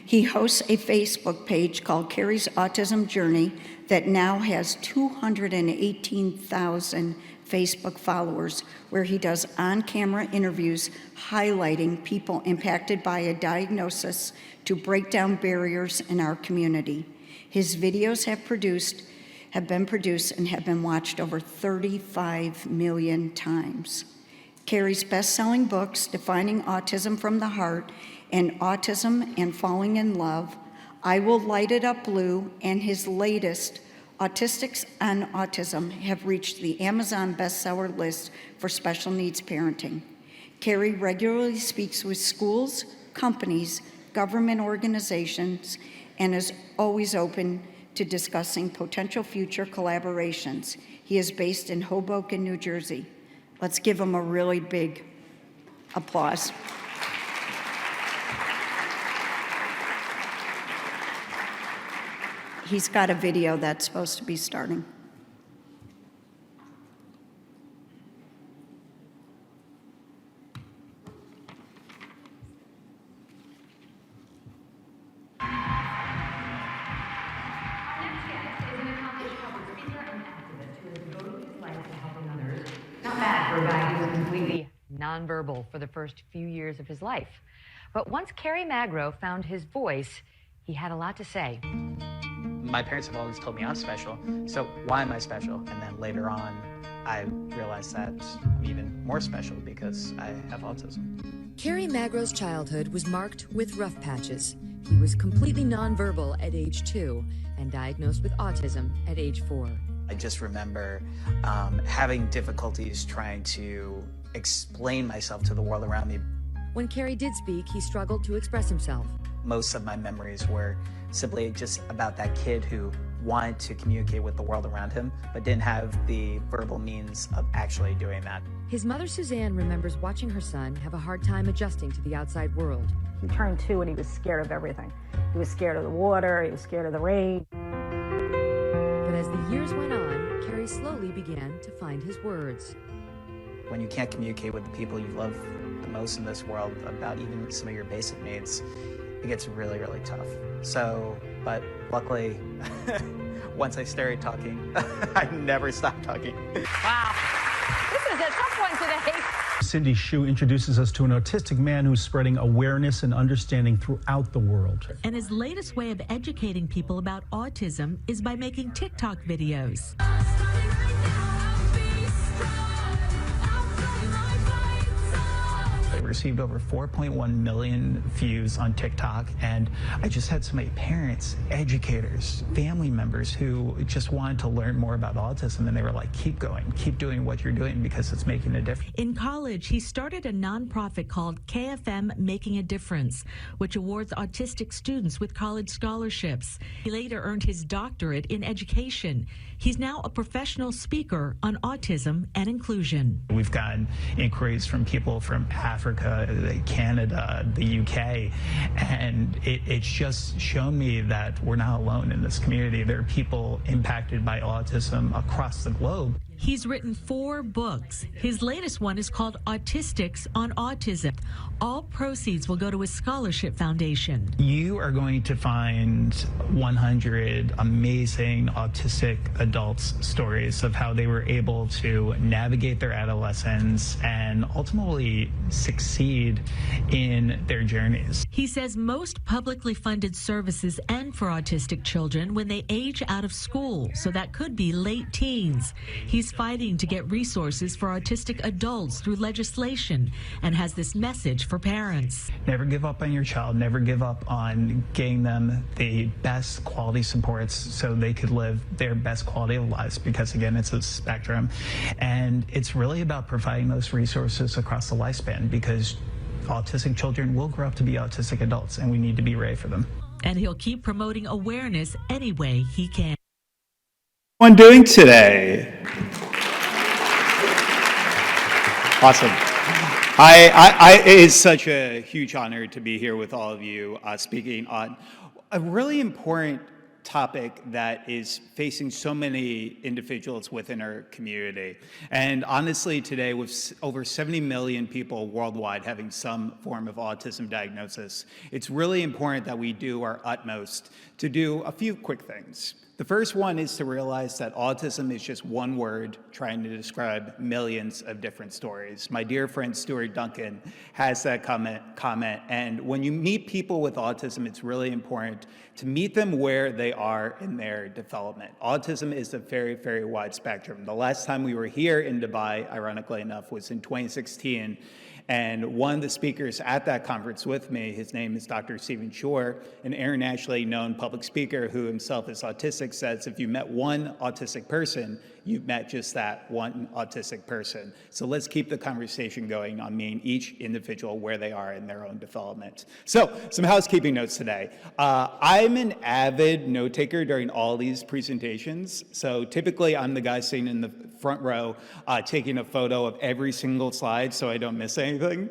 he hosts a Facebook page called Kerry's Autism Journey that now has 218,000 Facebook followers, where he does on-camera interviews highlighting people impacted by a diagnosis to break down barriers in our community. His videos have been produced and have been watched over 35 million times. Kerry's best-selling books, Defining Autism from the Heart and Autism and Falling in Love, I Will Light It Up Blue, and his latest, Autistics on Autism, have reached the Amazon bestseller list for special needs parenting. Kerry regularly speaks with schools, companies, government organizations, and is always open to discussing potential future collaborations. He is based in Hoboken, New Jersey. Let's give him a really big applause. He's got a video that's supposed to be starting. Not bad for a guy who was completely nonverbal for the first few years of his life. But once Kerry Magro found his voice, he had a lot to say. My parents have always told me I'm special, so why am I special? And then later on, I realized that I'm even more special because I have autism. Kerry Magro's childhood was marked with rough patches. He was completely nonverbal at age 2 and diagnosed with autism at age 4. I just remember having difficulties trying to explain myself to the world around me. When Kerry did speak, he struggled to express himself. Most of my memories were simply just about that kid who wanted to communicate with the world around him, but didn't have the verbal means of actually doing that. His mother, Suzanne, remembers watching her son have a hard time adjusting to the outside world. He turned 2 and he was scared of everything. He was scared of the water, he was scared of the rain. But as the years went on, Kerry slowly began to find his words. When you can't communicate with the people you love the most in this world about even some of your basic needs, it gets really, really tough. So, but luckily, once I started talking, I never stopped talking. Wow. This is a tough one today. Cindy Hsu introduces us to an autistic man who's spreading awareness and understanding throughout the world. And his latest way of educating people about autism is by making TikTok videos. I received over 4.1 million views on TikTok, and I just had so many parents, educators, family members who just wanted to learn more about autism, and they were like, keep going, keep doing what you're doing because it's making a difference. In college, he started a nonprofit called KFM Making a Difference, which awards autistic students with college scholarships. He later earned his doctorate in education. He's now a professional speaker on autism and inclusion. We've gotten inquiries from people from Africa, Canada, the UK, and it's just shown me that we're not alone in this community. There are people impacted by autism across the globe. He's written 4 books. His latest one is called Autistics on Autism. All proceeds will go to his scholarship foundation. You are going to find 100 amazing autistic adults' stories of how they were able to navigate their adolescence and ultimately succeed in their journeys. He says most publicly funded services end for autistic children when they age out of school, so that could be late teens. He's fighting to get resources for autistic adults through legislation and has this message for parents. Never give up on your child. Never give up on getting them the best quality supports so they could live their best quality of lives, because again, it's a spectrum. And it's really about providing those resources across the lifespan, because autistic children will grow up to be autistic adults, and we need to be ready for them. And he'll keep promoting awareness any way he can. What I'm doing today. Awesome. It is such a huge honor to be here with all of you speaking on a really important topic that is facing so many individuals within our community. And honestly, today, with over 70 million people worldwide having some form of autism diagnosis, it's really important that we do our utmost to do a few quick things. The first one is to realize that autism is just one word trying to describe millions of different stories. My dear friend Stuart Duncan has that comment, and when you meet people with autism, it's really important to meet them where they are in their development. Autism is a very, very wide spectrum. The last time we were here in Dubai, ironically enough, was in 2016. And one of the speakers at that conference with me, his name is Dr. Stephen Shore, an internationally known public speaker who himself is autistic, statistic says if you met one autistic person, you've met just that one autistic person. So let's keep the conversation going on meeting each individual where they are in their own development. So some housekeeping notes today. I'm an avid note taker during all these presentations. So typically I'm the guy sitting in the front row taking a photo of every single slide so I don't miss anything.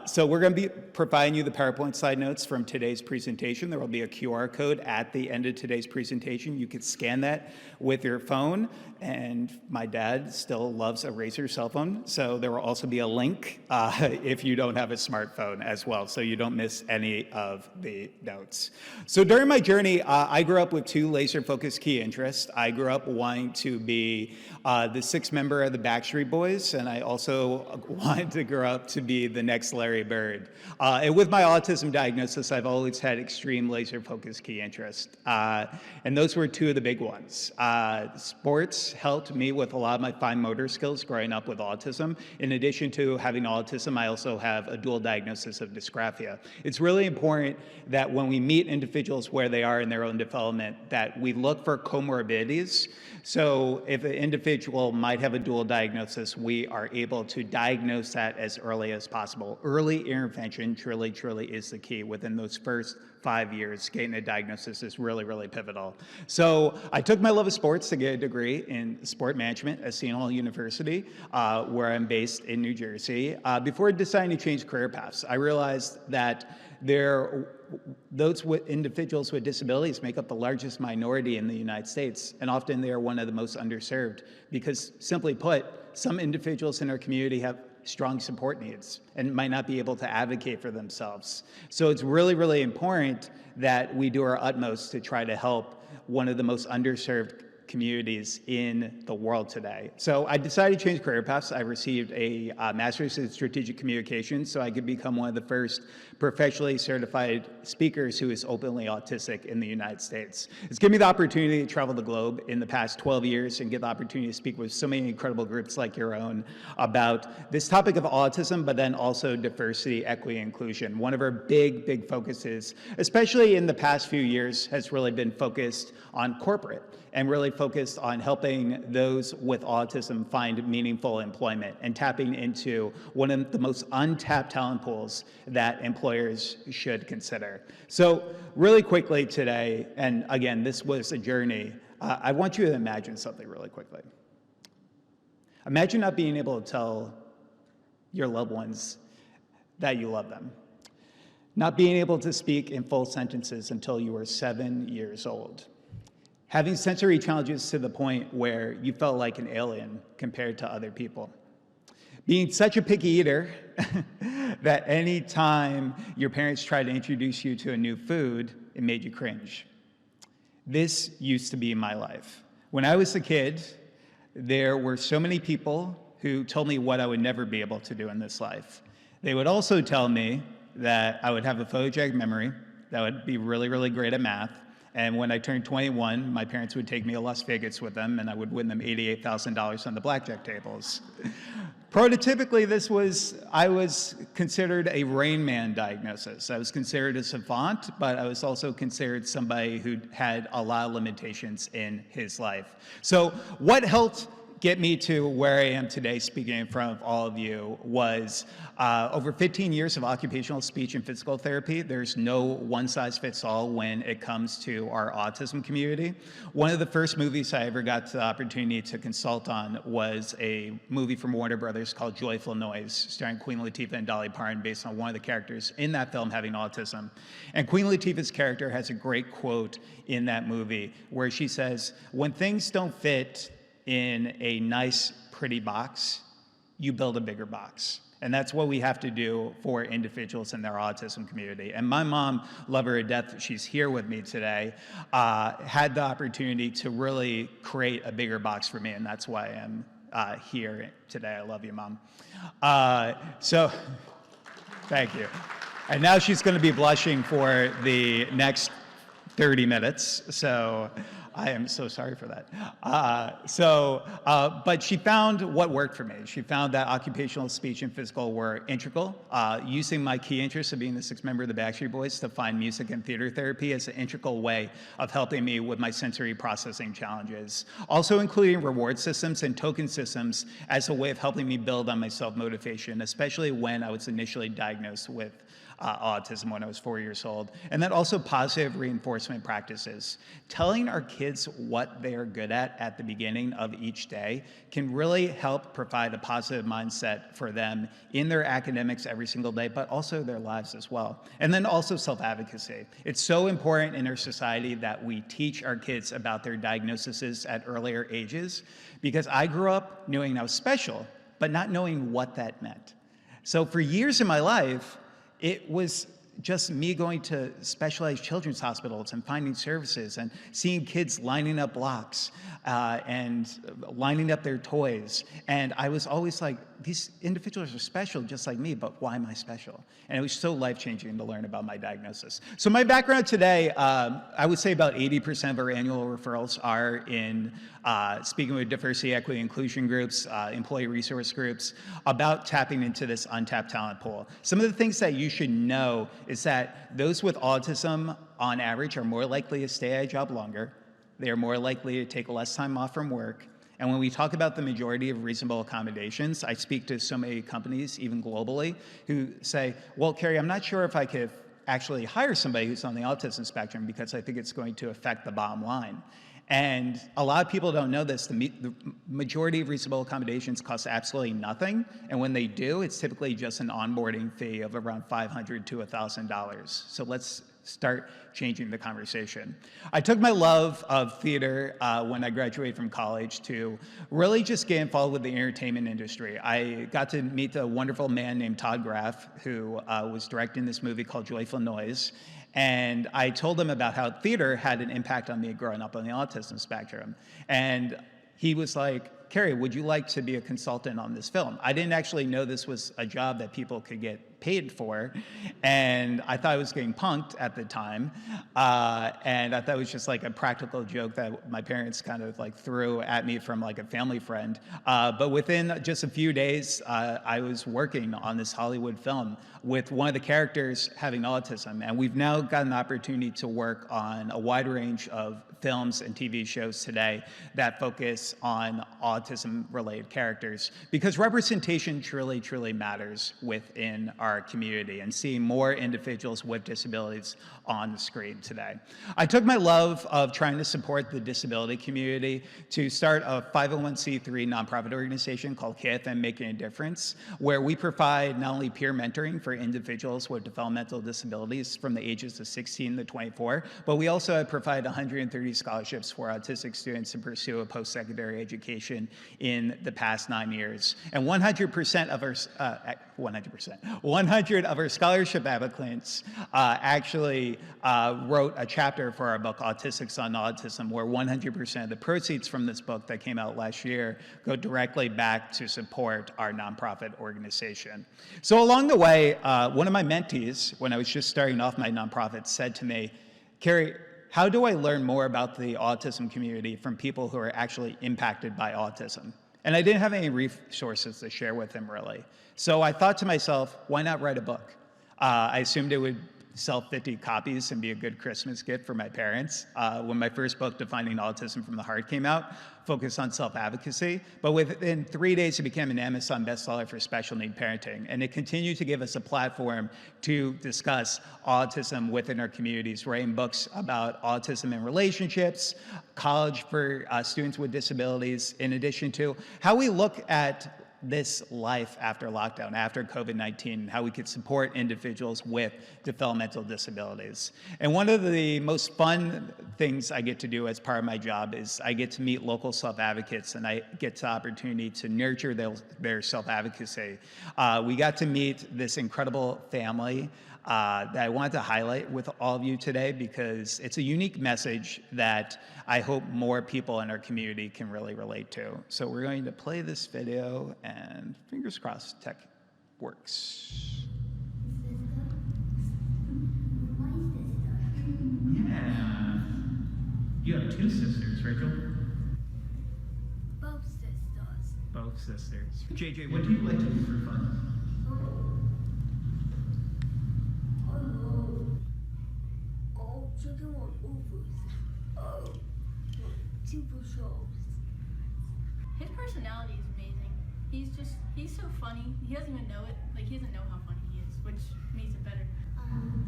So we're going to be providing you the PowerPoint slide notes from today's presentation. There will be a QR code at the end of today's presentation. You can scan that with your phone. And my dad still loves a Razr cell phone, so there will also be a link if you don't have a smartphone as well, so you don't miss any of the notes. So during my journey, I grew up with two laser-focused key interests. I grew up wanting to be the sixth member of the Backstreet Boys, and I also wanted to grow up to be the next Larry Bird. And with my autism diagnosis, I've always had extreme laser-focused key interests, and those were two of the big ones. Sports helped me with a lot of my fine motor skills growing up with autism. In addition to having autism, I also have a dual diagnosis of dysgraphia. It's really important that when we meet individuals where they are in their own development, that we look for comorbidities. So if an individual might have a dual diagnosis, we are able to diagnose that as early as possible. Early intervention truly is the key. Within those first 5 years, getting a diagnosis is really pivotal. So I took my love of sports to get a degree in sport management at Seton Hall University, where I'm based in New Jersey. Before deciding to change career paths, I realized that those individuals with disabilities make up the largest minority in the United States, and often they are one of the most underserved because, simply put, some individuals in our community have strong support needs and might not be able to advocate for themselves. So it's really important that we do our utmost to try to help one of the most underserved communities in the world today. So I decided to change career paths. I received a master's in strategic communications so I could become one of the first professionally certified speakers who is openly autistic in the United States. It's given me the opportunity to travel the globe in the past 12 years and get the opportunity to speak with so many incredible groups like your own about this topic of autism, but then also diversity, equity, inclusion. One of our big focuses, especially in the past few years, has really been focused on corporate and really focused on helping those with autism find meaningful employment and tapping into one of the most untapped talent pools that employers should consider. So really quickly today, and again, this was a journey, I want you to imagine something really quickly. Imagine not being able to tell your loved ones that you love them. Not being able to speak in full sentences until you were 7 years old. Having sensory challenges to the point where you felt like an alien compared to other people. Being such a picky eater that any time your parents tried to introduce you to a new food, it made you cringe. This used to be my life. When I was a kid, there were so many people who told me what I would never be able to do in this life. They would also tell me that I would have a photogenic memory, that I would be really great at math, and when I turned 21, my parents would take me to Las Vegas with them, and I would win them $88,000 on the blackjack tables. Prototypically, I was considered a Rain Man diagnosis. I was considered a savant, but I was also considered somebody who had a lot of limitations in his life. So what helped get me to where I am today speaking in front of all of you was over 15 years of occupational speech and physical therapy. There's no one-size-fits-all when it comes to our autism community. One of the first movies I ever got the opportunity to consult on was a movie from Warner Brothers called Joyful Noise, starring Queen Latifah and Dolly Parton, based on one of the characters in that film having autism. And Queen Latifah's character has a great quote in that movie where she says, "When things don't fit in a nice, pretty box, you build a bigger box." And that's what we have to do for individuals in their autism community. And my mom, love her to death, she's here with me today, had the opportunity to really create a bigger box for me, and that's why I'm here today. I love you, Mom. So, thank you. And now she's going to be blushing for the next 30 minutes. So I am so sorry for that. But she found what worked for me. She found that occupational, speech, and physical were integral. Using my key interest of being the sixth member of the Backstreet Boys to find music and theater therapy as an integral way of helping me with my sensory processing challenges. Also including reward systems and token systems as a way of helping me build on my self-motivation, especially when I was initially diagnosed with autism when I was 4 years old. And then also positive reinforcement practices. Telling our kids what they're good at the beginning of each day can really help provide a positive mindset for them in their academics every single day, but also their lives as well. And then also self-advocacy. It's so important in our society that we teach our kids about their diagnoses at earlier ages, because I grew up knowing I was special, but not knowing what that meant. So for years in my life, it was just me going to specialized children's hospitals and finding services and seeing kids lining up blocks and lining up their toys. And I was always like, these individuals are special just like me, but why am I special? And it was so life-changing to learn about my diagnosis. So my background today, I would say about 80% of our annual referrals are in speaking with diversity, equity, inclusion groups, employee resource groups, about tapping into this untapped talent pool. Some of the things that you should know is that those with autism, on average, are more likely to stay at a job longer. They are more likely to take less time off from work. And when we talk about the majority of reasonable accommodations, I speak to so many companies, even globally, who say, well, Kerry, I'm not sure if I could actually hire somebody who's on the autism spectrum because I think it's going to affect the bottom line. And a lot of people don't know this. The majority of reasonable accommodations cost absolutely nothing. And when they do, it's typically just an onboarding fee of around $500 to $1,000. So let's start changing the conversation. I took my love of theater when I graduated from college to really just get involved with the entertainment industry. I got to meet a wonderful man named Todd Graff, who was directing this movie called Joyful Noise. And I told him about how theater had an impact on me growing up on the autism spectrum. And he was like, Kerry, would you like to be a consultant on this film? I didn't actually know this was a job that people could get paid for, and I thought I was getting punked at the time, and I thought it was just like a practical joke that my parents kind of like threw at me from like a family friend. But within just a few days, I was working on this Hollywood film with one of the characters having autism, and we've now got an opportunity to work on a wide range of films and TV shows today that focus on autism-related characters, because representation truly, truly matters within our community, and seeing more individuals with disabilities on the screen today. I took my love of trying to support the disability community to start a 501c3 nonprofit organization called KFM Making a Difference, where we provide not only peer mentoring for individuals with developmental disabilities from the ages of 16 to 24, but we also provide 130 scholarships for autistic students to pursue a post-secondary education in the past 9 years. And 100% of our 100 of our scholarship applicants actually wrote a chapter for our book, Autistics on Autism, where 100% of the proceeds from this book that came out last year go directly back to support our nonprofit organization. So along the way, one of my mentees, when I was just starting off my nonprofit, said to me, Kerry, how do I learn more about the autism community from people who are actually impacted by autism? And I didn't have any resources to share with him, really. So I thought to myself, why not write a book? I assumed it would sell 50 copies and be a good Christmas gift for my parents. When my first book, Defining Autism from the Heart, came out, focused on self-advocacy. But within 3 days, it became an Amazon bestseller for special need parenting. And it continued to give us a platform to discuss autism within our communities, writing books about autism in relationships, college for students with disabilities, in addition to how we look at this life after lockdown, after COVID-19, how we could support individuals with developmental disabilities. And one of the most fun things I get to do as part of my job is I get to meet local self-advocates, and I get the opportunity to nurture their self-advocacy. We got to meet this incredible family that I wanted to highlight with all of you today, because it's a unique message that I hope more people in our community can really relate to. So we're going to play this video, and fingers crossed tech works. Yeah. You have two sisters, Rachel? Both sisters. Both sisters. JJ, what do you like to do for fun? Checking on movies. TV shows. His personality is amazing. He's so funny. He doesn't even know it. Like, he doesn't know how funny he is, which makes it better.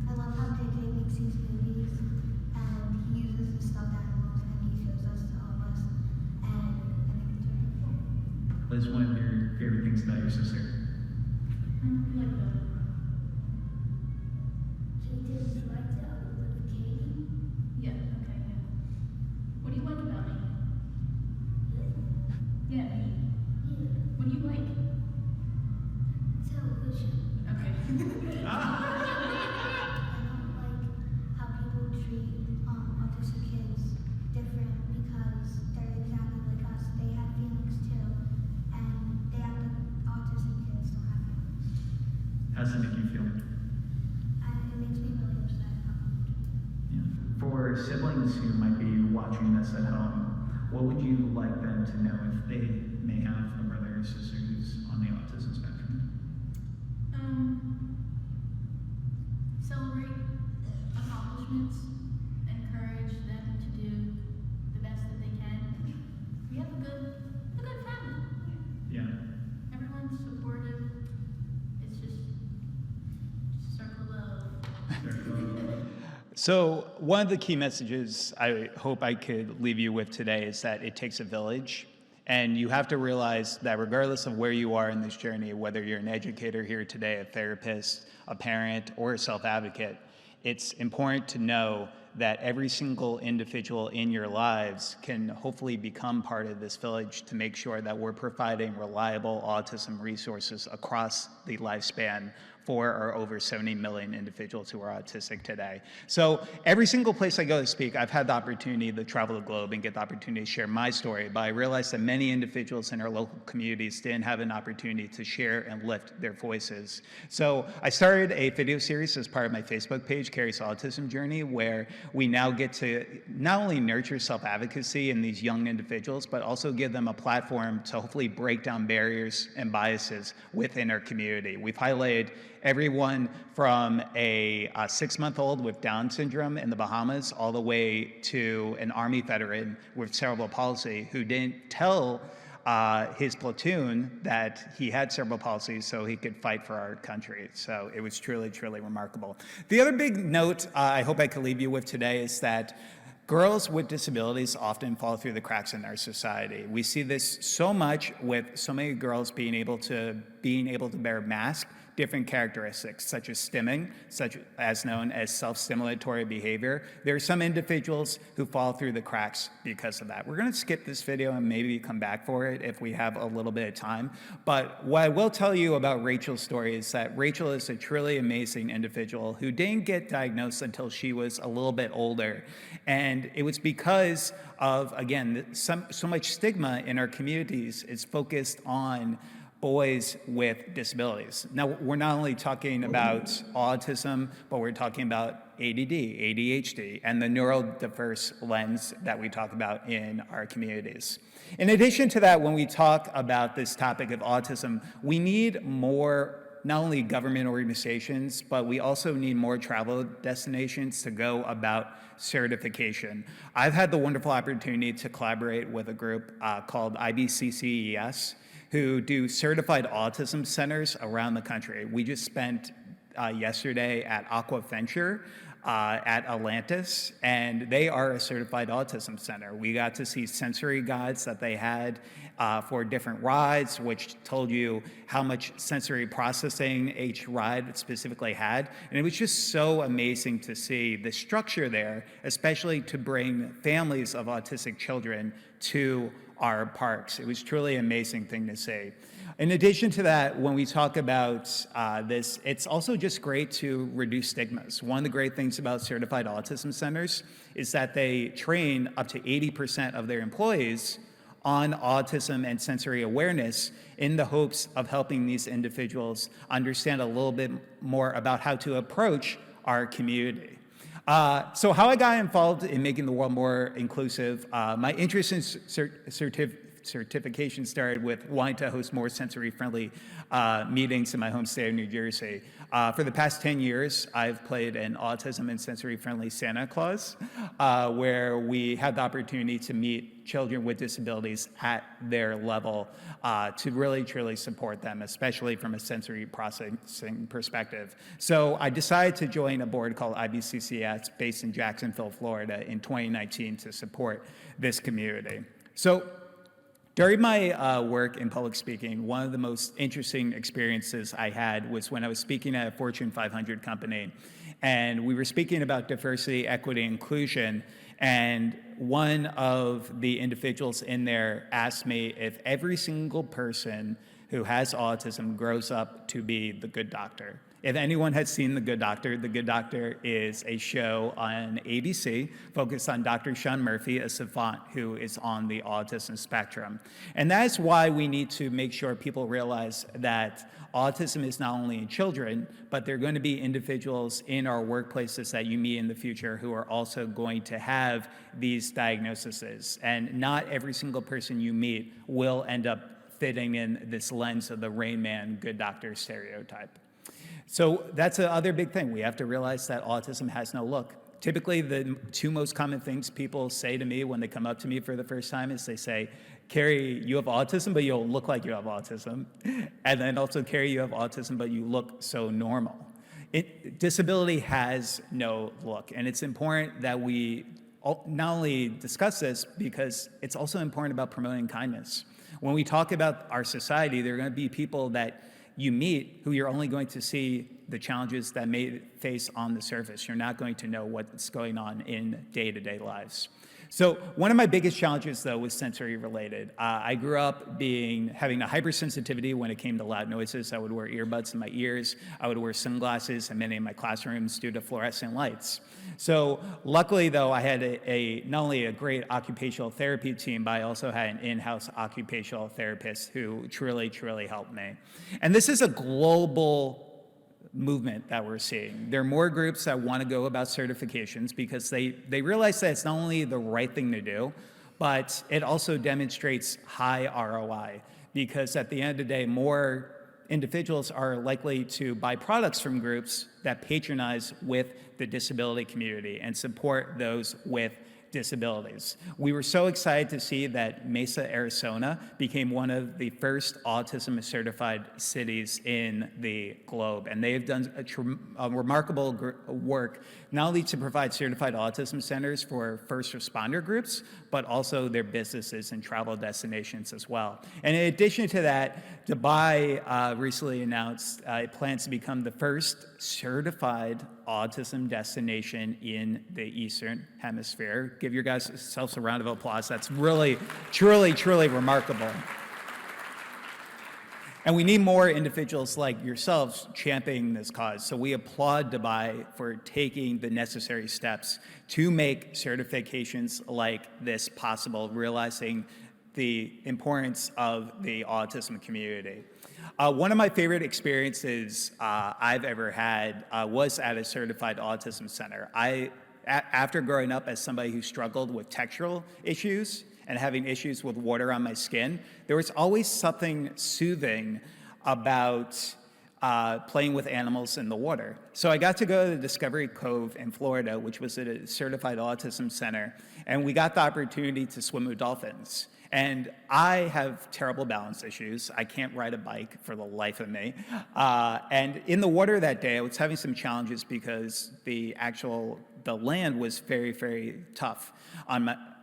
I love how JJ makes these movies, and he uses the stuffed animals, and he shows us to all of us, and I think it's really cool. What is one of your favorite things about your sister? Like JJ, would you like to live Katie? yeah, okay, yeah. What do you like about me? Yeah, me. What do you like? Television. Okay. I don't like how people treat autistic kids different because they're exactly like us. They have feelings too, and they act like autistic kids don't have feelings. How does it make you feel? It makes me really upset. For siblings who might be watching this at home, what would you like them to know if they may have a brother or sister who's on the autism spectrum? Celebrate accomplishments, encourage them to do the best that they can. We have a good family. Yeah. Everyone's supportive. It's just circle love. So one of the key messages I hope I could leave you with today is that it takes a village. And you have to realize that regardless of where you are in this journey, whether you're an educator here today, a therapist, a parent, or a self-advocate, it's important to know that every single individual in your lives can hopefully become part of this village to make sure that we're providing reliable autism resources across the lifespan for our over 70 million individuals who are autistic today. So every single place I go to speak, I've had the opportunity to travel the globe and get the opportunity to share my story, but I realized that many individuals in our local communities didn't have an opportunity to share and lift their voices. So I started a video series as part of my Facebook page, Kerry's Autism Journey, where we now get to not only nurture self-advocacy in these young individuals, but also give them a platform to hopefully break down barriers and biases within our community. We've highlighted everyone from a 6-month-old with Down syndrome in the Bahamas all the way to an Army veteran with cerebral palsy who didn't tell his platoon that he had cerebral palsy so he could fight for our country. So it was truly, truly remarkable. The other big note I hope I could leave you with today is that girls with disabilities often fall through the cracks in our society. We see this so much with so many girls being able to bear masks, different characteristics such as stimming, such as known as self-stimulatory behavior. There are some individuals who fall through the cracks because of that. We're going to skip this video and maybe come back for it if we have a little bit of time. But what I will tell you about Rachel's story is that Rachel is a truly amazing individual who didn't get diagnosed until she was a little bit older. And it was because of, again, so much stigma in our communities is focused on boys with disabilities. Now, we're not only talking about autism, but we're talking about ADD, ADHD, and the neurodiverse lens that we talk about in our communities. In addition to that, when we talk about this topic of autism, we need more not only government organizations, but we also need more travel destinations to go about certification. I've had the wonderful opportunity to collaborate with a group called IBCCES, who do certified autism centers around the country. We just spent yesterday at Aquaventure at Atlantis, and they are a certified autism center. We got to see sensory guides that they had for different rides, which told you how much sensory processing each ride specifically had. And it was just so amazing to see the structure there, especially to bring families of autistic children to our parks. It was truly an amazing thing to see. In addition to that, when we talk about this, it's also just great to reduce stigmas. One of the great things about certified autism centers is that they train up to 80% of their employees on autism and sensory awareness in the hopes of helping these individuals understand a little bit more about how to approach our community. So how I got involved in making the world more inclusive, my interest in certification started with wanting to host more sensory-friendly meetings in my home state of New Jersey. For the past 10 years, I've played an autism and sensory-friendly Santa Claus, where we had the opportunity to meet children with disabilities at their level to really, truly support them, especially from a sensory processing perspective. So I decided to join a board called IBCCS based in Jacksonville, Florida in 2019 to support this community. So during my work in public speaking, one of the most interesting experiences I had was when I was speaking at a Fortune 500 company, and we were speaking about diversity, equity, inclusion, and one of the individuals in there asked me if every single person who has autism grows up to be the good doctor. If anyone has seen The Good Doctor is a show on ABC focused on Dr. Sean Murphy, a savant who is on the autism spectrum. And that's why we need to make sure people realize that autism is not only in children, but there are going to be individuals in our workplaces that you meet in the future who are also going to have these diagnoses. And not every single person you meet will end up fitting in this lens of the Rain Man, good doctor stereotype. So that's the other big thing. We have to realize that autism has no look. Typically, the two most common things people say to me when they come up to me for the first time is they say, Kerry, you have autism, but you don't look like you have autism. And then also, Kerry, you have autism, but you look so normal. Disability has no look. And it's important that we not only discuss this, because it's also important about promoting kindness. When we talk about our society, there are going to be people that you meet who you're only going to see the challenges that may face on the surface. You're not going to know what's going on in day-to-day lives. So one of my biggest challenges, though, was sensory related. I grew up having a hypersensitivity when it came to loud noises. I would wear earbuds in my ears. I would wear sunglasses in many of my classrooms due to fluorescent lights. So luckily, though, I had not only a great occupational therapy team, but I also had an in-house occupational therapist who truly, truly helped me. And this is a global movement that we're seeing. There are more groups that want to go about certifications because they realize that it's not only the right thing to do, but it also demonstrates high ROI, because at the end of the day, more individuals are likely to buy products from groups that patronize with the disability community and support those with disabilities. We were so excited to see that Mesa, Arizona became one of the first autism certified cities in the globe. And they have done a remarkable work, not only to provide certified autism centers for first responder groups, but also their businesses and travel destinations as well. And in addition to that, Dubai recently announced it plans to become the first certified autism destination in the Eastern Hemisphere. Give your guys yourselves a round of applause. That's really, truly, truly remarkable. And we need more individuals like yourselves championing this cause. So we applaud Dubai for taking the necessary steps to make certifications like this possible, realizing the importance of the autism community. One of my favorite experiences I've ever had was at a certified autism center. After growing up as somebody who struggled with textural issues and having issues with water on my skin, there was always something soothing about playing with animals in the water. So I got to go to the Discovery Cove in Florida, which was at a certified autism center, and we got the opportunity to swim with dolphins. And I have terrible balance issues. I can't ride a bike for the life of me. And in the water that day, I was having some challenges because the land was very, very tough.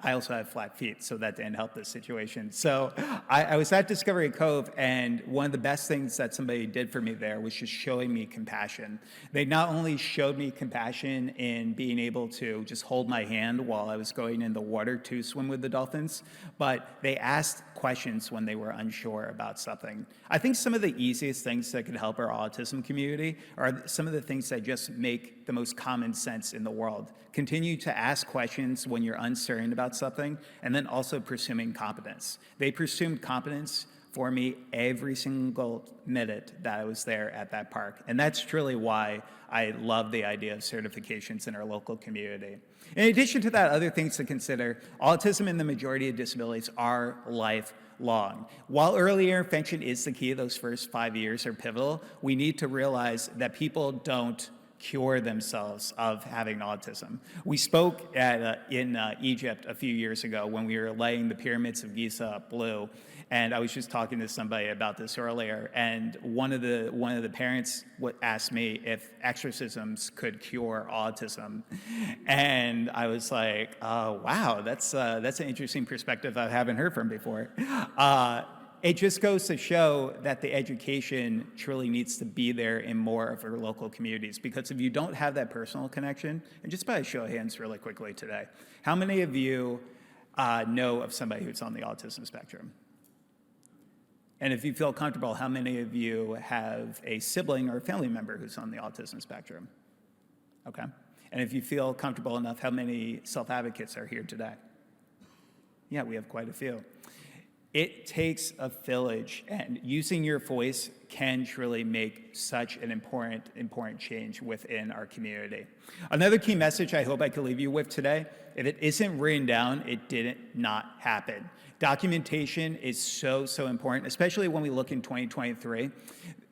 I also have flat feet, so that didn't help this situation. So I was at Discovery Cove, and one of the best things that somebody did for me there was just showing me compassion. They not only showed me compassion in being able to just hold my hand while I was going in the water to swim with the dolphins, but they asked questions when they were unsure about something. I think some of the easiest things that could help our autism community are some of the things that just make the most common sense in the world. Continue to ask questions when you're uncertain about something, and then also pursuing competence. They pursued competence for me every single minute that I was there at that park. And that's truly why I love the idea of certifications in our local community. In addition to that, other things to consider, autism and the majority of disabilities are lifelong. While early intervention is the key, those first 5 years are pivotal, we need to realize that people don't cure themselves of having autism. We spoke in Egypt a few years ago when we were laying the pyramids of Giza blue, and I was just talking to somebody about this earlier, and one of the parents asked me if exorcisms could cure autism, and I was like, oh, wow, that's an interesting perspective I haven't heard from before. It just goes to show that the education truly needs to be there in more of our local communities, because if you don't have that personal connection, and just by a show of hands really quickly today, how many of you know of somebody who's on the autism spectrum? And if you feel comfortable, how many of you have a sibling or a family member who's on the autism spectrum? Okay. And if you feel comfortable enough, how many self-advocates are here today? Yeah, we have quite a few. It takes a village, and using your voice can truly make such an important change within our community. Another key message I hope I could leave you with today, if it isn't written down, it didn't not happen. Documentation is so important, especially when we look in 2023.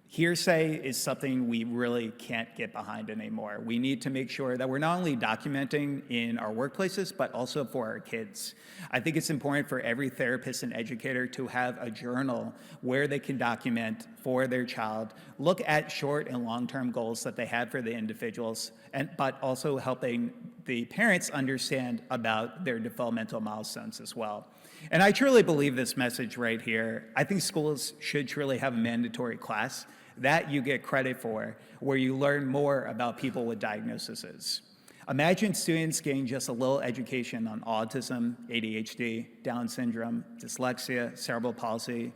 Hearsay is something we really can't get behind anymore. We need to make sure that we're not only documenting in our workplaces, but also for our kids. I think it's important for every therapist and educator to have a journal where they can document for their child, look at short and long-term goals that they have for the individuals, but also helping the parents understand about their developmental milestones as well. And I truly believe this message right here. I think schools should truly have a mandatory class that you get credit for, where you learn more about people with diagnoses. Imagine students getting just a little education on autism, ADHD, Down syndrome, dyslexia, cerebral palsy.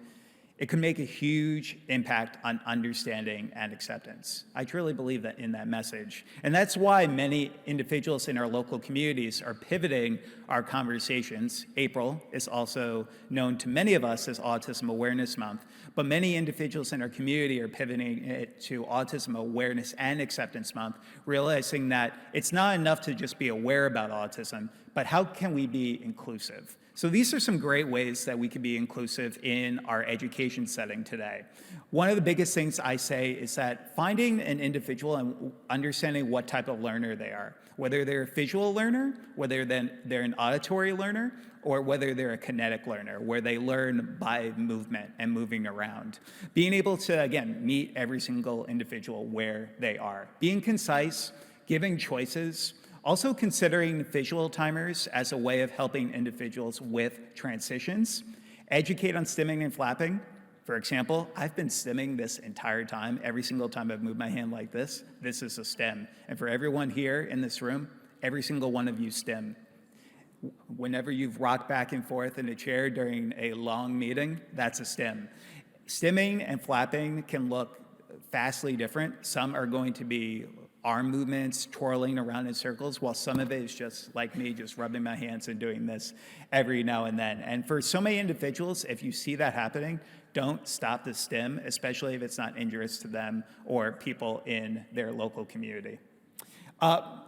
It could make a huge impact on understanding and acceptance. I truly believe that in that message. And that's why many individuals in our local communities are pivoting our conversations. April is also known to many of us as Autism Awareness Month, but many individuals in our community are pivoting it to Autism Awareness and Acceptance Month, realizing that it's not enough to just be aware about autism, but how can we be inclusive? So these are some great ways that we can be inclusive in our education setting today. One of the biggest things I say is that finding an individual and understanding what type of learner they are, whether they're a visual learner, whether they're an auditory learner, or whether they're a kinetic learner, where they learn by movement and moving around. Being able to, again, meet every single individual where they are. Being concise, giving choices, also considering visual timers as a way of helping individuals with transitions. Educate on stimming and flapping. For example, I've been stimming this entire time. Every single time I've moved my hand like this is a stim. And for everyone here in this room, every single one of you stim. Whenever you've rocked back and forth in a chair during a long meeting, that's a stim. Stimming and flapping can look vastly different. Some are going to be arm movements, twirling around in circles, while some of it is just like me, just rubbing my hands and doing this every now and then. And for so many individuals, if you see that happening, don't stop the stim, especially if it's not injurious to them or people in their local community.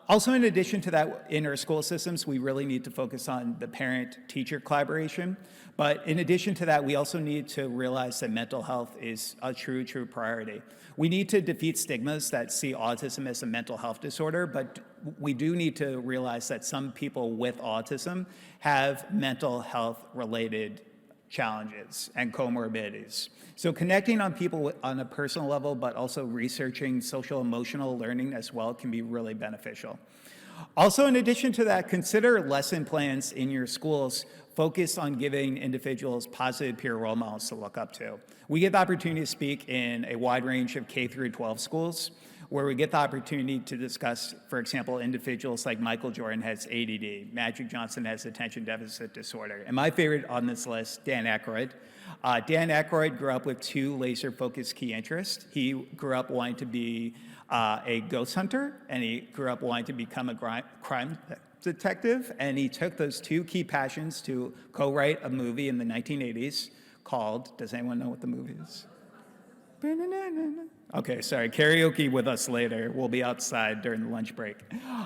Also, in addition to that, in our school systems, we really need to focus on the parent-teacher collaboration. But in addition to that, we also need to realize that mental health is a true priority. We need to defeat stigmas that see autism as a mental health disorder, but we do need to realize that some people with autism have mental health-related challenges and comorbidities. So connecting on people on a personal level, but also researching social emotional learning as well can be really beneficial. Also, in addition to that, consider lesson plans in your schools focused on giving individuals positive peer role models to look up to. We get the opportunity to speak in a wide range of K through 12 schools, where we get the opportunity to discuss, for example, individuals like Michael Jordan has ADD, Magic Johnson has attention deficit disorder, and my favorite on this list, Dan Aykroyd. Dan Aykroyd grew up with two laser-focused key interests. He grew up wanting to be a ghost hunter, and he grew up wanting to become a crime detective, and he took those two key passions to co-write a movie in the 1980s called, does anyone know what the movie is? Okay, sorry, karaoke with us later. We'll be outside during the lunch break.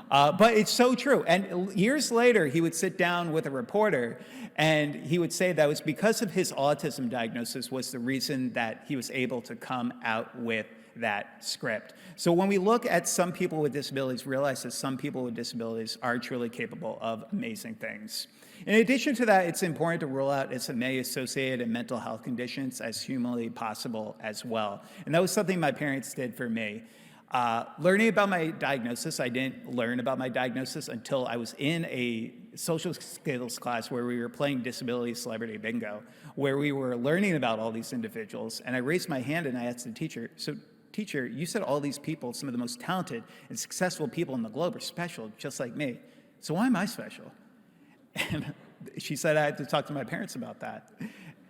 But it's so true. And years later, he would sit down with a reporter and he would say that it was because of his autism diagnosis was the reason that he was able to come out with that script. So when we look at some people with disabilities, realize that some people with disabilities are truly capable of amazing things. In addition to that, it's important to rule out as many associated mental health conditions as humanly possible as well. And that was something my parents did for me. Learning about my diagnosis, I didn't learn about my diagnosis until I was in a social skills class where we were playing disability celebrity bingo, where we were learning about all these individuals. And I raised my hand and I asked the teacher, so teacher, you said all these people, some of the most talented and successful people in the globe are special, just like me. So why am I special? And she said I had to talk to my parents about that.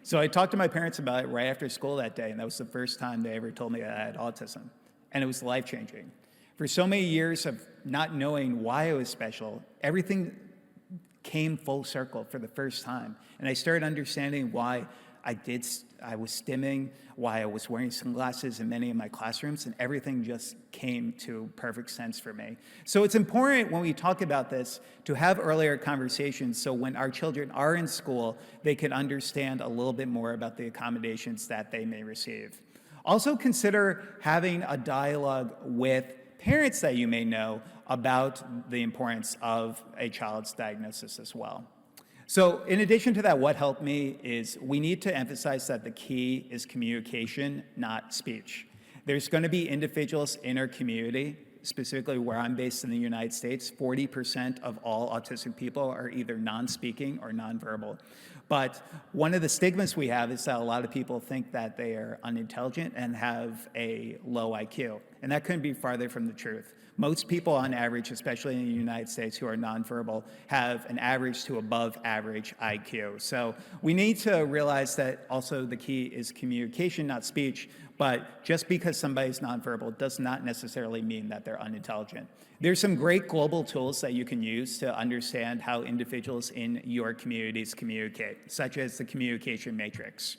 So I talked to my parents about it right after school that day, and that was the first time they ever told me that I had autism. And it was life-changing. For so many years of not knowing why I was special, everything came full circle for the first time. And I started understanding why I was stimming, why I was wearing sunglasses in many of my classrooms, and everything just came to perfect sense for me. So it's important when we talk about this to have earlier conversations so when our children are in school, they can understand a little bit more about the accommodations that they may receive. Also consider having a dialogue with parents that you may know about the importance of a child's diagnosis as well. So in addition to that, what helped me is we need to emphasize that the key is communication, not speech. There's going to be individuals in our community, specifically where I'm based in the United States, 40% of all autistic people are either non-speaking or nonverbal. But one of the stigmas we have is that a lot of people think that they are unintelligent and have a low IQ. And that couldn't be farther from the truth. Most people on average, especially in the United States who are nonverbal, have an average to above average IQ. So we need to realize that also the key is communication, not speech, but just because somebody's nonverbal does not necessarily mean that they're unintelligent. There's some great global tools that you can use to understand how individuals in your communities communicate, such as the communication matrix.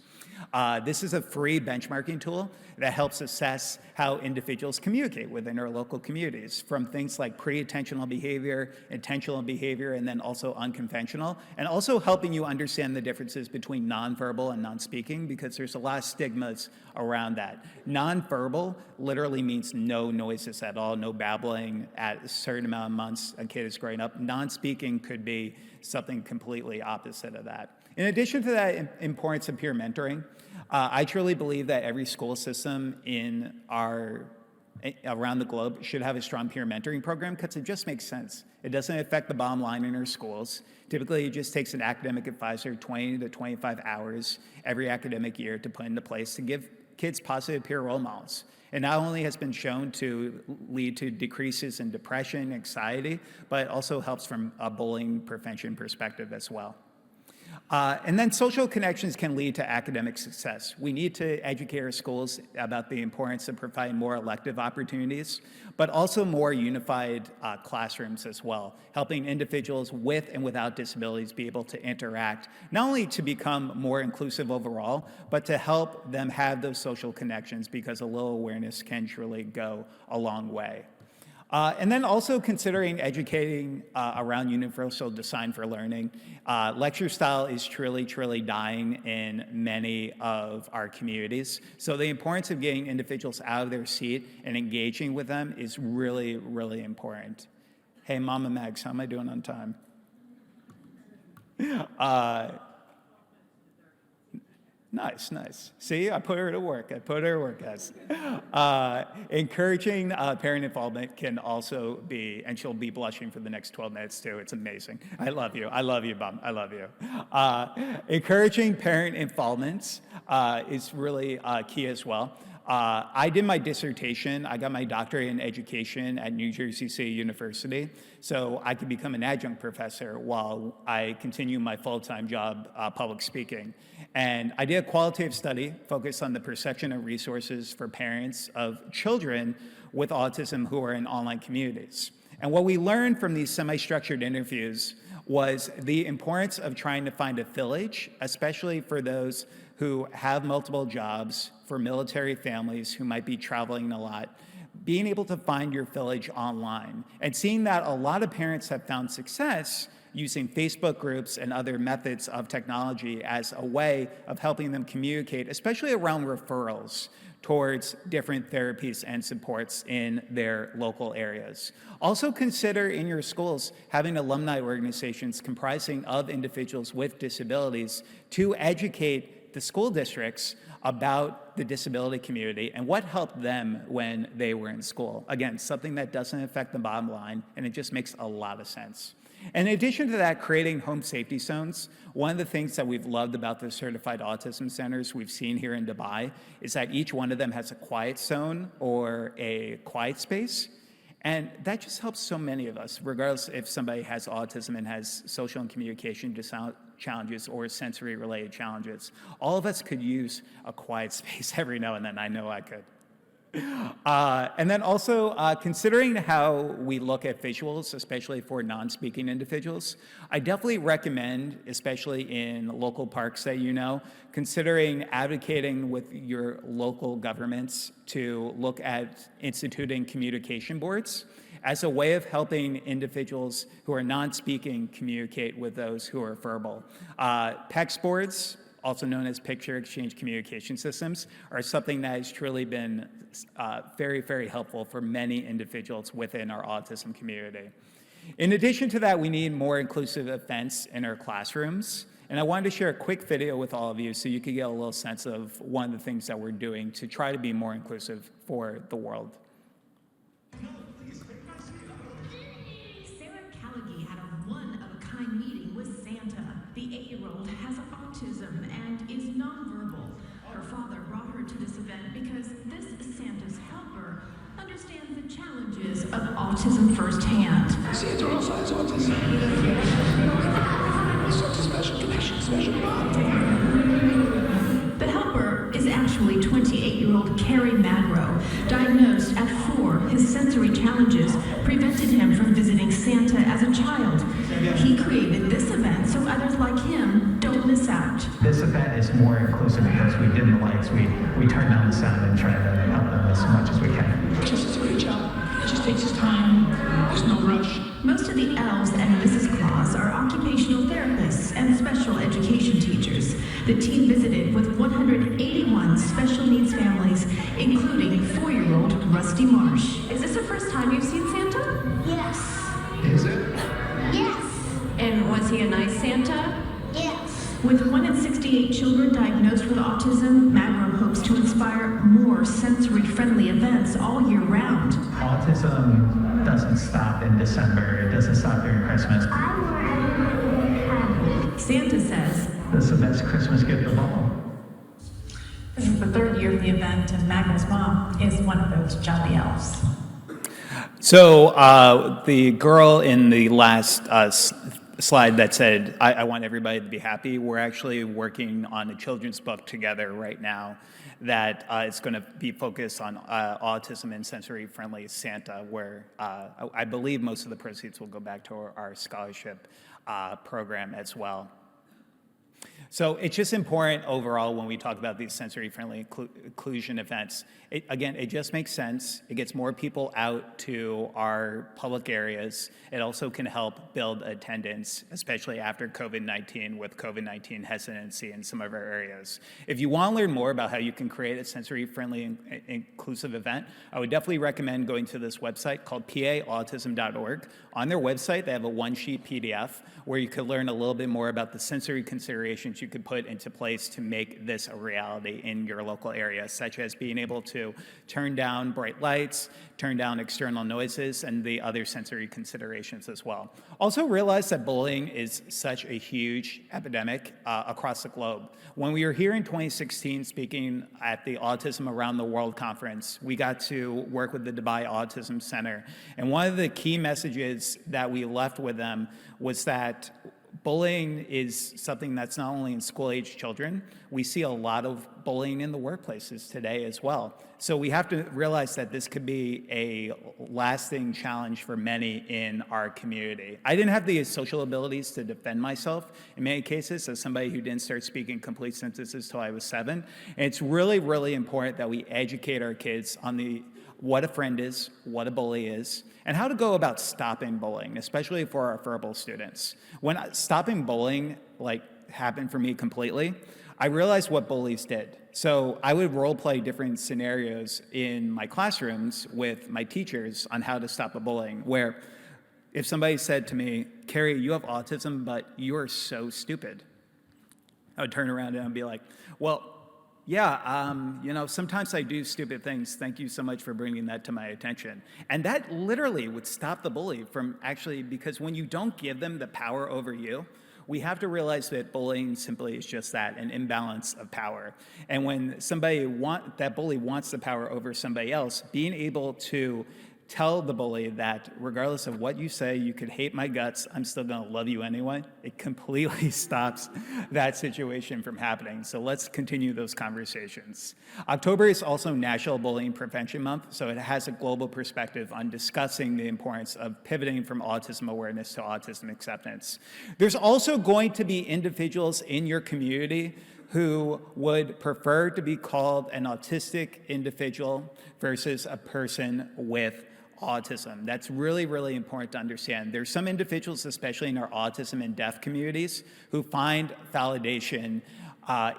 This is a free benchmarking tool that helps assess how individuals communicate within our local communities, from things like pre-attentional behavior, intentional behavior, and then also unconventional, and also helping you understand the differences between nonverbal and non-speaking, because there's a lot of stigmas around that. Nonverbal literally means no noises at all, no babbling at a certain amount of months a kid is growing up. Non-speaking could be something completely opposite of that. In addition to that importance of peer mentoring, I truly believe that every school system around the globe should have a strong peer mentoring program because it just makes sense. It doesn't affect the bottom line in our schools. Typically, it just takes an academic advisor 20 to 25 hours every academic year to put into place to give kids positive peer role models. It not only has been shown to lead to decreases in depression, anxiety, but it also helps from a bullying prevention perspective as well. And then social connections can lead to academic success. We need to educate our schools about the importance of providing more elective opportunities, but also more unified classrooms as well, helping individuals with and without disabilities be able to interact, not only to become more inclusive overall, but to help them have those social connections, because a little awareness can truly go a long way. And then also considering educating around universal design for learning. Lecture style is truly, truly dying in many of our communities. So the importance of getting individuals out of their seat and engaging with them is really, really important. Hey, Mama Mags, how am I doing on time? Nice. See, I put her to work. Guys. Encouraging parent involvement can also be, and she'll be blushing for the next 12 minutes too. It's amazing. I love you, Mom. I love you. Encouraging parent involvement is really key as well. I did my dissertation. I got my doctorate in education at New Jersey City University, so I could become an adjunct professor while I continue my full-time job public speaking. And I did a qualitative study focused on the perception of resources for parents of children with autism who are in online communities. And what we learned from these semi-structured interviews was the importance of trying to find a village, especially for those who have multiple jobs, for military families who might be traveling a lot, being able to find your village online and seeing that a lot of parents have found success using Facebook groups and other methods of technology as a way of helping them communicate, especially around referrals towards different therapies and supports in their local areas. Also consider in your schools having alumni organizations comprising of individuals with disabilities to educate the school districts about the disability community and what helped them when they were in school. Again, something that doesn't affect the bottom line, and it just makes a lot of sense. In addition to that, creating home safety zones, one of the things that we've loved about the certified autism centers we've seen here in Dubai is that each one of them has a quiet zone or a quiet space. And that just helps so many of us, regardless if somebody has autism and has social and communication challenges or sensory related challenges. All of us could use a quiet space every now and then. I know I could. And then also considering how we look at visuals, especially for non-speaking individuals, I definitely recommend, especially in local parks that you know, considering advocating with your local governments to look at instituting communication boards as a way of helping individuals who are non-speaking communicate with those who are verbal. PECS boards, also known as picture exchange communication systems, are something that has truly been very, very helpful for many individuals within our autism community. In addition to that, we need more inclusive events in our classrooms. And I wanted to share a quick video with all of you so you could get a little sense of one of the things that we're doing to try to be more inclusive for the world. The 8-year-old has autism and is nonverbal. Her father brought her to this event because this Santa's helper understands the challenges of autism firsthand. Santa also has autism. It's such a special connection, special bond. The helper is actually 28-year-old Kerry Magro. Diagnosed at 4, his sensory challenges prevented him from visiting Santa as a child. He created this event so others like him don't miss out. This event is more inclusive because we dim the lights, we turn down the sound and try to help them as much as we can. Just does a great job. It just takes his time. There's no rush. Most of the elves and Mrs. Claus are occupational therapists and special education teachers. The team visited with 181 special needs families, including 4-year-old Rusty Marsh. Is this the first time you've seen Santa? Yes. Is it? Yes. And was he a nice Santa? Yes. With 1 in 68 children diagnosed with autism, Magro hopes to inspire more sensory-friendly events all year round. Autism doesn't stop in December. It doesn't stop during Christmas. Santa says, "This is the best Christmas gift of all." This is the 3rd year of the event, and Magro's mom is one of those jolly elves. So the girl in the last slide that said, I want everybody to be happy, we're actually working on a children's book together right now that is going to be focused on autism and sensory-friendly Santa, where I believe most of the proceeds will go back to our scholarship program as well. So it's just important overall when we talk about these sensory-friendly inclusion events. Again, it just makes sense. It gets more people out to our public areas. It also can help build attendance, especially after COVID-19, with COVID-19 hesitancy in some of our areas. If you want to learn more about how you can create a sensory-friendly inclusive event, I would definitely recommend going to this website called paautism.org. On their website, they have a one-sheet PDF where you could learn a little bit more about the sensory considerations you could put into place to make this a reality in your local area, such as being able to turn down bright lights, turn down external noises, and the other sensory considerations as well. Also realize that bullying is such a huge epidemic across the globe. When we were here in 2016 speaking at the Autism Around the World conference, we got to work with the Dubai Autism Center. And one of the key messages that we left with them was that bullying is something that's not only in school-age children, we see a lot of bullying in the workplaces today as well. So we have to realize that this could be a lasting challenge for many in our community. I didn't have the social abilities to defend myself in many cases as somebody who didn't start speaking complete sentences till I was 7. And it's really, really important that we educate our kids on what a friend is, what a bully is, and how to go about stopping bullying, especially for our verbal students. When stopping bullying happened for me completely, I realized what bullies did. So I would role play different scenarios in my classrooms with my teachers on how to stop a bullying, where if somebody said to me, "Kerry, you have autism, but you are so stupid," I would turn around and I'd be like, "Well, yeah, sometimes I do stupid things. Thank you so much for bringing that to my attention." And that literally would stop the bully from because when you don't give them the power over you, we have to realize that bullying simply is just that, an imbalance of power. And when that bully wants the power over somebody else, being able to tell the bully that regardless of what you say, you could hate my guts, I'm still gonna love you anyway, it completely stops that situation from happening. So let's continue those conversations. October is also National Bullying Prevention Month, so it has a global perspective on discussing the importance of pivoting from autism awareness to autism acceptance. There's also going to be individuals in your community who would prefer to be called an autistic individual versus a person with autism. That's really, really important to understand. There's some individuals, especially in our autism and deaf communities, who find validation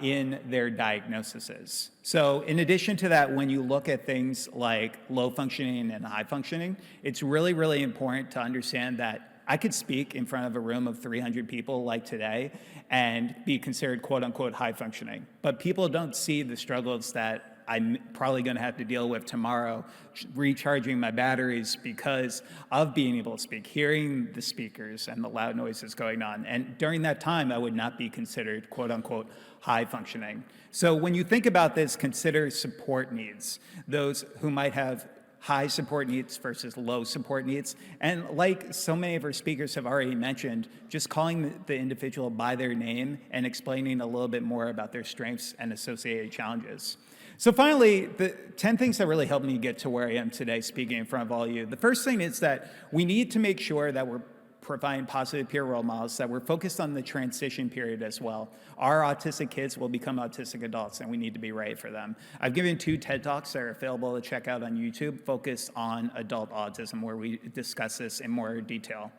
in their diagnoses. So in addition to that, when you look at things like low functioning and high functioning, it's really, really important to understand that I could speak in front of a room of 300 people like today and be considered quote unquote high functioning. But people don't see the struggles that I'm probably gonna have to deal with tomorrow, recharging my batteries because of being able to speak, hearing the speakers and the loud noises going on. And during that time, I would not be considered quote unquote high functioning. So when you think about this, consider support needs, those who might have high support needs versus low support needs. And like so many of our speakers have already mentioned, just calling the individual by their name and explaining a little bit more about their strengths and associated challenges. So finally, the 10 things that really helped me get to where I am today speaking in front of all of you. The first thing is that we need to make sure that we're providing positive peer role models, that we're focused on the transition period as well. Our autistic kids will become autistic adults, and we need to be ready for them. I've given 2 TED Talks that are available to check out on YouTube, focused on adult autism, where we discuss this in more detail.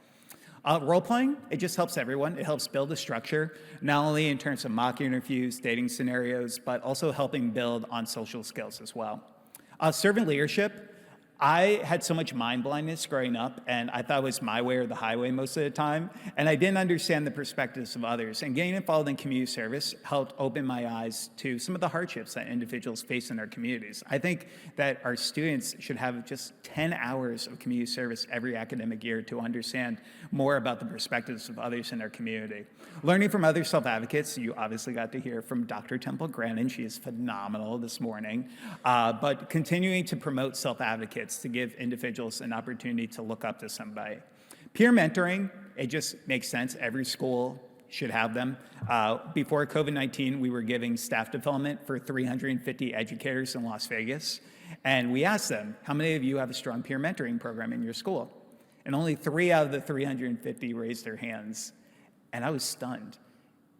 Role-playing, it just helps everyone. It helps build a structure, not only in terms of mock interviews, dating scenarios, but also helping build on social skills as well. Servant leadership, I had so much mind blindness growing up, and I thought it was my way or the highway most of the time, and I didn't understand the perspectives of others. And getting involved in community service helped open my eyes to some of the hardships that individuals face in our communities. I think that our students should have just 10 hours of community service every academic year to understand more about the perspectives of others in our community. Learning from other self-advocates, you obviously got to hear from Dr. Temple Grandin. She is phenomenal this morning. But continuing to promote self-advocates to give individuals an opportunity to look up to somebody. Peer mentoring, it just makes sense. Every school should have them. Before COVID-19, we were giving staff development for 350 educators in Las Vegas. And we asked them, how many of you have a strong peer mentoring program in your school? And only 3 out of the 350 raised their hands. And I was stunned.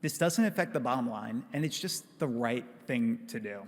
This doesn't affect the bottom line, and it's just the right thing to do.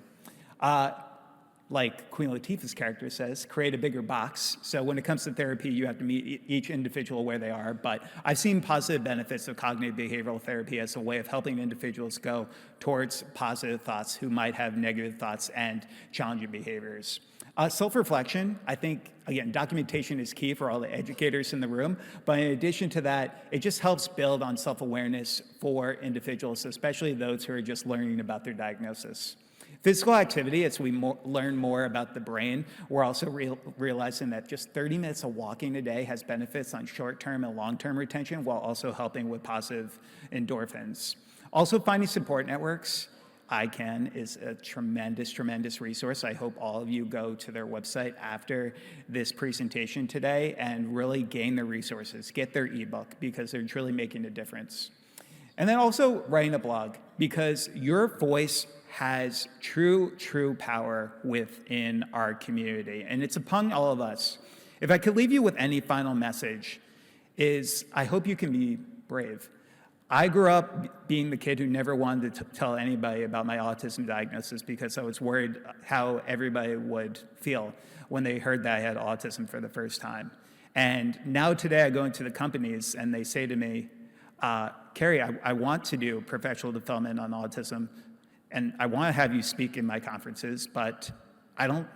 Like Queen Latifah's character says, create a bigger box. So when it comes to therapy, you have to meet each individual where they are. But I've seen positive benefits of cognitive behavioral therapy as a way of helping individuals go towards positive thoughts who might have negative thoughts and challenging behaviors. Self-reflection, I think, again, documentation is key for all the educators in the room, but in addition to that, it just helps build on self-awareness for individuals, especially those who are just learning about their diagnosis. Physical activity, as we learn more about the brain, we're also realizing that just 30 minutes of walking a day has benefits on short-term and long-term retention, while also helping with positive endorphins. Also, finding support networks. ICAN is a tremendous, tremendous resource. I hope all of you go to their website after this presentation today and really gain the resources, get their ebook, because they're truly making a difference. And then also writing a blog, because your voice has true power within our community, and it's upon all of us. If I could leave you with any final message, is I hope you can be brave. I grew up being the kid who never wanted to tell anybody about my autism diagnosis because I was worried how everybody would feel when they heard that I had autism for the first time. And now today I go into the companies and they say to me, Kerry, I want to do professional development on autism, and I want to have you speak in my conferences, but I'm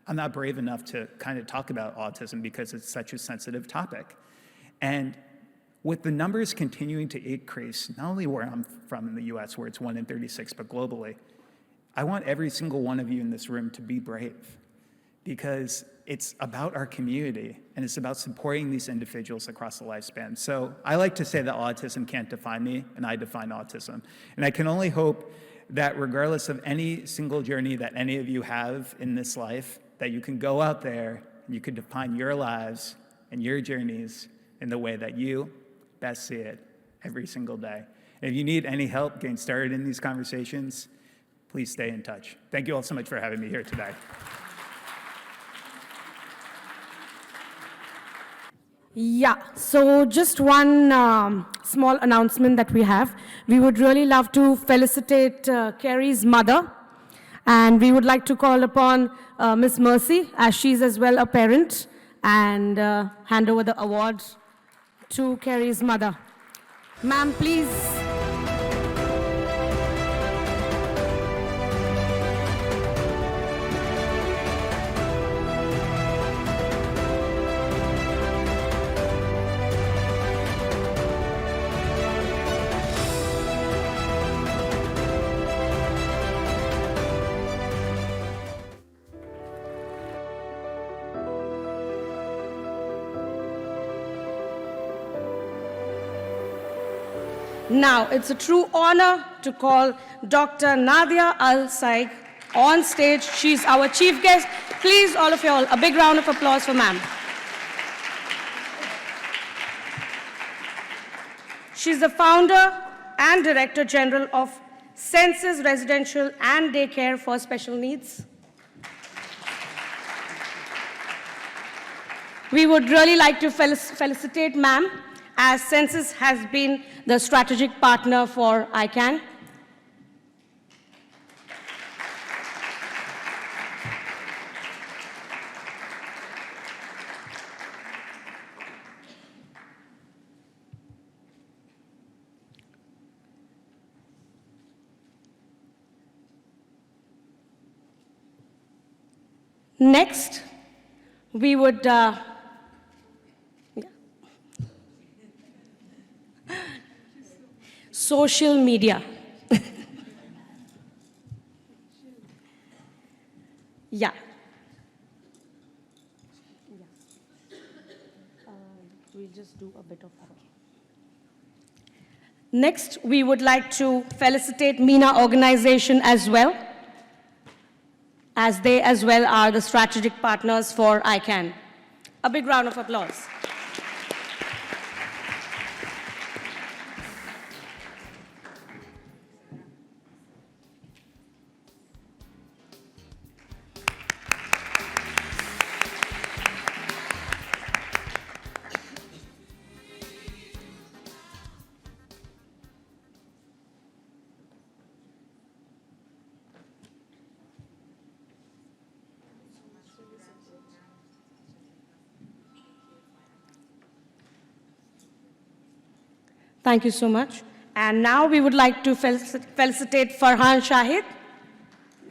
not brave enough to kind of talk about autism because it's such a sensitive topic. And with the numbers continuing to increase, not only where I'm from in the US, where it's 1 in 36, but globally, I want every single one of you in this room to be brave, because it's about our community and it's about supporting these individuals across the lifespan. So I like to say that autism can't define me, and I define autism. And I can only hope that regardless of any single journey that any of you have in this life, that you can go out there and you can define your lives and your journeys in the way that you best see it every single day. And if you need any help getting started in these conversations, please stay in touch. Thank you all so much for having me here today. Yeah, so just one small announcement that we have. We would really love to felicitate Kerry's mother, and we would like to call upon Miss Mercy, as she's as well a parent, and hand over the award to Kerry's mother. Ma'am, please. Now, it's a true honor to call Dr. Nadia Al-Saig on stage. She's our chief guest. Please, all of you all, a big round of applause for ma'am. She's the founder and director general of Senses Residential and Daycare for Special Needs. We would really like to felicitate ma'am, as Senses has been the strategic partner for ICAN. Next, we would social media. Yeah. We'll just do a bit of that. Next, we would like to felicitate MENA organization as well, as they as well are the strategic partners for ICAN. A big round of applause. Thank you so much. And now we would like to felicitate Farhan Shahid,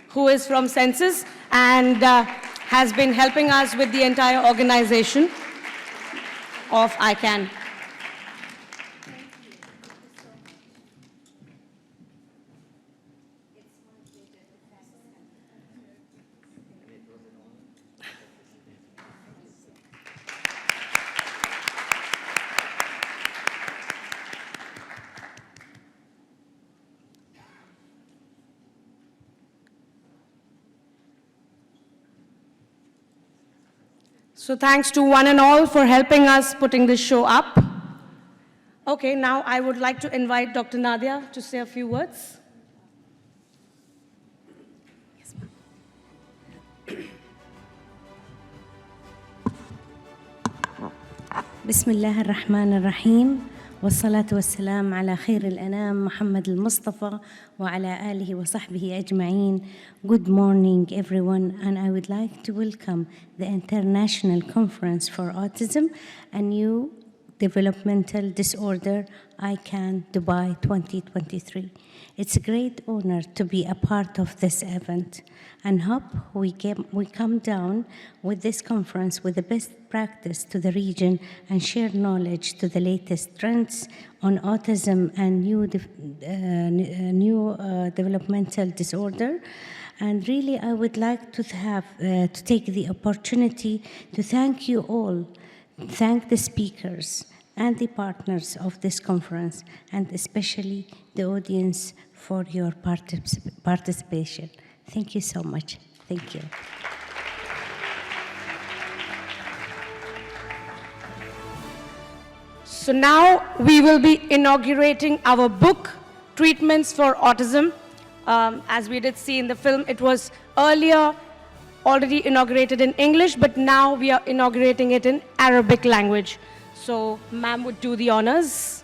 who is from Senses and has been helping us with the entire organization of ICAN. So thanks to one and all for helping us putting this show up. Okay, now I would like to invite Dr. Nadia to say a few words. بسم الله الرحمن الرحيم والصلاة والسلام على خير الأنام محمد المصطفى وعلى آله وصحبه أجمعين. Good morning everyone, and I would like to welcome the International Conference for Autism and Neurodevelopmental Disorder, ICAN, Dubai 2023. It's a great honor to be a part of this event, and hope we come down with this conference with the best practice to the region and share knowledge to the latest trends on autism and developmental disorder. And really, I would like to take the opportunity to thank you all, thank the speakers and the partners of this conference, and especially the audience for your participation. Thank you so much. Thank you. So now we will be inaugurating our book, Treatments for Autism. As we did see in the film, it was earlier already inaugurated in English, but now we are inaugurating it in Arabic language. So ma'am would do the honors.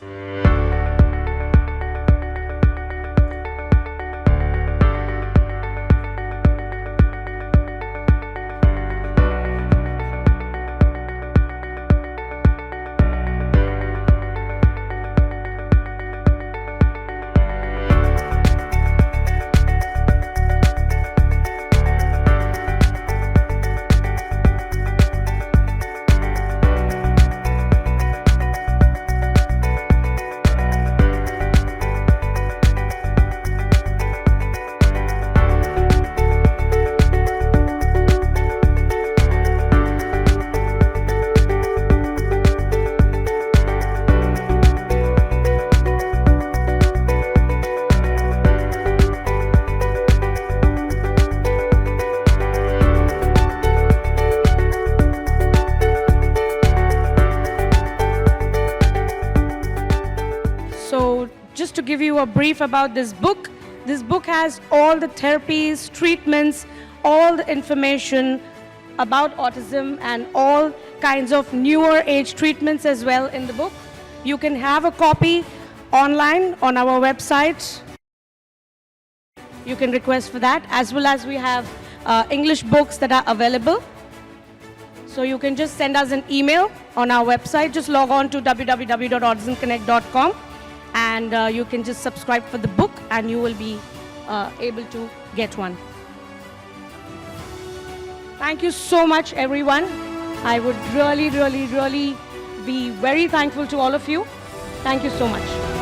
To give you a brief about this book has all the therapies, treatments, all the information about autism and all kinds of newer age treatments as well in the book. You can have a copy online on our website. You can request for that, as well as we have English books that are available. So you can just send us an email on our website. Just log on to www.autismconnect.com. and you can just subscribe for the book and you will be able to get one. Thank you so much, everyone. I would really be very thankful to all of you. Thank you so much.